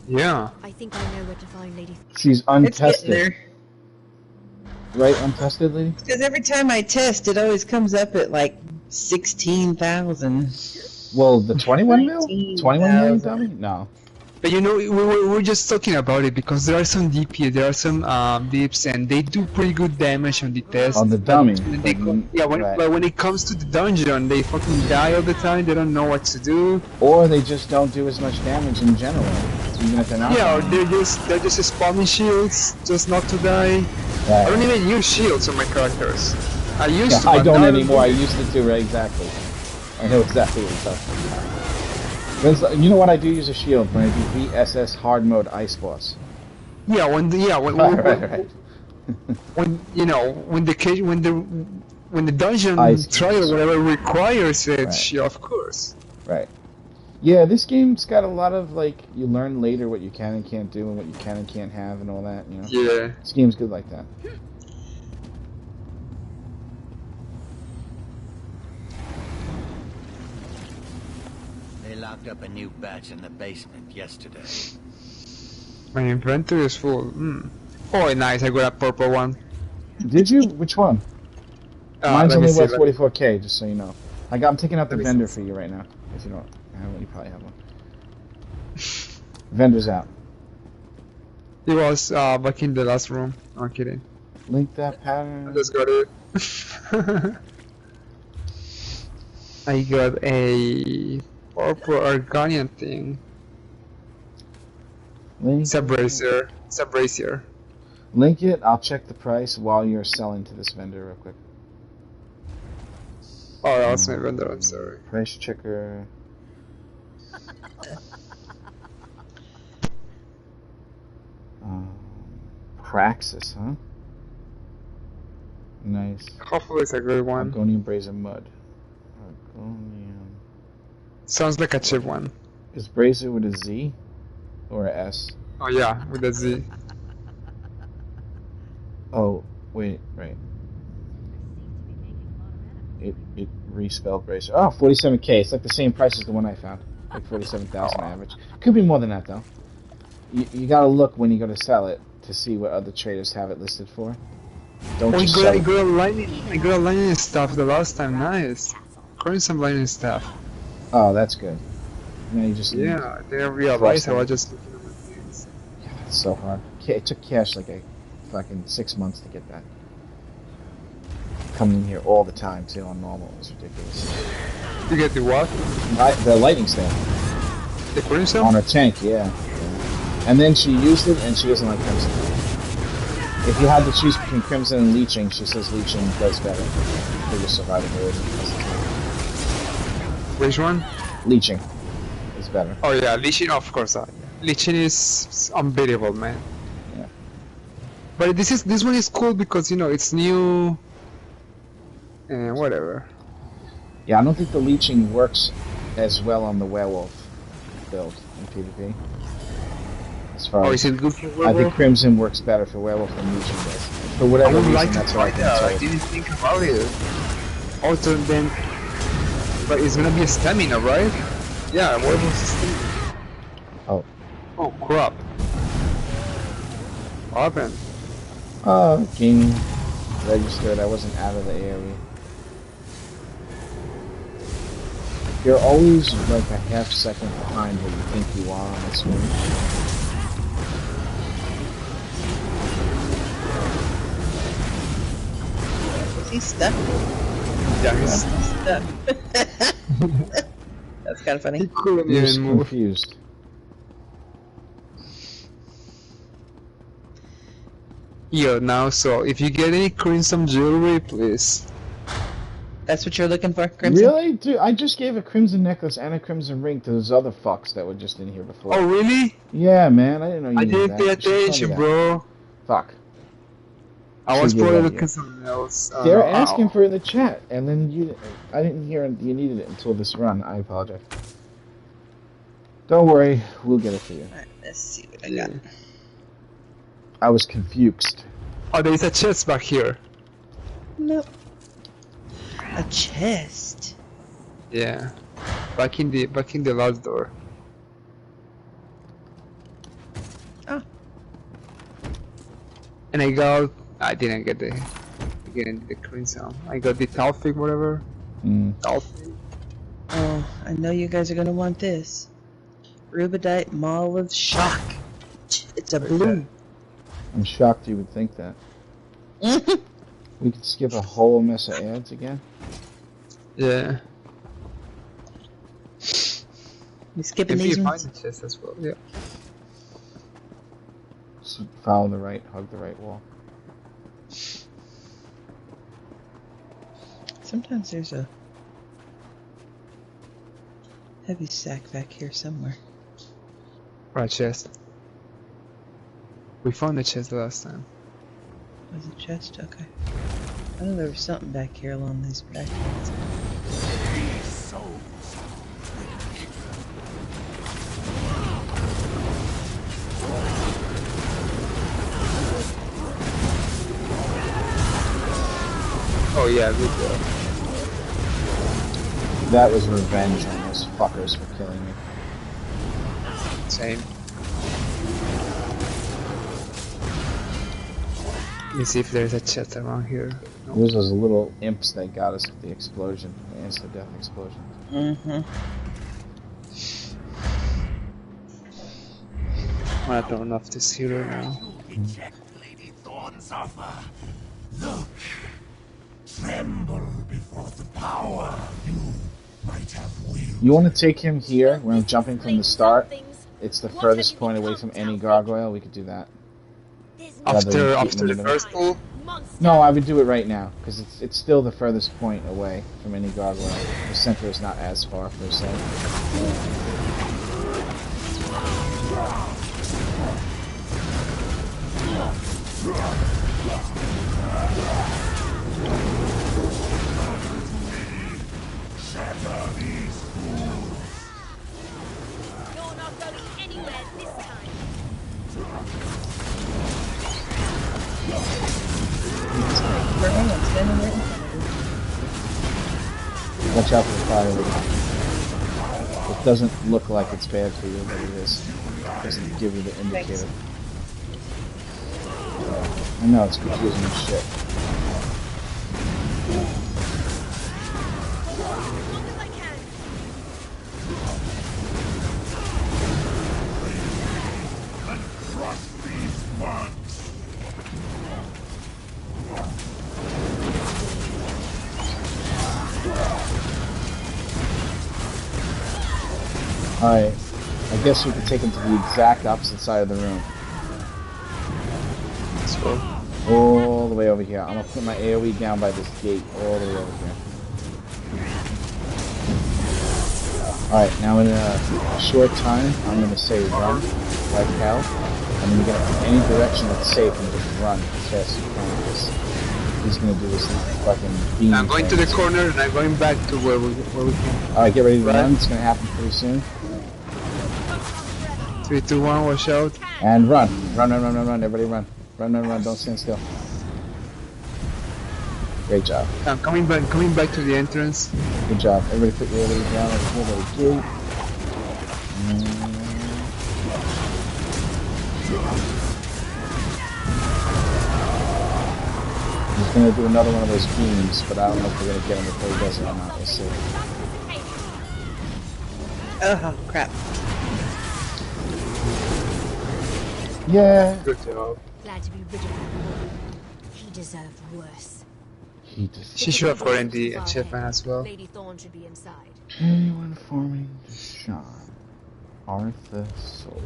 Yeah.
I think I know where to find Lady.
She's
It's getting
untested.
there.
Right, untested, Lady?
Because every time I test, it always comes up at like 16,000.
Well, the 21 mil? 21 million dummy? No.
But you know, we're just talking about it because there are some DP, there are some dips, and they do pretty good damage on the test.
On the dummy.
But when it comes to the dungeon, they fucking die all the time. They don't know what to do.
Or they just don't do as much damage in general, even if they're not.
Yeah, or they're just spamming shields, just not to die.
Right.
I don't even use shields on my characters. I used to.
I
but
don't
now
anymore. I used to do, right? Exactly. I know exactly what you're talking about. You know what? I do use a shield when I do VSS hard mode ice boss.
Yeah, when
Right.
when you know when the dungeon
Ice
trial or whatever requires it,
Right.
yeah, of course.
Right. Yeah, this game's got a lot of like you learn later what you can and can't do and what you can and can't have and all that. You know.
Yeah.
This game's good like that.
They locked up a new batch in the basement yesterday.
My inventory is full. Oh, nice! I got a purple one.
Did you? Which one? Mine's
let me
only
see,
worth
let me-
44k, just so you know. I'm taking out the
Let me
vendor
see.
for you right now. If you don't have one, you probably have one. Vendor's out.
He was back in the last room. I'm kidding.
Link that pattern.
I just got it. I got a purple Argonian thing.
Link.
It's a brazier. It's a brazier.
Link it. I'll check the price while you're selling to this vendor real quick.
Oh, that's my vendor. I'm sorry.
Price checker. Praxis, huh? Nice.
Hopefully it's a good one.
Argonian Brazier Mud. Argonian.
Sounds like a cheap one.
Is Brazier with a Z or a S?
Oh yeah, with a Z.
Oh, wait, right. It respelled Brazier. Oh, 47k. It's like the same price as the one I found. Like 47,000 average. Could be more than that though. You gotta look when you go to sell it to see what other traders have it listed for. Don't just sell
I
it.
got lightning stuff the last time. Nice. Got some lightning stuff.
Oh, that's good. Now you just
Yeah, I didn't realize I was just looking at my things.
Yeah, it's so hard. It took Cash like a fucking 6 months to get that. Coming in here all the time too on normal. It's ridiculous.
You get the what?
The lightning staff.
The crimson?
On her tank, yeah. And then she used it, and she doesn't like crimson. If you had to choose between crimson and leeching, she says leeching does better for your survivability.
Which one?
Leeching is better.
Oh yeah, leeching, of course. Leeching is unbeatable, man.
Yeah.
But this one is cool because you know it's new. And whatever.
Yeah, I don't think the leeching works as well on the werewolf build in PvP. As far as
is it good for
I
werewolf?
think crimson works better for werewolf than leeching does. For whatever
I would
reason,
like to
that's what
try
I've been
that. I
told.
didn't think about it. Also then, but it's gonna be a stamina, right? Yeah, what was the stamina?
Oh.
Oh crap. What happened?
Game registered. I wasn't out of the area. You're always like a half second behind what you think you are on the screen.
Is he stuck?
Yeah, he's
stuck. That's kind of funny.
He couldn't
He was
even move.
confused.
Yo, now, so if you get any crimson jewelry, please.
That's what you're looking for, Crimson?
Really? Dude, I just gave a crimson necklace and a crimson ring to those other fucks that were just in here before.
Oh, really?
Yeah, man. I didn't know you knew that.
I didn't pay attention, bro.
Fuck.
I was probably looking at something else.
They're asking for it in the chat, and then I didn't hear you needed it until this run. I apologize. Don't worry, we'll get it for you.
Alright, let's see what I got.
I was confused.
Oh, there is a chest back here.
Nope. A chest.
Yeah. Back in the large door.
Oh.
And I didn't get the crimson. I got the Talfig, whatever. Talfig.
Oh, I know you guys are gonna want this. Rubedite Maul of Shock. It's a blue.
I'm shocked you would think that. We could skip a whole mess of ads again.
Yeah.
You skipping
Maybe
these
you
ones?
find the chest as well. Yeah.
So follow the right, hug the right wall.
Sometimes there's a heavy sack back here somewhere.
Right chest. We found the chest last time.
Was it chest? Okay. I know there was something back here along these back roads.
Oh yeah, good job.
That was revenge on those fuckers for killing me.
Same. Let me see if there's a chest around here. No.
There's those little imps that got us with the explosion, the insta-death explosion.
Mm-hmm.
I don't know if this hero now.
Reject Lady Thorn's offer. Look. Tremble before the power you might have wielded.
You want to take him here, where I'm jumping from the start? It's the furthest point away from any gargoyle. We could do that.
After the first pull?
No, I would do it right now, because it's still the furthest point away from any gargoyle. The center is not as far, per se.
Shatter these fools.
You're not going anywhere this time.
Watch out for the fire. It doesn't look like it's bad for you, but it is. It doesn't give you the indicator. I know, it's confusing as shit. Alright, I guess we can take him to the exact opposite side of the room.
Let's go.
All the way over here. I'm gonna put my AoE down by this gate, all the way over here. Alright, now in a short time, I'm gonna say run, like hell. I'm gonna get in any direction that's safe and just run as fast as you can, because he's gonna do this fucking beam.
I'm going to the corner and I'm going back to where we can.
Alright, get ready to run. It's gonna happen pretty soon.
3, 2, 1, watch out.
And run. Run, run, run, run, run. Everybody run. Run, run, run. Don't stand still. Great job.
I'm coming back to the entrance.
Good job. Everybody put your way down at the gate. He's gonna do another one of those beams, but I don't know if we're gonna get him before he does it or not. We'll see.
Oh, crap.
Yeah.
Good job.
Glad to be rid of him. He deserved worse.
She should have gotten the achievement as well.
Lady Thorn should be inside.
Anyone forming Deshawn. Arthur Solas.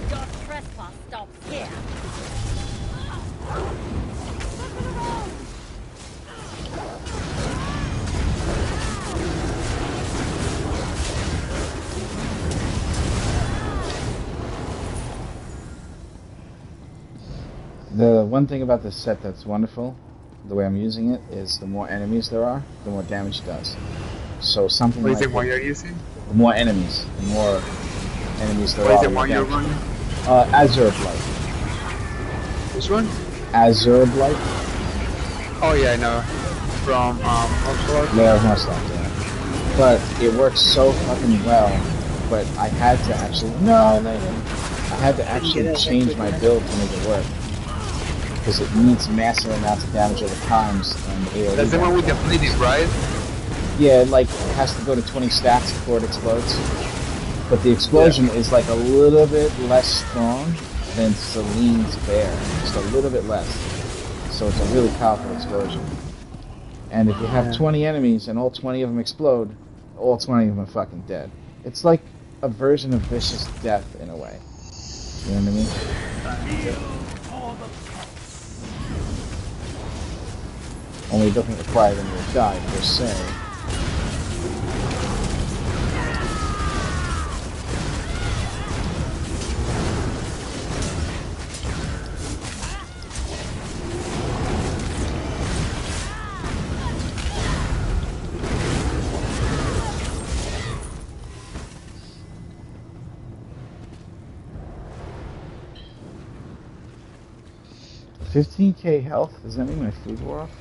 Your trespass stops here.
The one thing about this set that's wonderful, the way I'm using it, is the more enemies there are, the more damage it does. So something
What
like...
is it, what you're using?
The more enemies, the more enemies there
What
are.
is the one you're running?
AzureBlight.
Which one?
AzureBlight.
Oh yeah, I know. From Oxford.
Yeah, yeah. But it works so fucking well. But I had to actually I had to actually change my build to make it work. Because it needs massive amounts of damage over times and AoE.
That's the one with the bleeding, right?
Yeah, like it has to go to 20 stacks before it explodes. But the explosion is like a little bit less strong than Celine's bear. Just a little bit less. So it's a really powerful explosion. And if you have 20 enemies and all 20 of them explode, all 20 of them are fucking dead. It's like a version of Vicious Death in a way. You know what I mean? Only it doesn't require them to die per se. $15k health? Does that mean my food wore off?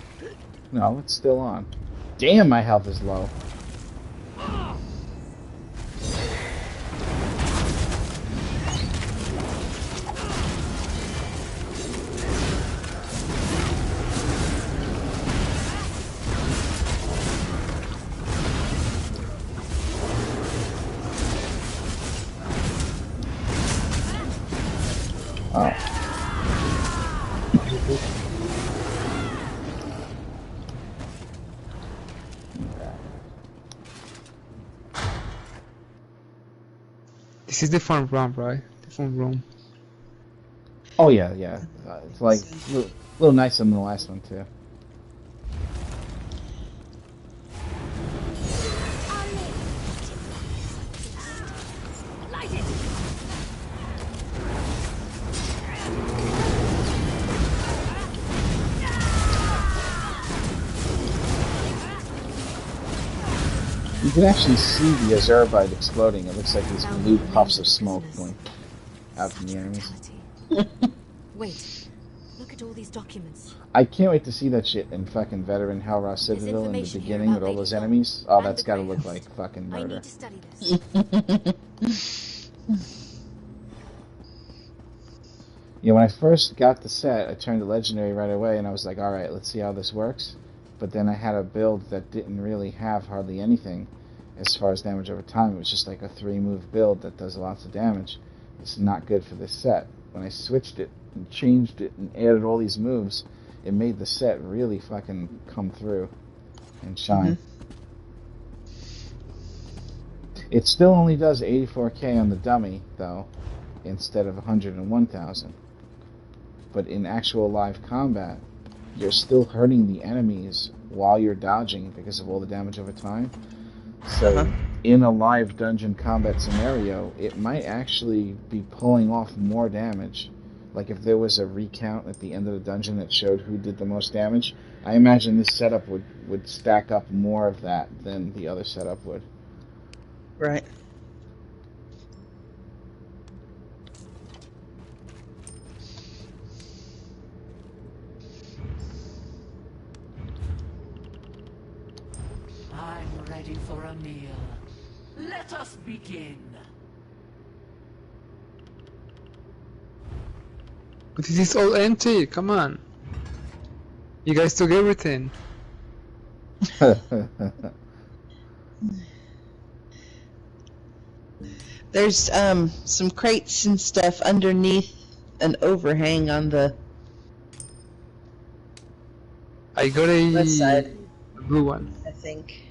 No, it's still on. Damn, my health is low. Oh.
This is the front room, right? The front room.
Oh yeah, yeah. It's like a little nicer than the last one too. You can actually see the AzureBlight exploding. It looks like these blue puffs of smoke going out from the enemies.
Wait, look at all these documents.
I can't wait to see that shit in fucking veteran Hellross Citadel in the beginning with all those enemies. Oh, that's gotta look like fucking murder.
I need to study this.
Yeah, when I first got the set, I turned to Legendary right away, and I was like, alright, let's see how this works. But then I had a build that didn't really have hardly anything as far as damage over time. It was just like a 3-move build that does lots of damage. It's not good for this set. When I switched it and changed it and added all these moves, it made the set really fucking come through and shine. It still only does 84k on the dummy, though, instead of 101,000. But in actual live combat, you're still hurting the enemies while you're dodging because of all the damage over time. So, in a live dungeon combat scenario, it might actually be pulling off more damage. Like if there was a recount at the end of the dungeon that showed who did the most damage, I imagine this setup would stack up more of that than the other setup would.
Right.
I'm ready for a meal. Let us begin.
But it is all empty, come on. You guys took everything.
There's some crates and stuff underneath an overhang on the
I got a
west side.
Blue one.
I think.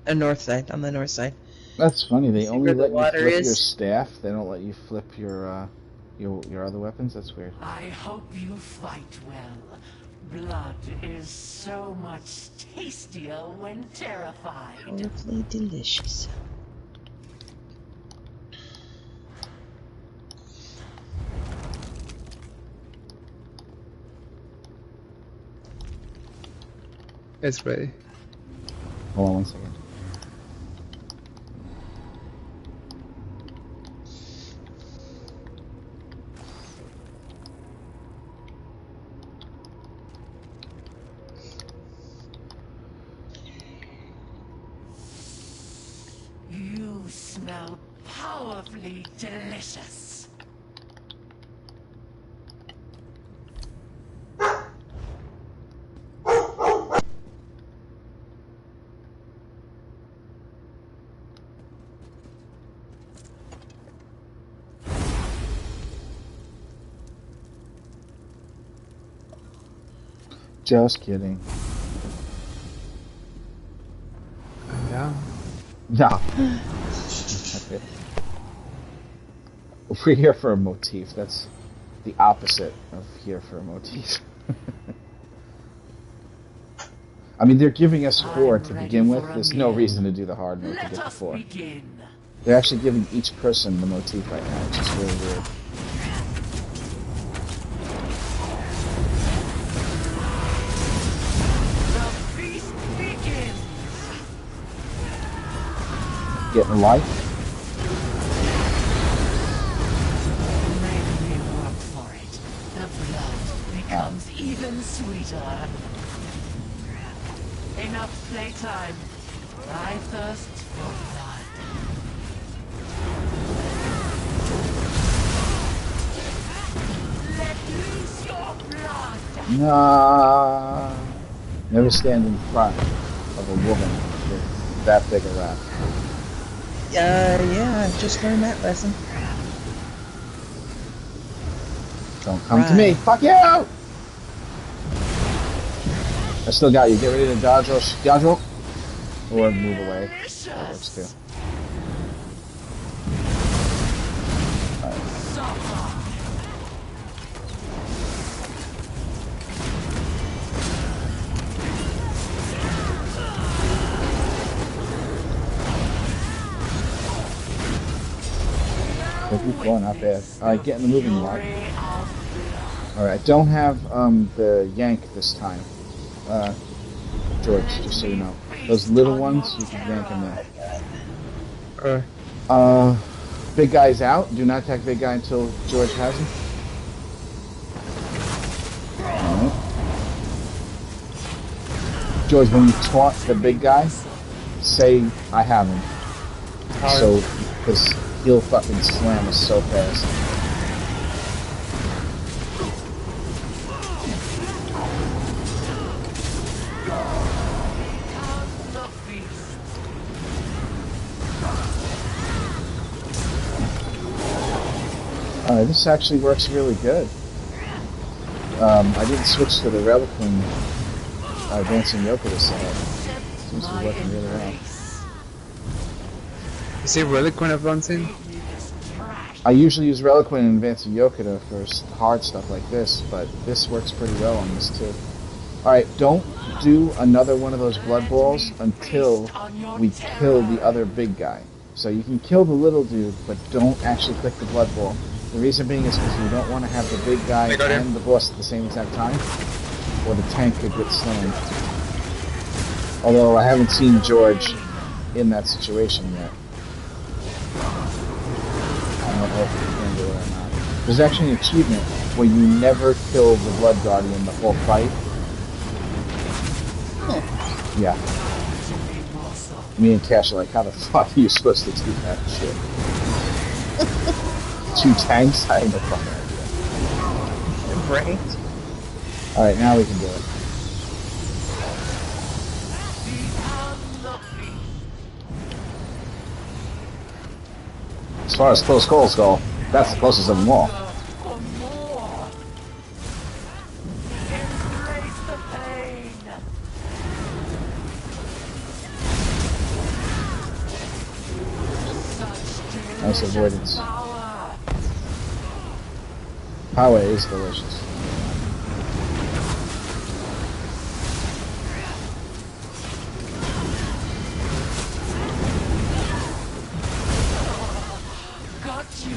A north side, on the north side.
That's funny. They only let you flip
is.
your staff. They don't let you flip your other weapons. That's weird.
I hope you fight well. Blood is so much tastier when terrified.
Powerfully delicious.
It's ready.
Hold on 1 second.
You smell powerfully delicious.
Just kidding.
Yeah.
No. We're here for a motif. That's the opposite of here for a motif. I mean, they're giving us 4 to begin with. There's no reason to do the hard mode to get to 4. They're actually giving each person the motif right now, which is really weird. Getting a life.
Make me work for it. The blood becomes even sweeter. Enough playtime. I thirst for blood. Let loose your blood.
Nah. Never stand in front of a woman with that big a rat.
Yeah, I've just learned that lesson.
Don't come to me. Fuck you! I still got you. Get ready to dodge roll. Or move away. That works too. Well, not bad. Alright, get in the moving lot. Alright, I don't have the yank this time. George, just so you know. Those little ones, you can yank them there. Big guy's out. Do not attack big guy until George has him. Alright. George, when you taunt the big guy, say, I have him. So, because he'll fucking slam us so fast. This actually works really good. I didn't switch to the Reliquin Advancing Yoke this side. Seems to be working really well.
Is it Reliquin Advancing?
I usually use Reliquin and Advancing Yokota for hard stuff like this, but this works pretty well on this too. Alright, don't do another one of those blood balls until we kill the other big guy. So you can kill the little dude, but don't actually click the blood ball. The reason being is because you don't want to have the big guy and the boss at the same exact time, or the tank could get slammed. Although I haven't seen George in that situation yet. I don't know if he can do it or not. There's actually an achievement where you never kill the Blood Guardian the whole fight. Yeah. Me and Cash are like, how the fuck are you supposed to do that shit? 2 tanks? I have no fucking idea.
Right?
Alright, now we can do it. As far as close calls go, that's the closest of them all. Nice avoidance. Power is delicious.
Got you.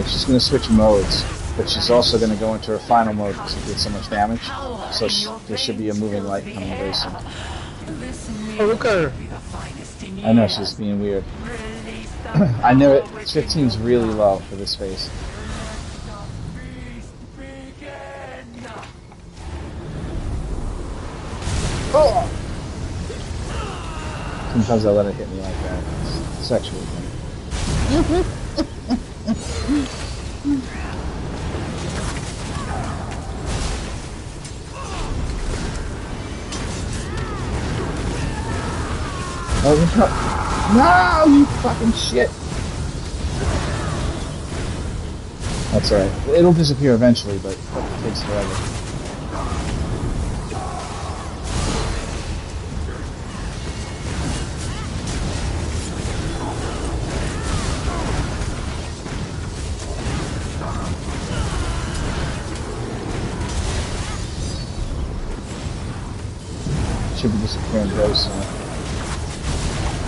She's going to switch modes, but she's also going to go into her final mode because she did so much damage. So there should be a moving light coming very soon.
Oh, look at her.
I know, she's being weird. I know it. 15's really low for this phase. Oh! Sometimes I let it hit me like that. It's actually funny. Oh, no, you fucking shit! That's alright. It'll disappear eventually, but it takes forever. Should be disappearing very soon.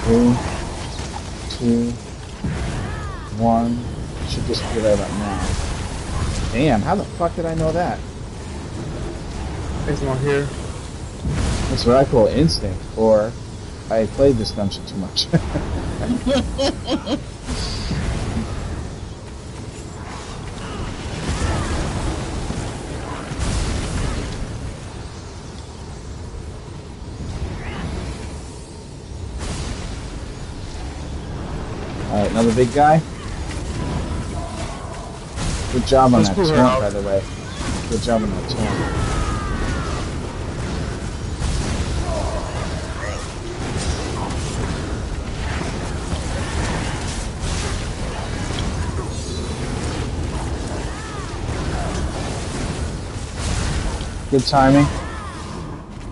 3, 2, 1. Should disappear right about now. Damn, how the fuck did I know that?
There's one here.
That's what I call instinct, or I played this dungeon too much. Alright, another big guy. Good job on that taunt, by the way. Good job on that taunt. Good timing.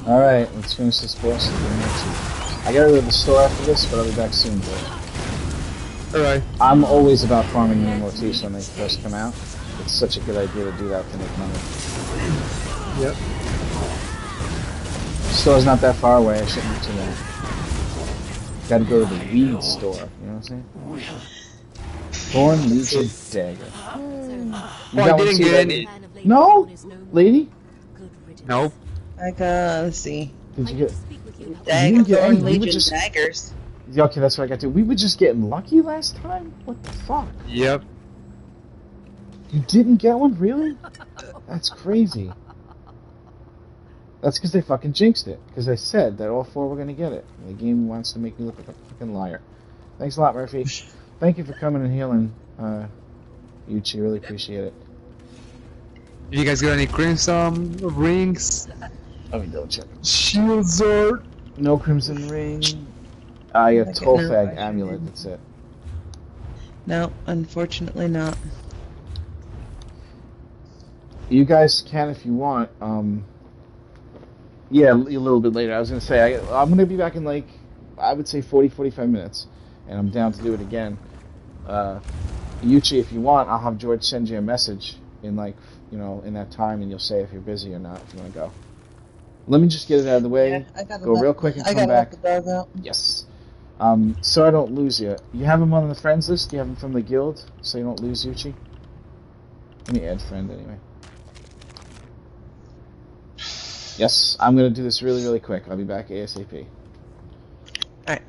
Alright, let's finish this boss. I gotta go to the store after this, but I'll be back soon, boys.
Alright.
I'm always about farming new motifs when they first come out. It's such a good idea to do that to make money.
Yep.
The store's not that far away, I shouldn't be too long. Gotta go to the weed store, you know what I'm saying? Thorn Legion Dagger.
Oh, I didn't get any.
No? Lady?
Nope.
I got, let's see.
Did you get...
Dagger, Thorn Legion daggers.
Okay, that's what I got to. We were just getting lucky last time? What the fuck?
Yep.
You didn't get one? Really? That's crazy. That's because they fucking jinxed it. Because I said that all 4 were going to get it. And the game wants to make me look like a fucking liar. Thanks a lot, Murphy. Thank you for coming and healing, Yuchi. Really appreciate it.
You guys got any crimson rings?
Let me double check.
Shields or...
No crimson ring. I got Tolfag amulet, that's it.
No, unfortunately not.
You guys can if you want. Yeah, a little bit later. I was gonna say I'm gonna be back in like I would say 40-45 minutes, and I'm down to do it again. Yuchi, if you want, I'll have George send you a message in like, you know, in that time, and you'll say if you're busy or not, if you want to go. Let me just get it out of the way, go real quick and come back. Yes. So I don't lose you. You have him on the friends list? You have him from the guild, so you don't lose Yuchi? Let me add friend anyway. Yes, I'm going to do this really, really quick. I'll be back ASAP.
Alright.